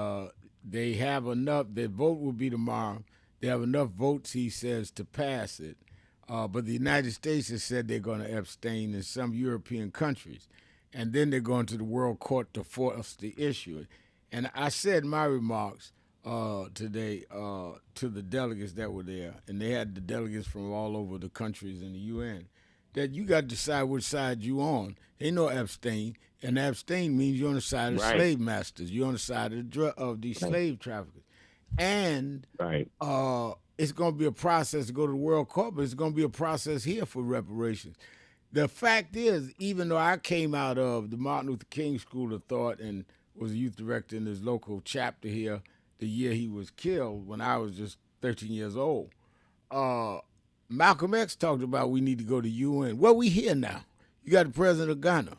they have enough. Their vote will be tomorrow. They have enough votes, he says, to pass it. But the United States has said they're going to abstain in some European countries. And then they're going to the World Court to force the issue. And I said my remarks today to the delegates that were there, and they had the delegates from all over the countries in the UN, that you got to decide which side you on. Ain't no abstain. And abstain means you're on the side of slave masters. You're on the side of the slave traffickers. And it's going to be a process to go to the World Court, but it's going to be a process here for reparations. The fact is, even though I came out of the Martin Luther King School of Thought and was a youth director in his local chapter here the year he was killed when I was just 13 years old, Malcolm X talked about we need to go to UN. Well, we here now. You got the president of Ghana,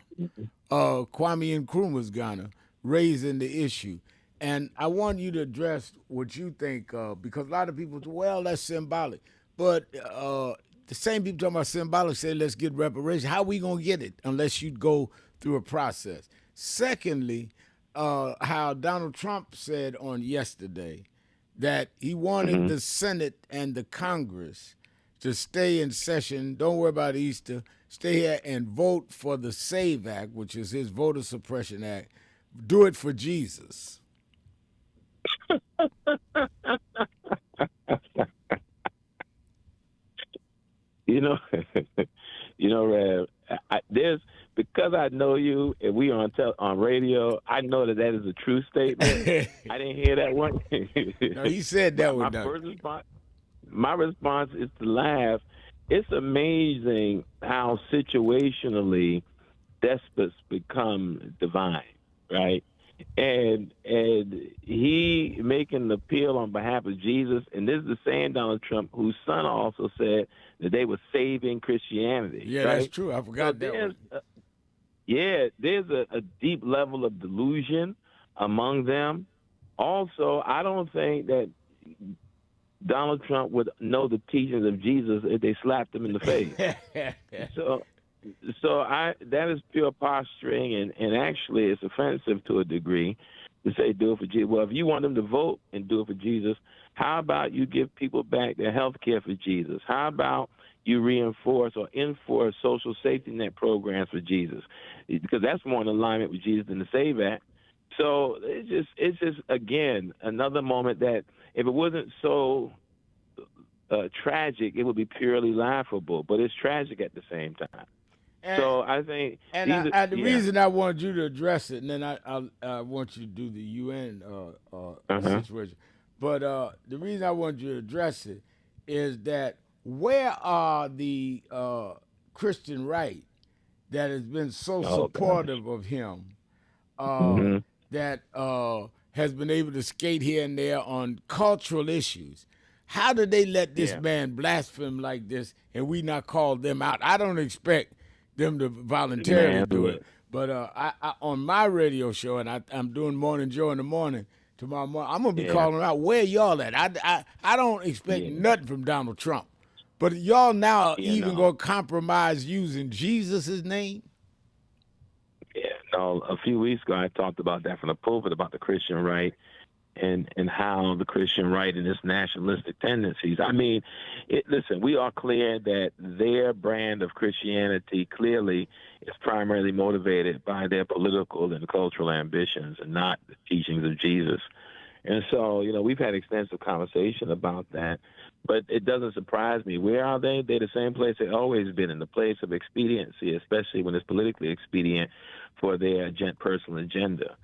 Kwame Nkrumah's Ghana, raising the issue. And I want you to address what you think, because a lot of people say, well, that's symbolic. But the same people talking about symbolic say, let's get reparations. How are we going to get it unless you go through a process? Secondly, how Donald Trump said on yesterday that he wanted the Senate and the Congress to stay in session, don't worry about Easter, stay here and vote for the SAVE Act, which is his voter suppression act. Do it for Jesus. Rev, because I know you and we are on radio, I know that is a true statement. I didn't hear that one. No, he said that one. My response is to laugh. It's amazing how situationally despots become divine, right? And he making an appeal on behalf of Jesus, and this is the same Donald Trump whose son also said that they were saving Christianity. Yeah, right? That's true. I forgot that one. There's a deep level of delusion among them. Also, I don't think that Donald Trump would know the teachings of Jesus if they slapped him in the face. So that is pure posturing, and actually it's offensive to a degree to say do it for Jesus. Well, if you want them to vote and do it for Jesus, how about you give people back their health care for Jesus? How about you reinforce or enforce social safety net programs for Jesus? Because that's more in alignment with Jesus than the SAVE Act. So it's just again, another moment that if it wasn't so tragic, it would be purely laughable, but it's tragic at the same time. So I think, the reason I wanted you to address it, and then I want you to do the UN situation, but the reason I wanted you to address it is that where are the Christian right that has been so supportive of him, that has been able to skate here and there on cultural issues? How did they let this man blaspheme like this and we not call them out? I don't expect them to voluntarily do it. But I on my radio show, and I'm doing Morning Joe in the morning tomorrow morning, I'm going to be calling out, where y'all at? I don't expect nothing from Donald Trump. But y'all now even going to compromise using Jesus' name? Yeah, no, a few weeks ago I talked about that from the pulpit, about the Christian right and how the Christian right and its nationalistic tendencies. I mean, listen, we are clear that their brand of Christianity clearly is primarily motivated by their political and cultural ambitions and not the teachings of Jesus. And so, we've had extensive conversation about that. But it doesn't surprise me. Where are they? They're the same place they've always been, in the place of expediency, especially when it's politically expedient for their personal agenda.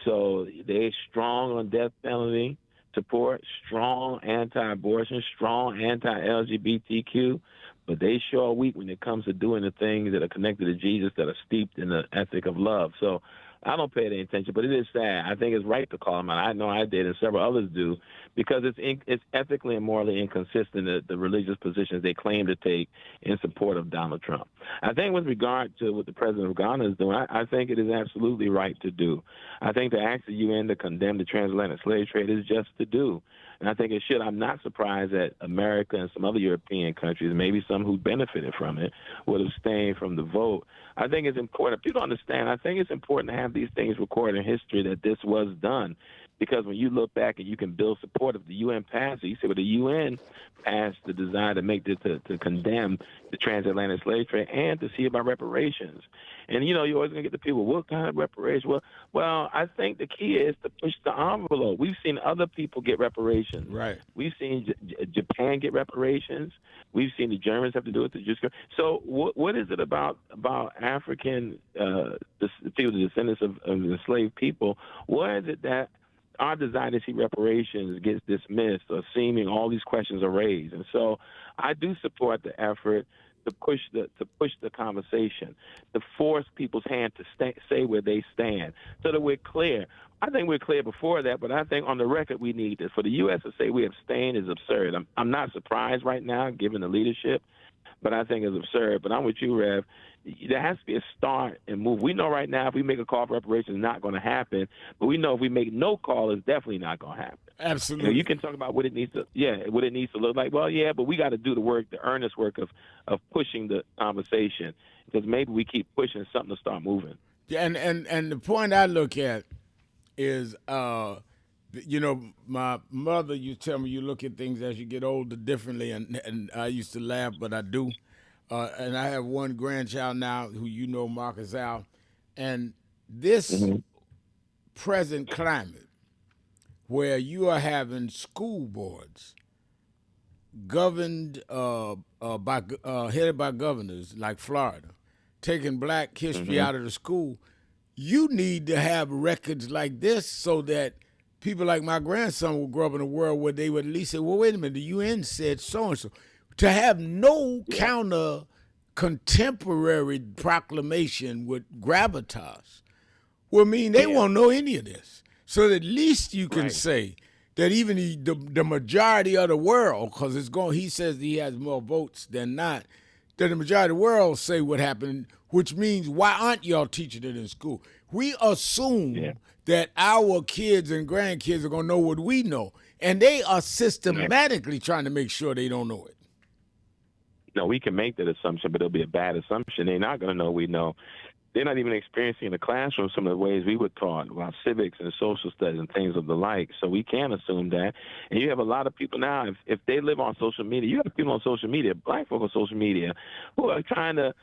So they're strong on death penalty support, strong anti-abortion, strong anti-LGBTQ, but they sure are weak when it comes to doing the things that are connected to Jesus that are steeped in the ethic of love. So I don't pay any attention, but it is sad. I think it's right to call them out. I know I did, and several others do, because it's ethically and morally inconsistent, the religious positions they claim to take in support of Donald Trump. I think with regard to what the president of Ghana is doing, I think it is absolutely right to do. I think to ask the UN to condemn the transatlantic slave trade is just to do. And I think it should. I'm not surprised that America and some other European countries, maybe some who benefited from it, would abstain from the vote. I think it's important. People understand. I think it's important to have these things recorded in history that this was done. Because when you look back and you can build support, if the UN passed it, you say, well, the UN passed the desire to make this, to condemn the transatlantic slave trade and to see about reparations. And, you're always going to get the people, what kind of reparations? Well, I think the key is to push the envelope. We've seen other people get reparations. Right. We've seen Japan get reparations. We've seen the Germans have to do it. So what is it about African people, the descendants of enslaved people? What is it that our desire to see reparations gets dismissed, or seeming all these questions are raised? And so I do support the effort to push the conversation, to force people's hand to say where they stand, so that we're clear. I think we're clear before that, but I think on the record we need this. For the U.S. to say we abstain is absurd. I'm not surprised right now, given the leadership, but I think it's absurd. But I'm with you, Rev. There has to be a start and move. We know right now if we make a call for reparations, it's not going to happen. But we know if we make no call, it's definitely not going to happen. Absolutely. You can talk about what it needs to look like. Well, yeah, but we got to do the work, the earnest work of pushing the conversation, because maybe we keep pushing something to start moving. Yeah, and the point I look at is, my mother used to tell me you look at things as you get older differently, and I used to laugh, but I do. And I have one grandchild now who Marcus Al, and this present climate where you are having school boards governed headed by governors like Florida, taking black history out of the school, you need to have records like this so that people like my grandson will grow up in a world where they would at least say, well, wait a minute, the UN said so-and-so. To have no counter contemporary proclamation with gravitas will mean they won't know any of this. So at least you can say that even the majority of the world, because he says he has more votes than not, that the majority of the world say what happened, which means why aren't y'all teaching it in school? We assume that our kids and grandkids are going to know what we know, and they are systematically trying to make sure they don't know it. No, we can make that assumption, but it'll be a bad assumption. They're not going to know we know. They're not even experiencing in the classroom some of the ways we were taught about civics and social studies and things of the like. So we can assume that. And you have a lot of people now, if they live on social media, you have people on social media, black folk on social media, who are trying to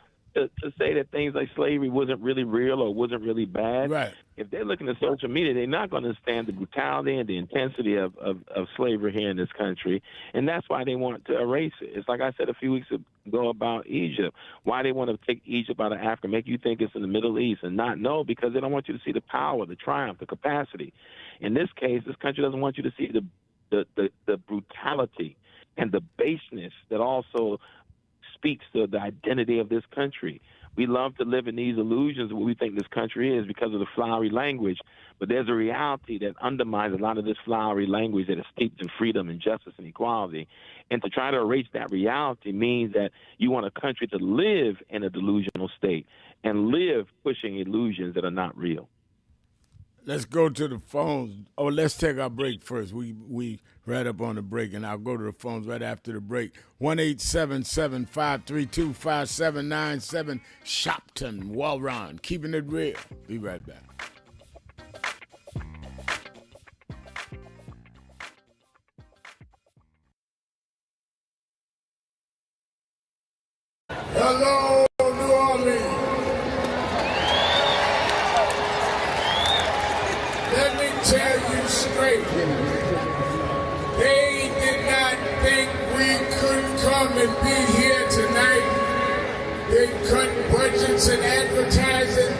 say that things like slavery wasn't really real or wasn't really bad. Right. If they're looking at social media, they're not going to understand the brutality and the intensity of slavery here in this country, and that's why they want to erase it. It's like I said a few weeks ago about Egypt, why they want to take Egypt out of Africa, make you think it's in the Middle East and not know, because they don't want you to see the power, the triumph, the capacity. In this case, this country doesn't want you to see the brutality and the baseness that also speaks to the identity of this country. We love to live in these illusions of what we think this country is because of the flowery language, but there's a reality that undermines a lot of this flowery language that is steeped in freedom and justice and equality. And to try to erase that reality means that you want a country to live in a delusional state and live pushing illusions that are not real. Let's go to the phones. Oh, let's take our break first. We right up on the break, and I'll go to the phones right after the break. 1-877-532-5797. Sharpton, Walron, keeping it real. Be right back. Hello, New Orleans. Let me tell you straight. They did not think we could come and be here tonight. They cut budgets and advertising,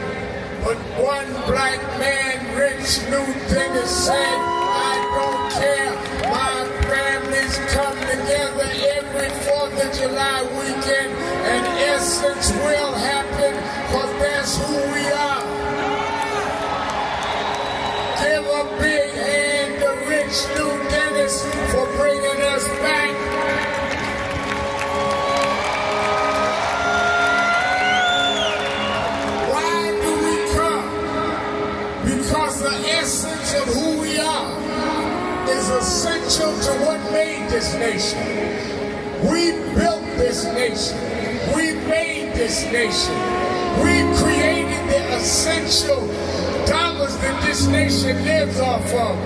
but one black man, Rich New Dennis, said, I don't care. My families come together every 4th of July weekend, and Essence will happen, because that's who we are. Give a big hand to Rich New Dennis for bringing us back. Why do we come? Because the essence of who we are is essential to what made this nation. We built this nation. We made this nation. We created the essential dollars that this nation lives off of.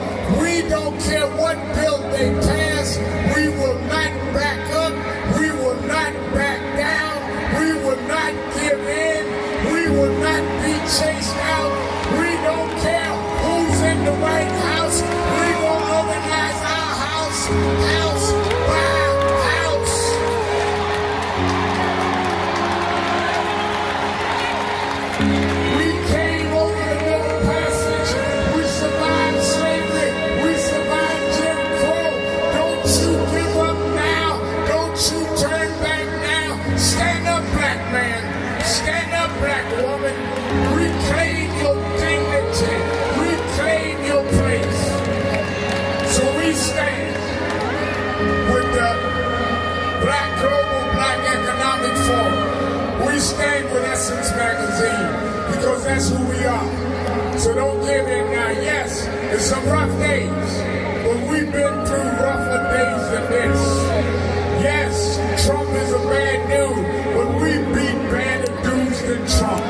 We don't care what bill they pass. We will not back up. We will not back down. We will not give in. We will not be chased out. We don't care who's in the White House. We will organize our house, house by house. We came over the Middle Passage. We survived slavery. We survived Jim Crow. Don't you give up now. Don't you turn back now. Stand up, black man. Stand up, black woman. Reclaim your dignity. Reclaim your place. So we stand with the Global Black Economic Forum. We stand with Essence Magazine because that's who we are. So don't give in now. Yes, it's some rough days, but we've been through rougher days than this. Yes, Trump is a bad dude, but we beat badder dudes than Trump.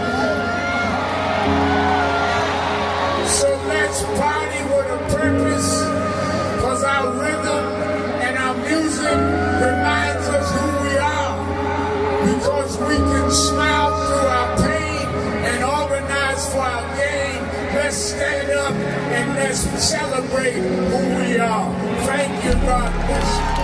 So let's party with a purpose, because our rhythm and our music reminds us who we are, because we can smile through our pain and organize for our gain. Let's stand up and let's celebrate who we are. Thank you, God bless you.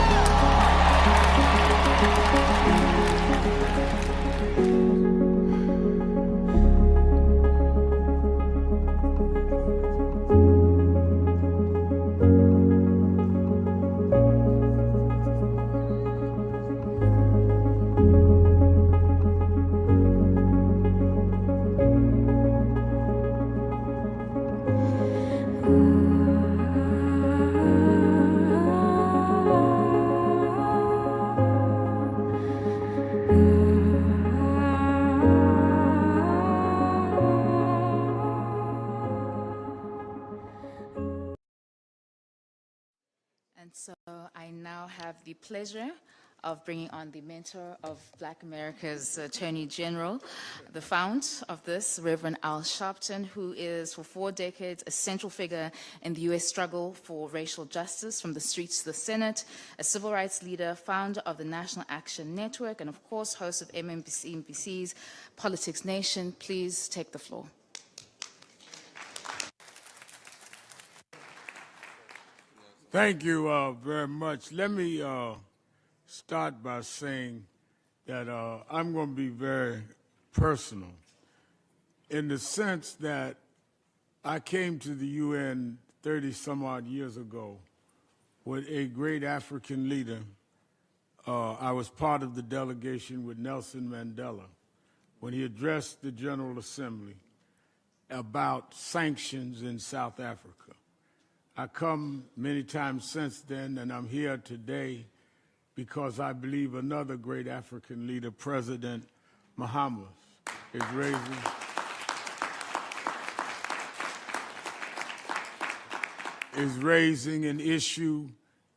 And so I now have the pleasure of bringing on the mentor of Black America's Attorney General, the fount of this, Reverend Al Sharpton, who is for 4 decades a central figure in the U.S. struggle for racial justice from the streets to the Senate, a civil rights leader, founder of the National Action Network, and of course, host of MSNBC's Politics Nation. Please take the floor. Thank you very much. Let me start by saying that I'm going to be very personal in the sense that I came to the UN 30-some-odd years ago with a great African leader. I was part of the delegation with Nelson Mandela when he addressed the General Assembly about sanctions in South Africa. I come many times since then, and I'm here today because I believe another great African leader, President Muhammad, is raising an issue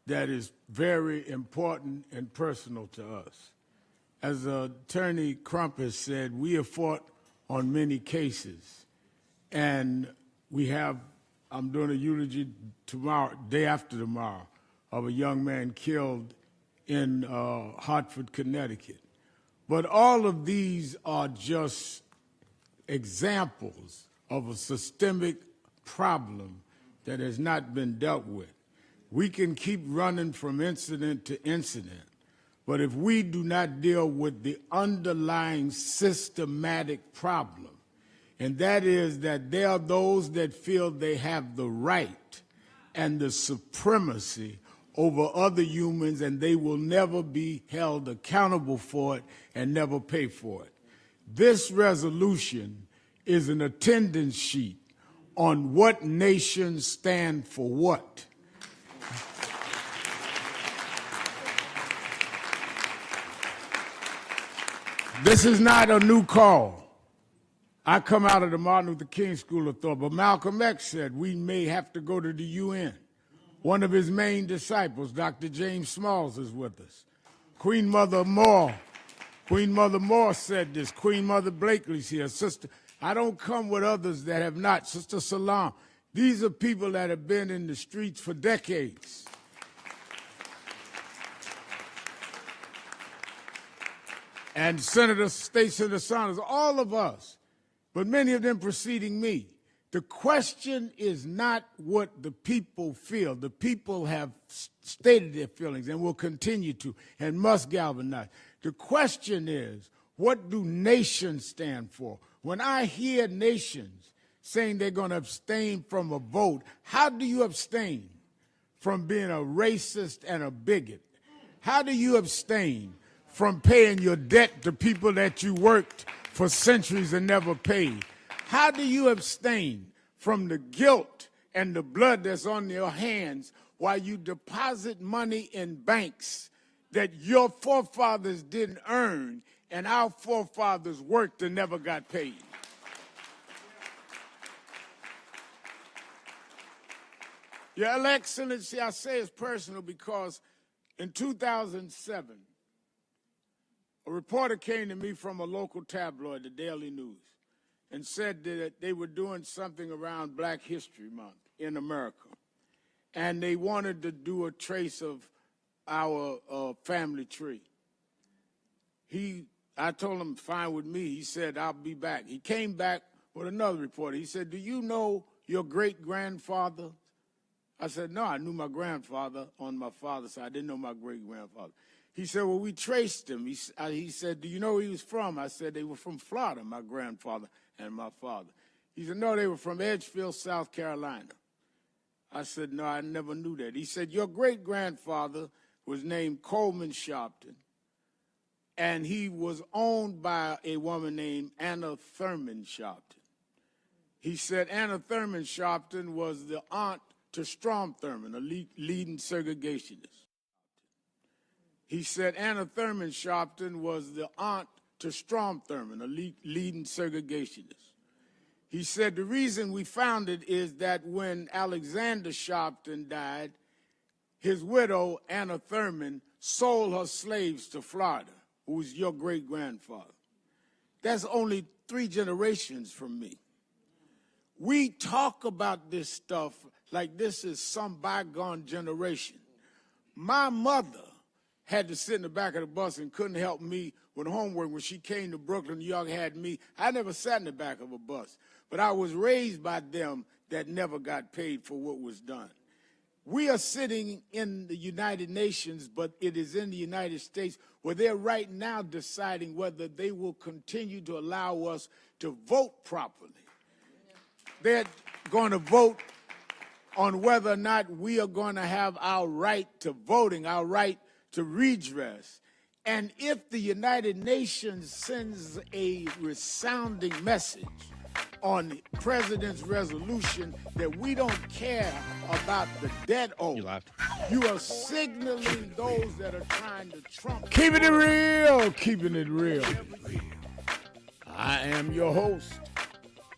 that is very important and personal to us. As Attorney Crump has said, we have fought on many cases, and we have, I'm doing a eulogy tomorrow, day after tomorrow, of a young man killed in Hartford, Connecticut. But all of these are just examples of a systemic problem that has not been dealt with. We can keep running from incident to incident, but if we do not deal with the underlying systematic problem, and that is that there are those that feel they have the right and the supremacy over other humans, and they will never be held accountable for it and never pay for it. This resolution is an attendance sheet on what nations stand for what. This is not a new call. I come out of the Martin Luther King School of Thought, but Malcolm X said we may have to go to the UN. One of his main disciples, Dr. James Smalls, is with us. Queen Mother Moore said this. Queen Mother Blakely's here. Sister, I don't come with others that have not. Sister Salam. These are people that have been in the streets for decades. And State Senator Sanders, all of us, but many of them preceding me. The question is not what the people feel. The people have stated their feelings and will continue to and must galvanize. The question is, what do nations stand for? When I hear nations saying they're going to abstain from a vote, how do you abstain from being a racist and a bigot? How do you abstain from paying your debt to people that you worked for centuries and never paid? How do you abstain from the guilt and the blood that's on your hands while you deposit money in banks that your forefathers didn't earn and our forefathers worked and never got paid? Your Excellency, I say it's personal because in 2007, a reporter came to me from a local tabloid, the Daily News, and said that they were doing something around Black History Month in America. And they wanted to do a trace of our family tree. I told him, fine with me. He said, I'll be back. He came back with another reporter. He said, do you know your great-grandfather? I said, no, I knew my grandfather on my father's side. I didn't know my great-grandfather. He said, well, we traced him. He said, do you know where he was from? I said, they were from Florida, my grandfather and my father. He said, no, they were from Edgefield, South Carolina. I said, no, I never knew that. He said, your great-grandfather was named Coleman Sharpton, and he was owned by a woman named Anna Thurman Sharpton. He said Anna Thurman Sharpton was the aunt to Strom Thurmond, a leading segregationist. He said Anna Thurman Sharpton was the aunt to Strom Thurmond, a leading segregationist. He said the reason we found it is that when Alexander Sharpton died, his widow, Anna Thurman, sold her slaves to Florida, who was your great-grandfather. That's only 3 generations from me. We talk about this stuff like this is some bygone generation. My mother had to sit in the back of the bus and couldn't help me with homework when she came to Brooklyn, New York, had me. I never sat in the back of a bus, but I was raised by them that never got paid for what was done. We are sitting in the United Nations, but it is in the United States where they're right now deciding whether they will continue to allow us to vote properly. They're going to vote on whether or not we are going to have our right to voting, our right to redress. And if the United Nations sends a resounding message on the president's resolution that we don't care about the debt owed, you are signaling those that are trying to trump. Keeping it real, keeping it real. I am your host,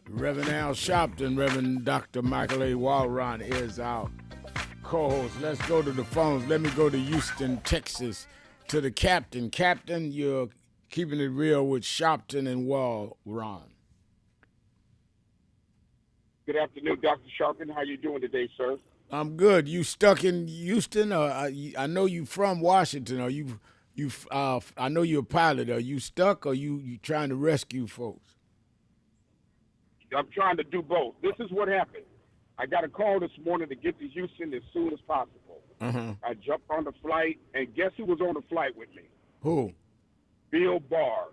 Reverend Al Sharpton. Reverend Dr. Michael A. Walron is our co-host. Let's go to the phones. Let me go to Houston, Texas, to the captain. Captain, you're keeping it real with Sharpton and Walron. Good afternoon, Dr. Sharpton. How you doing today, sir? I'm good. You stuck in Houston? Or I know you from Washington. I know you're a pilot. Are you stuck, or you trying to rescue folks? I'm trying to do both. This is what happened. I got a call this morning to get to Houston as soon as possible. I jumped on the flight, and guess who was on the flight with me? Who? Bill Barr.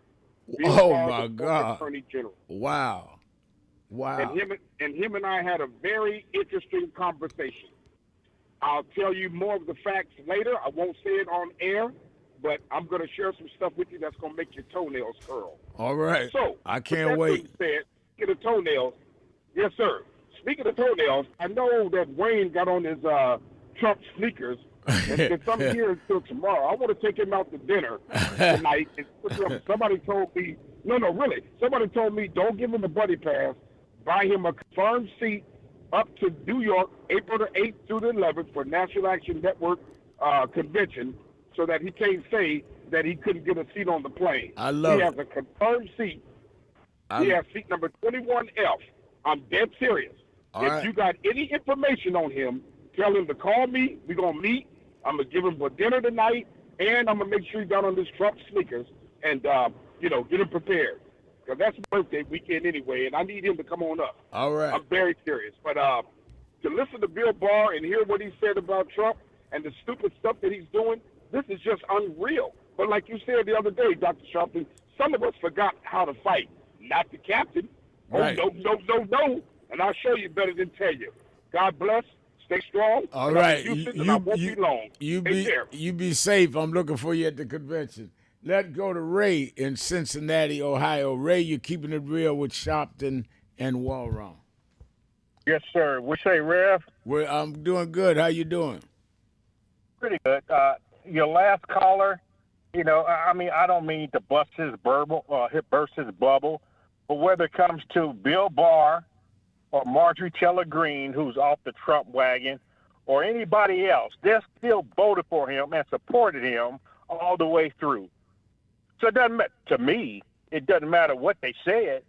Oh, Barr, my the God. Attorney General. Wow. And him and I had a very interesting conversation. I'll tell you more of the facts later. I won't say it on air, but I'm going to share some stuff with you that's going to make your toenails curl. All right. So, I can't wait. Speaking of toenails, yes, sir. Speaking of toenails, I know that Wayne got on his Trump sneakers, and since I'm here until tomorrow, I want to take him out to dinner tonight. And somebody told me, really, somebody told me don't give him a buddy pass, buy him a confirmed seat up to New York, April the 8th through the 11th for National Action Network convention, so that he can't say that he couldn't get a seat on the plane. I love He it. has a confirmed seat. He has seat number 21F. I'm dead serious. If you got any information on him, tell him to call me. We're going to meet. I'm going to give him a dinner tonight, and I'm going to make sure he got on his Trump sneakers and, get him prepared. Because that's birthday weekend anyway, and I need him to come on up. All right. I'm very serious. But to listen to Bill Barr and hear what he said about Trump and the stupid stuff that he's doing, this is just unreal. But like you said the other day, Dr. Sharpton, some of us forgot how to fight. Not the captain. Right. Oh, no. And I'll show you better than tell you. God bless. Stay strong. All and right. I won't be long. You be safe. I'm looking for you at the convention. Let's go to Ray in Cincinnati, Ohio. Ray, you're keeping it real with Sharpton and Walron. Yes, sir. We say, Rev? I'm doing good. How you doing? Pretty good. Your last caller, I don't mean to burst his bubble, but whether it comes to Bill Barr or Marjorie Taylor Greene, who's off the Trump wagon, or anybody else, they still voted for him and supported him all the way through. So it doesn't matter to me. It doesn't matter what they said,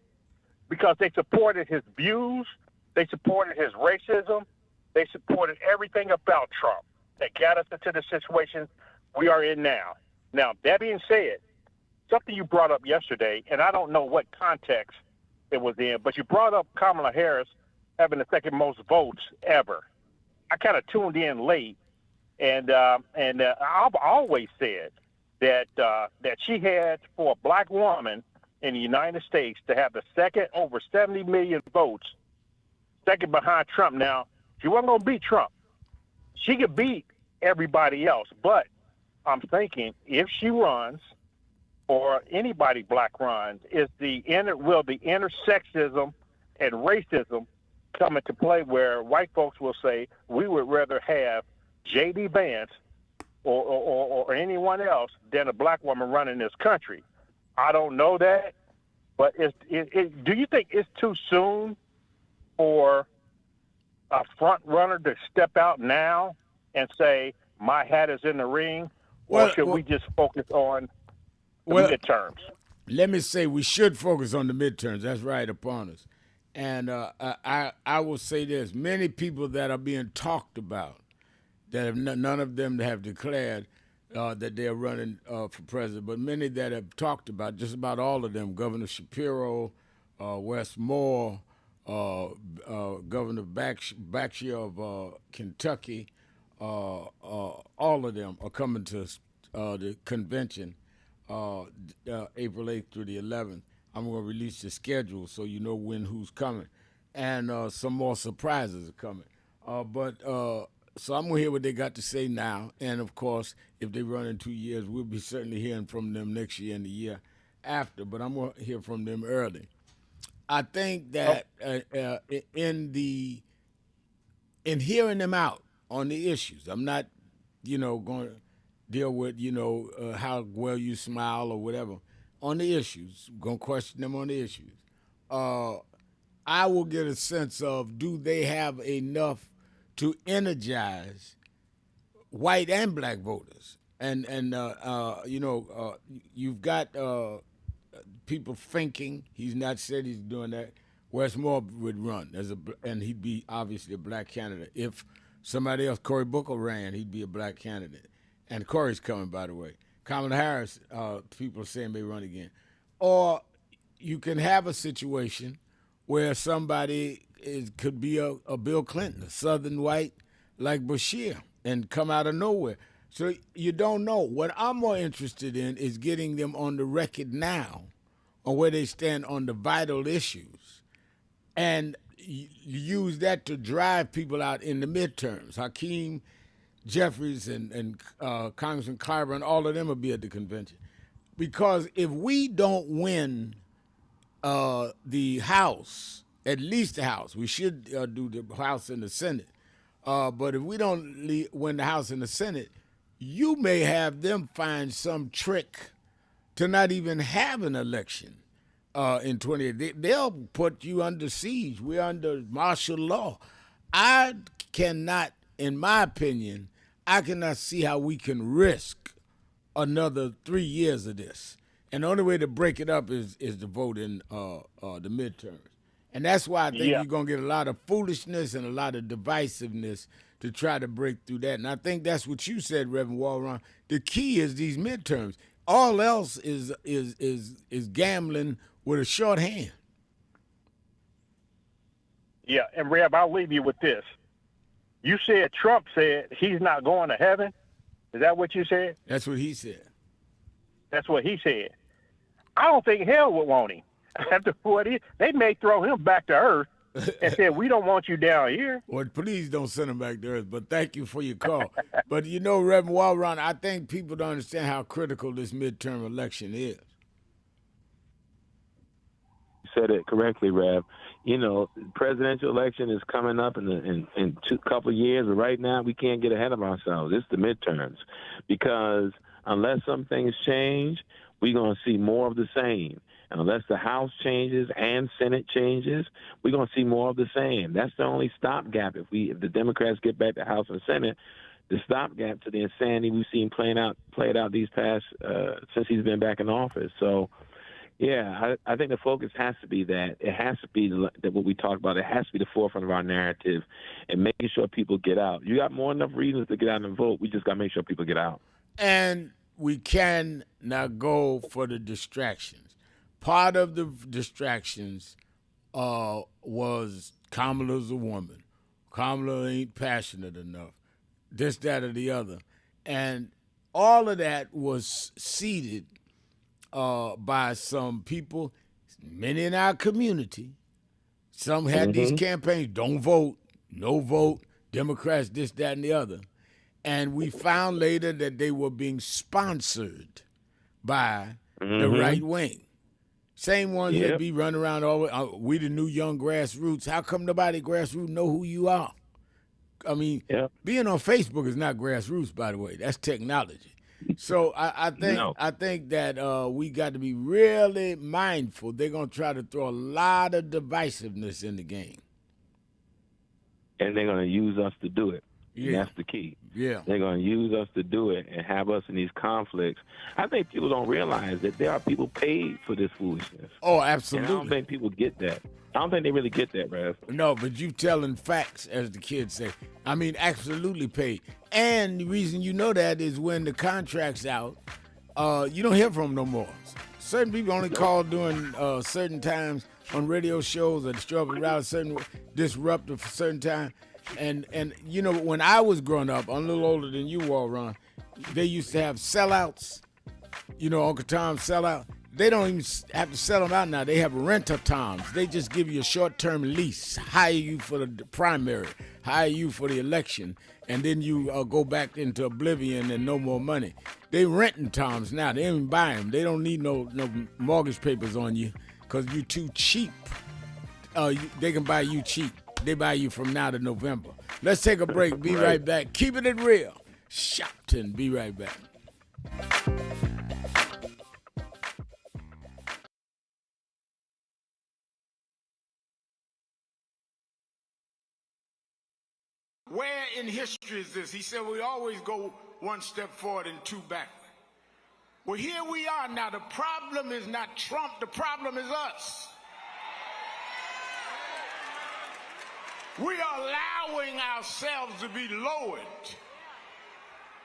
because they supported his views, they supported his racism, they supported everything about Trump that got us into the situation we are in now. Now, that being said, something you brought up yesterday, and I don't know what context it was in, but you brought up Kamala Harris having the second most votes ever. I kind of tuned in late, and I've always said that she had, for a black woman in the United States, to have the second over 70 million votes, second behind Trump. Now, she wasn't going to beat Trump. She could beat everybody else, but I'm thinking if she runs, or anybody black runs, will the intersexism and racism come into play, where white folks will say we would rather have J.D. Vance or anyone else than a black woman running this country. I don't know that, but do you think it's too soon for a front runner to step out now and say my hat is in the ring, or should we just focus on the midterms? Let me say we should focus on the midterms. That's right upon us. And I will say this: many people that are being talked about, that have none of them have declared that they're running for president, but many that have talked about, just about all of them, Governor Shapiro, Wes Moore, Governor Baxter of Kentucky, all of them are coming to the convention April 8th through the 11th. I'm going to release the schedule so you know who's coming. And some more surprises are coming. So I'm going to hear what they got to say now. And, of course, if they run in 2 years, we'll be certainly hearing from them next year and the year after. But I'm going to hear from them early. I think that in hearing them out on the issues, I'm not, going to deal with, how well you smile or whatever. On the issues, going to question them on the issues. I will get a sense of, do they have enough to energize white and black voters? And you've got people thinking, he's not said he's doing that. Wes Moore would run and he'd be obviously a black candidate. If somebody else, Cory Booker, ran, he'd be a black candidate. And Cory's coming, by the way. Kamala Harris, people are saying may run again. Or you can have a situation where somebody could be a Bill Clinton, a Southern white like Bashir, and come out of nowhere. So you don't know. What I'm more interested in is getting them on the record now on where they stand on the vital issues, and use that to drive people out in the midterms. Hakeem Jeffries and Congressman Clyburn, all of them will be at the convention. Because if we don't win the House, at least the House, we should do the House and the Senate. But if we don't win the House and the Senate, you may have them find some trick to not even have an election in 20. They'll put you under siege. We're under martial law. I cannot, in my opinion, I cannot see how we can risk another 3 years of this. And the only way to break it up is to vote in the midterms. And that's why I think you're going to get a lot of foolishness and a lot of divisiveness to try to break through that. And I think that's what you said, Reverend Walron. The key is these midterms. All else is gambling with a short hand. Yeah, and Rev, I'll leave you with this. You said Trump said he's not going to heaven. Is that what you said? That's what he said. That's what he said. I don't think hell would want him. After what they may throw him back to earth and say, we don't want you down here. Well, please don't send him back to earth, but thank you for your call. But you know, Reverend Walron, I think people don't understand how critical this midterm election is. You said it correctly, Rev. You know, presidential election is coming up in couple of years, but right now we can't get ahead of ourselves. It's the midterms. Because unless some things change, we're going to see more of the same. And unless the House changes and Senate changes, we're going to see more of the same. That's the only stopgap. If the Democrats get back to House and Senate, the stopgap to the insanity we've seen played out these past since he's been back in office. So, yeah, I think the focus has to be that. It has to be that what we talk about. It has to be the forefront of our narrative and making sure people get out. You got more than enough reasons to get out and vote. We just got to make sure people get out. And we can now go for the distractions. Part of the distractions was Kamala's a woman. Kamala ain't passionate enough. This, that, or the other. And all of that was seeded by some people, many in our community. Some had these campaigns, don't vote, no vote, Democrats, this, that, and the other. And we found later that they were being sponsored by the right wing. Same ones that be running around always. We the new young grassroots. How come nobody grassroots know who you are? I mean, being on Facebook is not grassroots, by the way. That's technology. So I think that we got to be really mindful. They're gonna try to throw a lot of divisiveness in the game, and they're gonna use us to do it. Yeah. That's the key. Yeah. They're going to use us to do it and have us in these conflicts. I think people don't realize that there are people paid for this foolishness. Oh, absolutely. And I don't think people get that. I don't think they really get that, Rev. No, but you telling facts, as the kids say. I mean, absolutely paid. And the reason you know that is when the contract's out, you don't hear from them no more. Certain people only call during certain times on radio shows or disruptive rallies, certain disruptive for certain time. And you know, when I was growing up, I'm a little older than you all, Ron, they used to have sellouts. You know, Uncle Tom's sellout. They don't even have to sell them out now. They have rent-a-toms. They just give you a short-term lease, hire you for the primary, hire you for the election, and then you go back into oblivion and no more money. They renting toms now. They don't even buy them. They don't need no mortgage papers on you because you're too cheap. They can buy you cheap. They buy you from now to November. Let's take a break. Be right back. Keeping it real. Sharpton. Be right back. Where in history is this? He said we always go one step forward and two backward. Well, here we are now. The problem is not Trump. The problem is us. We are allowing ourselves to be lowered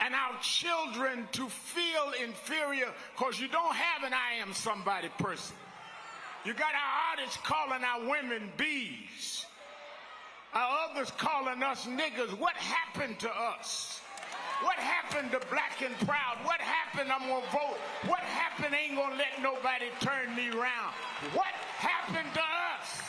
and our children to feel inferior because you don't have an I am somebody person. You got our artists calling our women bees. Our others calling us niggas. What happened to us? What happened to black and proud? What happened? I'm gonna vote. What happened? Ain't gonna let nobody turn me around. What happened to us?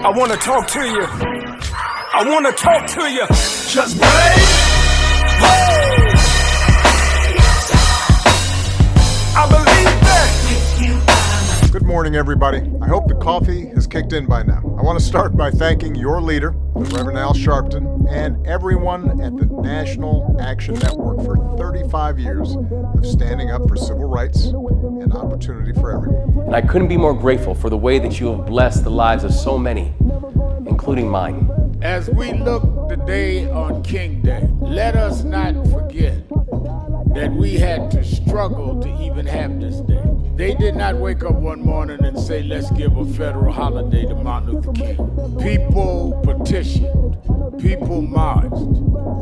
I want to talk to you. I want to talk to you. Just wait. I believe that. Good morning, everybody. I hope the coffee has kicked in by now. I want to start by thanking your leader, the Reverend Al Sharpton, and everyone at the National Action Network for 35 years of standing up for civil rights and opportunity for everyone. And I couldn't be more grateful for the way that you have blessed the lives of so many, including mine. As we look today on King Day, let us not forget that we had to struggle to even have this day. They did not wake up one morning and say, let's give a federal holiday to Martin Luther King. People petitioned, people marched.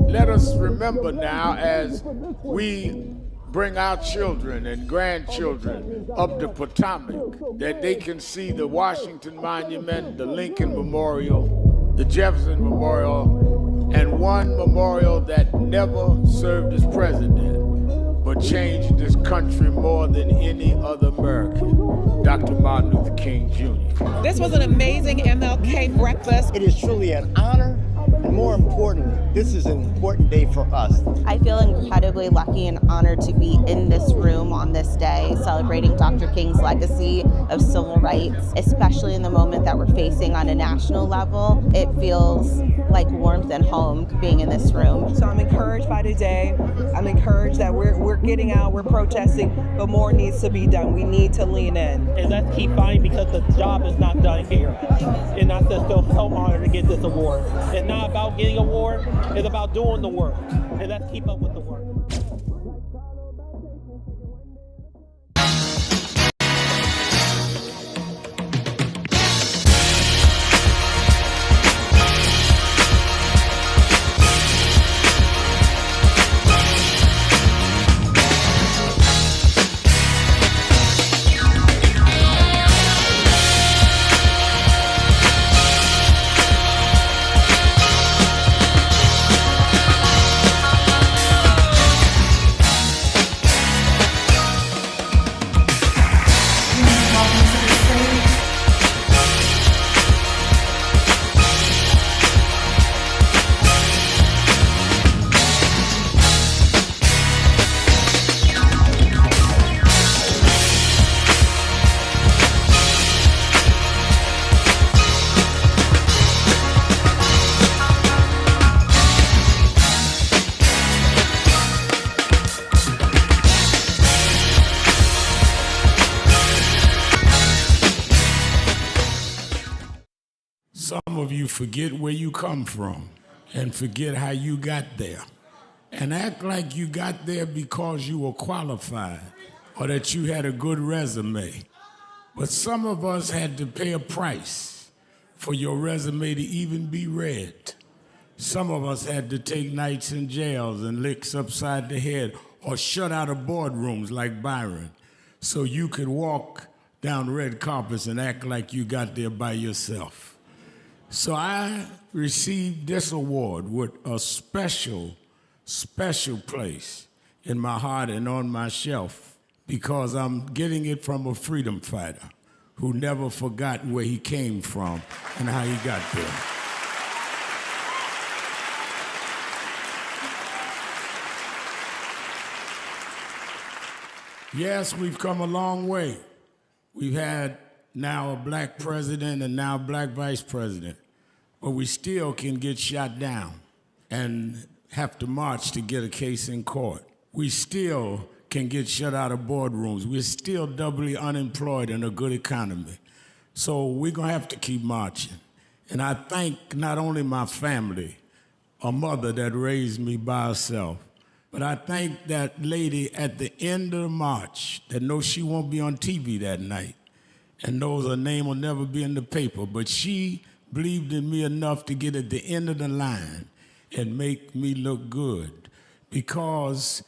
Let us remember now as we bring our children and grandchildren up the Potomac, that they can see the Washington Monument, the Lincoln Memorial, the Jefferson Memorial, and one memorial that never served as president, but changed this country more than any other American, Dr. Martin Luther King Jr. This was an amazing MLK breakfast. It is truly an honor, and more importantly, this is an important day for us. I feel incredibly lucky and honored to be in this room on this day, celebrating Dr. King's legacy of civil rights, especially in the moment that we're facing on a national level. It feels like warmth and home being in this room. So I'm encouraged by today. I'm encouraged that we're getting out, we're protesting, but more needs to be done. We need to lean in. And let's keep fighting because the job is not done here. And I just feel so honored to get this award. It's not about getting an award, it's about doing the work. And let's keep up with the work. Some of you forget where you come from and forget how you got there and act like you got there because you were qualified or that you had a good resume. But some of us had to pay a price for your resume to even be read. Some of us had to take nights in jails and licks upside the head or shut out of boardrooms like Byron so you could walk down red carpets and act like you got there by yourself. So I received this award with a special place in my heart and on my shelf because I'm getting it from a freedom fighter who never forgot where he came from and how he got there. Yes, we've come a long way. We've had now a black president and now a black vice president, but we still can get shot down and have to march to get a case in court. We still can get shut out of boardrooms. We're still doubly unemployed in a good economy. So we're gonna have to keep marching. And I thank not only my family, a mother that raised me by herself, but I thank that lady at the end of the march that knows she won't be on TV that night and knows her name will never be in the paper, but she believed in me enough to get at the end of the line and make me look good. Because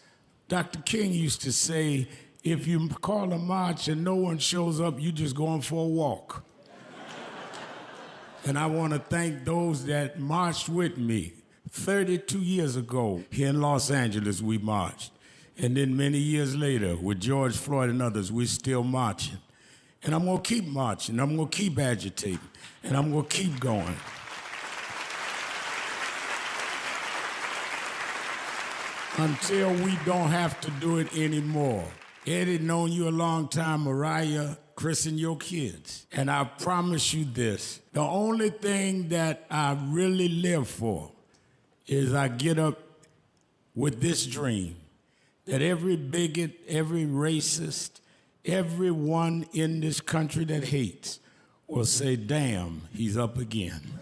Dr. King used to say, if you call a march and no one shows up, you just going for a walk. And I want to thank those that marched with me. 32 years ago, here in Los Angeles, we marched. And then many years later, with George Floyd and others, we're still marching. And I'm going to keep marching. I'm going to keep agitating. And I'm going to keep going. Until we don't have to do it anymore. Eddie, known you a long time. Mariah, christen your kids. And I promise you this, the only thing that I really live for is I get up with this dream that every bigot, every racist, everyone in this country that hates will say, damn, he's up again.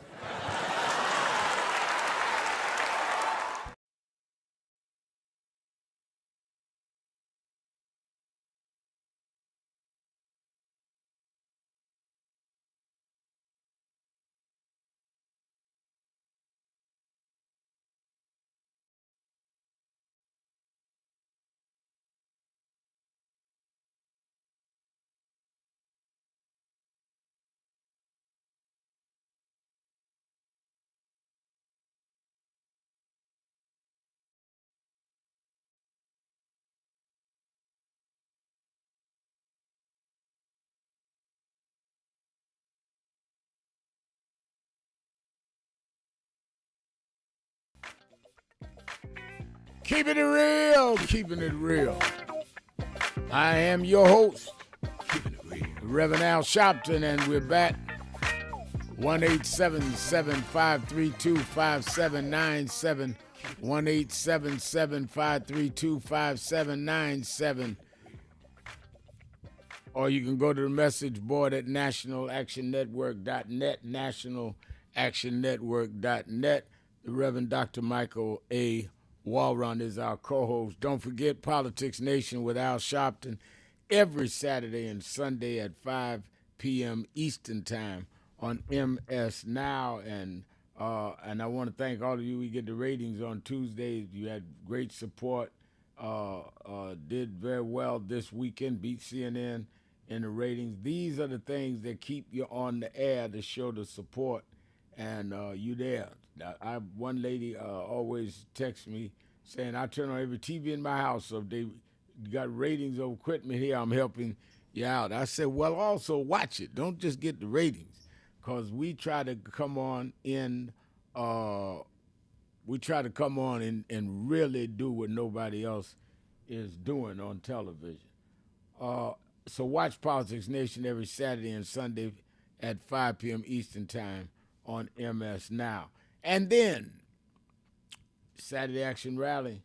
Keeping it real, keeping it real. I am your host, Reverend Al Sharpton, and we're back. 1-877-532-5797. 1-877-532-5797. Or you can go to the message board at nationalactionnetwork.net, nationalactionnetwork.net. The Reverend Dr. Michael A. Walron is our co-host. Don't forget Politics Nation with Al Sharpton every Saturday and Sunday at 5 p.m. Eastern Time on MS Now. And I want to thank all of you. We get the ratings on Tuesdays. You had great support. Did very well this weekend, beat CNN in the ratings. These are the things that keep you on the air to show the support, and you there. One lady always texts me saying, I turn on every TV in my house, so if they got ratings of equipment here, I'm helping you out. I said, well, also watch it. Don't just get the ratings, because we try to come on in, and really do what nobody else is doing on television. So watch Politics Nation every Saturday and Sunday at 5 p.m. Eastern Time on MS Now. And then Saturday Action Rally.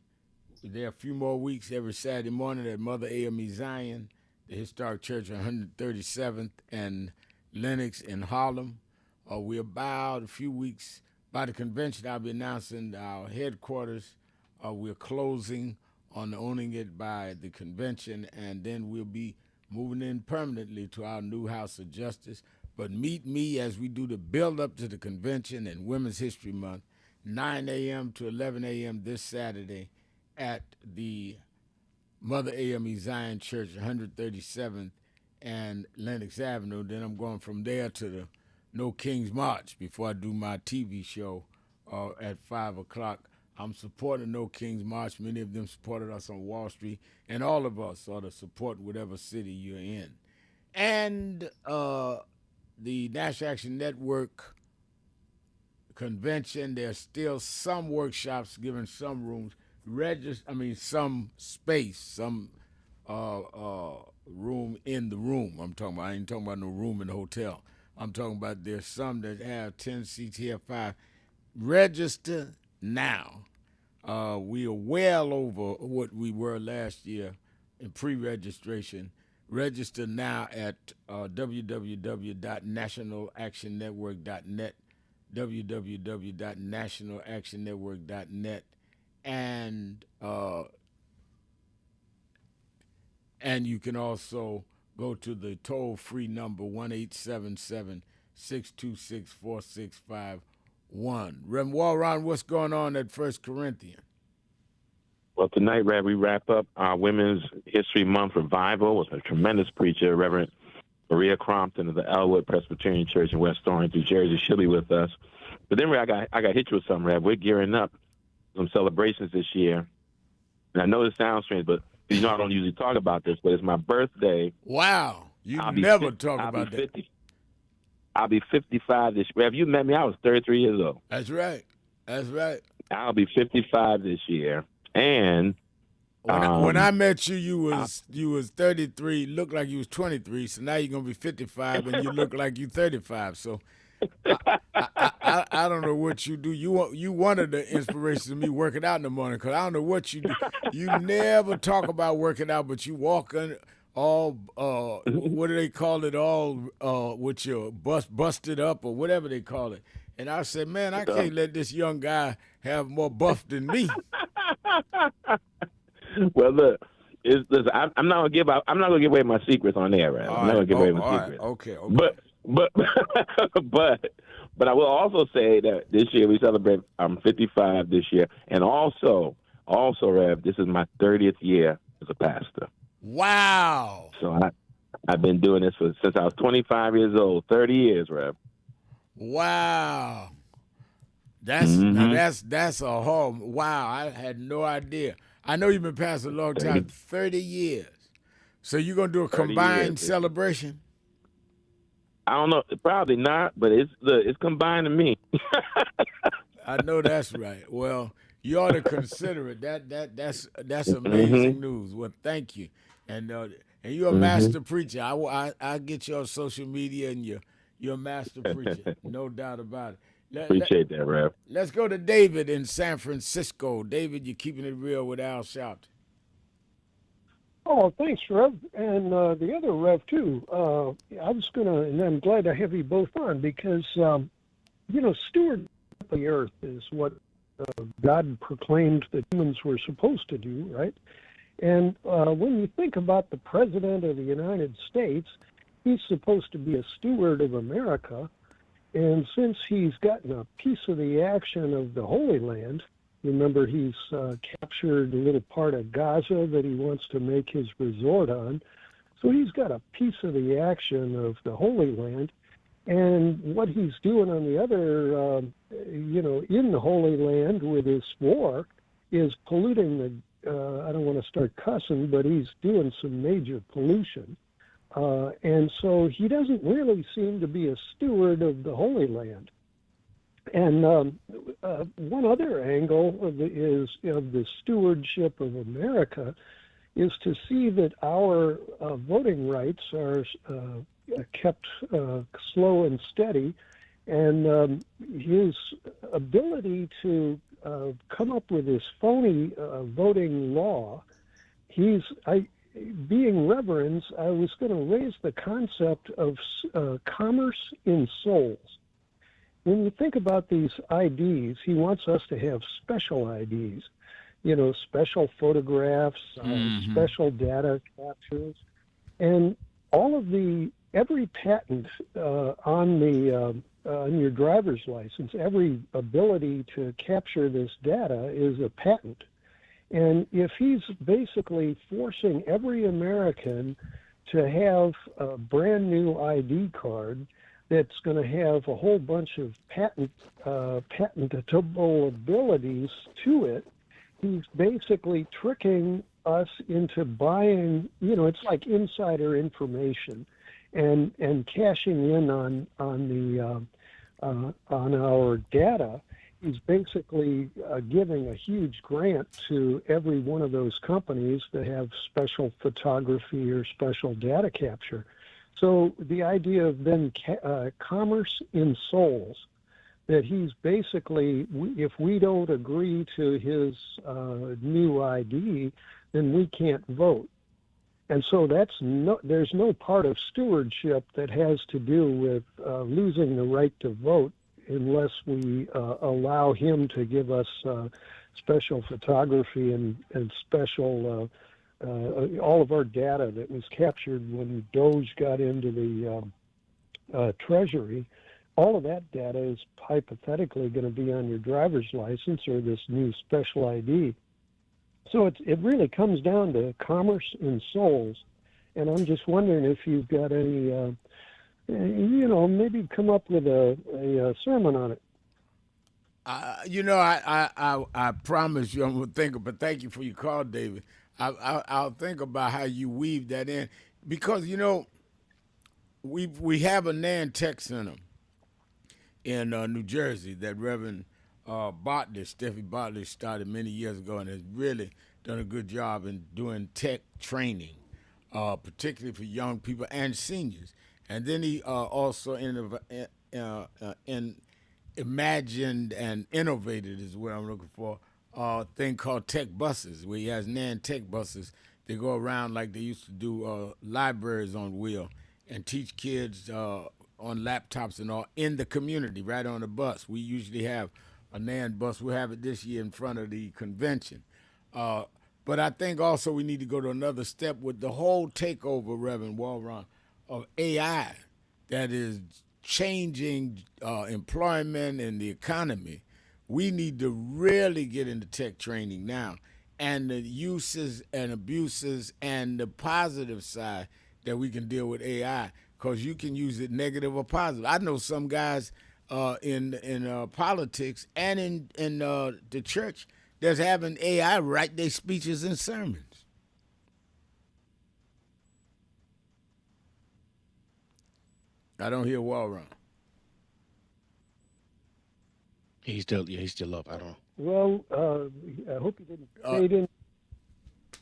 There are a few more weeks every Saturday morning at Mother AME Zion, the historic church on 137th and Lenox in Harlem. We're about a few weeks by the convention. I'll be announcing our headquarters. We're closing on owning it by the convention, and then we'll be moving in permanently to our new House of Justice. But meet me as we do the build-up to the convention and Women's History Month, 9 a.m. to 11 a.m. this Saturday at the Mother AME Zion Church, 137th and Lenox Avenue. Then I'm going from there to the No King's March before I do my TV show at 5 o'clock I'm supporting No Kings March. Many of them supported us on Wall Street, and all of us ought to support whatever city you're in. And the National Action Network convention, there's still some workshops given some rooms, some space, some room in the room. I'm talking about. I ain't talking about no room in the hotel. I'm talking about there's some that have 10 seats here, 5. Register now. We are well over what we were last year in pre-registration. Register now at www.nationalactionnetwork.net, www.nationalactionnetwork.net, and you can also go to the toll-free number 1-877-626-4651. Reverend Walron, what's going on at 1 Corinthians? Well, tonight, Rev, we wrap up our Women's History Month revival with a tremendous preacher, Reverend Maria Crompton of the Elwood Presbyterian Church in West Orange, New Jersey. She'll be with us. But then, Rev, I got hit you with something, Rev. We're gearing up some celebrations this year. And I know this sounds strange, but you know I don't usually talk about this, but it's my birthday. Wow. You never talk about that. I'll be 55 this year. Rev, you met me, I was 33 years old. That's right. That's right. I'll be 55 this year. And when I met you, you was 33, looked like you was 23. So now you're gonna be 55, and you look like you 35. So I don't know what you do. You one of the inspirations of me working out in the morning, because I don't know what you do. You never talk about working out, but you walk in all what do they call it? All with your busted up or whatever they call it. And I said, man, I can't let this young guy have more buff than me. Well, look, I'm not gonna give away my secrets on air, right? I'm not gonna give away my secrets. Okay. But I will also say that this year we celebrate. I'm 55 this year, and also, Rev, this is my 30th year as a pastor. Wow! So I've been doing this since I was 25 years old. 30 years, Rev. Wow. That's a whole wow. I had no idea. I know you've been pastor a long time, 30 years. So you're gonna do a combined celebration? I don't know, probably not, but it's combined to me. I know that's right. Well, you ought to consider it. That's amazing news. Well, thank you. And you're a master preacher. I get you on social media, and you're a master preacher, no doubt about it. Appreciate that, Rev. Let's go to David in San Francisco. David, you're keeping it real with Al Sharpton. Oh, thanks, Rev. And the other Rev, too. I was going to, and I'm glad I have you both on, because, steward of the earth is what God proclaimed that humans were supposed to do, right? And when you think about the President of the United States, he's supposed to be a steward of America. And since he's gotten a piece of the action of the Holy Land, remember he's captured a little part of Gaza that he wants to make his resort on. So he's got a piece of the action of the Holy Land. And what he's doing on the other, in the Holy Land with his war is polluting I don't want to start cussing, but he's doing some major pollution. And so he doesn't really seem to be a steward of the Holy Land. And one other angle of the stewardship of America is to see that our voting rights are kept slow and steady, and his ability to come up with this phony voting law, being reverends, I was going to raise the concept of commerce in souls. When you think about these IDs, he wants us to have special IDs, special photographs, special data captures, and every patent on your driver's license, every ability to capture this data is a patent. And if he's basically forcing every American to have a brand new ID card, that's going to have a whole bunch of patentable abilities to it. He's basically tricking us into buying, it's like insider information and cashing in on our data. He's basically giving a huge grant to every one of those companies that have special photography or special data capture. So the idea of then commerce in souls, that he's basically, if we don't agree to his new ID, then we can't vote. And so there's no part of stewardship that has to do with losing the right to vote unless we allow him to give us special photography and special all of our data that was captured when Doge got into the Treasury. All of that data is hypothetically going to be on your driver's license or this new special ID. So it really comes down to commerce in souls. And I'm just wondering if you've got any, maybe come up with a sermon on it. I promise you I'm going to think but thank you for your call, David. I'll think about how you weave that in. Because, we have a Nantucket Center in New Jersey that Reverend Steffi Bartlett started many years ago and has really done a good job in doing tech training, particularly for young people and seniors. And then he also imagined and innovated is what I'm looking for, a thing called tech buses, where he has Nantucket buses. They go around like they used to do libraries on wheel and teach kids on laptops and all in the community, right on the bus. We usually have a NAN bus. We'll have it this year in front of the convention. But I think also we need to go to another step with the whole takeover, Reverend Walron, of AI that is changing employment and the economy. We need to really get into tech training now, and the uses and abuses and the positive side that we can deal with AI, because you can use it negative or positive. I know some guys in politics and in the church that's having AI write their speeches and sermons. I don't hear Walron. He's still up. I don't. Well, I hope you didn't fade in.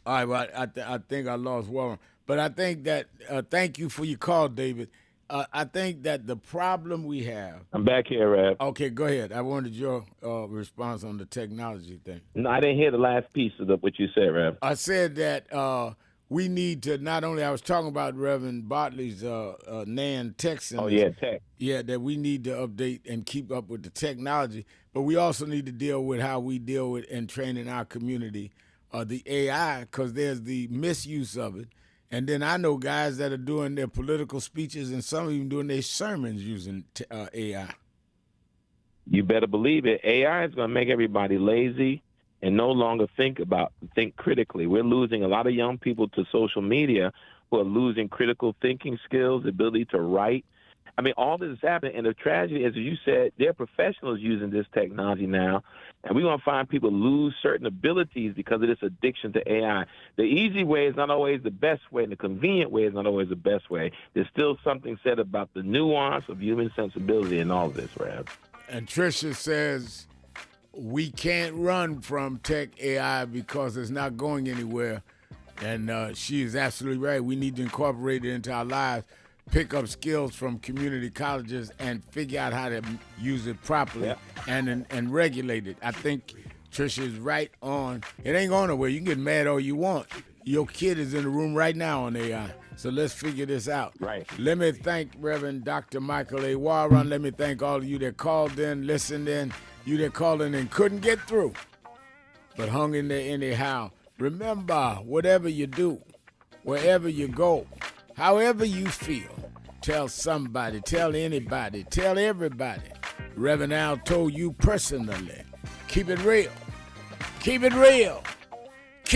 All right, well, I think I lost Warren. But I think that, thank you for your call, David. I think that the problem we have. I'm back here, Rev. Okay, go ahead. I wanted your response on the technology thing. No, I didn't hear the last piece of what you said, Rev. I said that we need to not only, I was talking about Reverend Bartley's Nantucket Center. Oh, yeah, tech. Yeah, that we need to update and keep up with the technology, but we also need to deal with how we deal with and train in our community the AI, because there's the misuse of it. And then I know guys that are doing their political speeches and some even doing their sermons using AI. You better believe it. AI is going to make everybody lazy and no longer think critically. We're losing a lot of young people to social media who are losing critical thinking skills, the ability to write. I mean, all this is happening. And the tragedy, as you said, they're professionals using this technology now. And we're going to find people lose certain abilities because of this addiction to AI. The easy way is not always the best way, and the convenient way is not always the best way. There's still something said about the nuance of human sensibility in all of this, Rev. And Tricia says we can't run from tech AI because it's not going anywhere. And she is absolutely right. We need to incorporate it into our lives, pick up skills from community colleges, and figure out how to use it properly and regulate it. I think Tricia is right on. It ain't going nowhere. You can get mad all you want. Your kid is in the room right now on AI. So let's figure this out. Right. Let me thank Reverend Dr. Michael A. Warren. Let me thank all of you that called in, listened in, you that called in and couldn't get through, but hung in there anyhow. Remember, whatever you do, wherever you go, however you feel, tell somebody, tell anybody, tell everybody. Reverend Al told you personally, keep it real. Keep it real.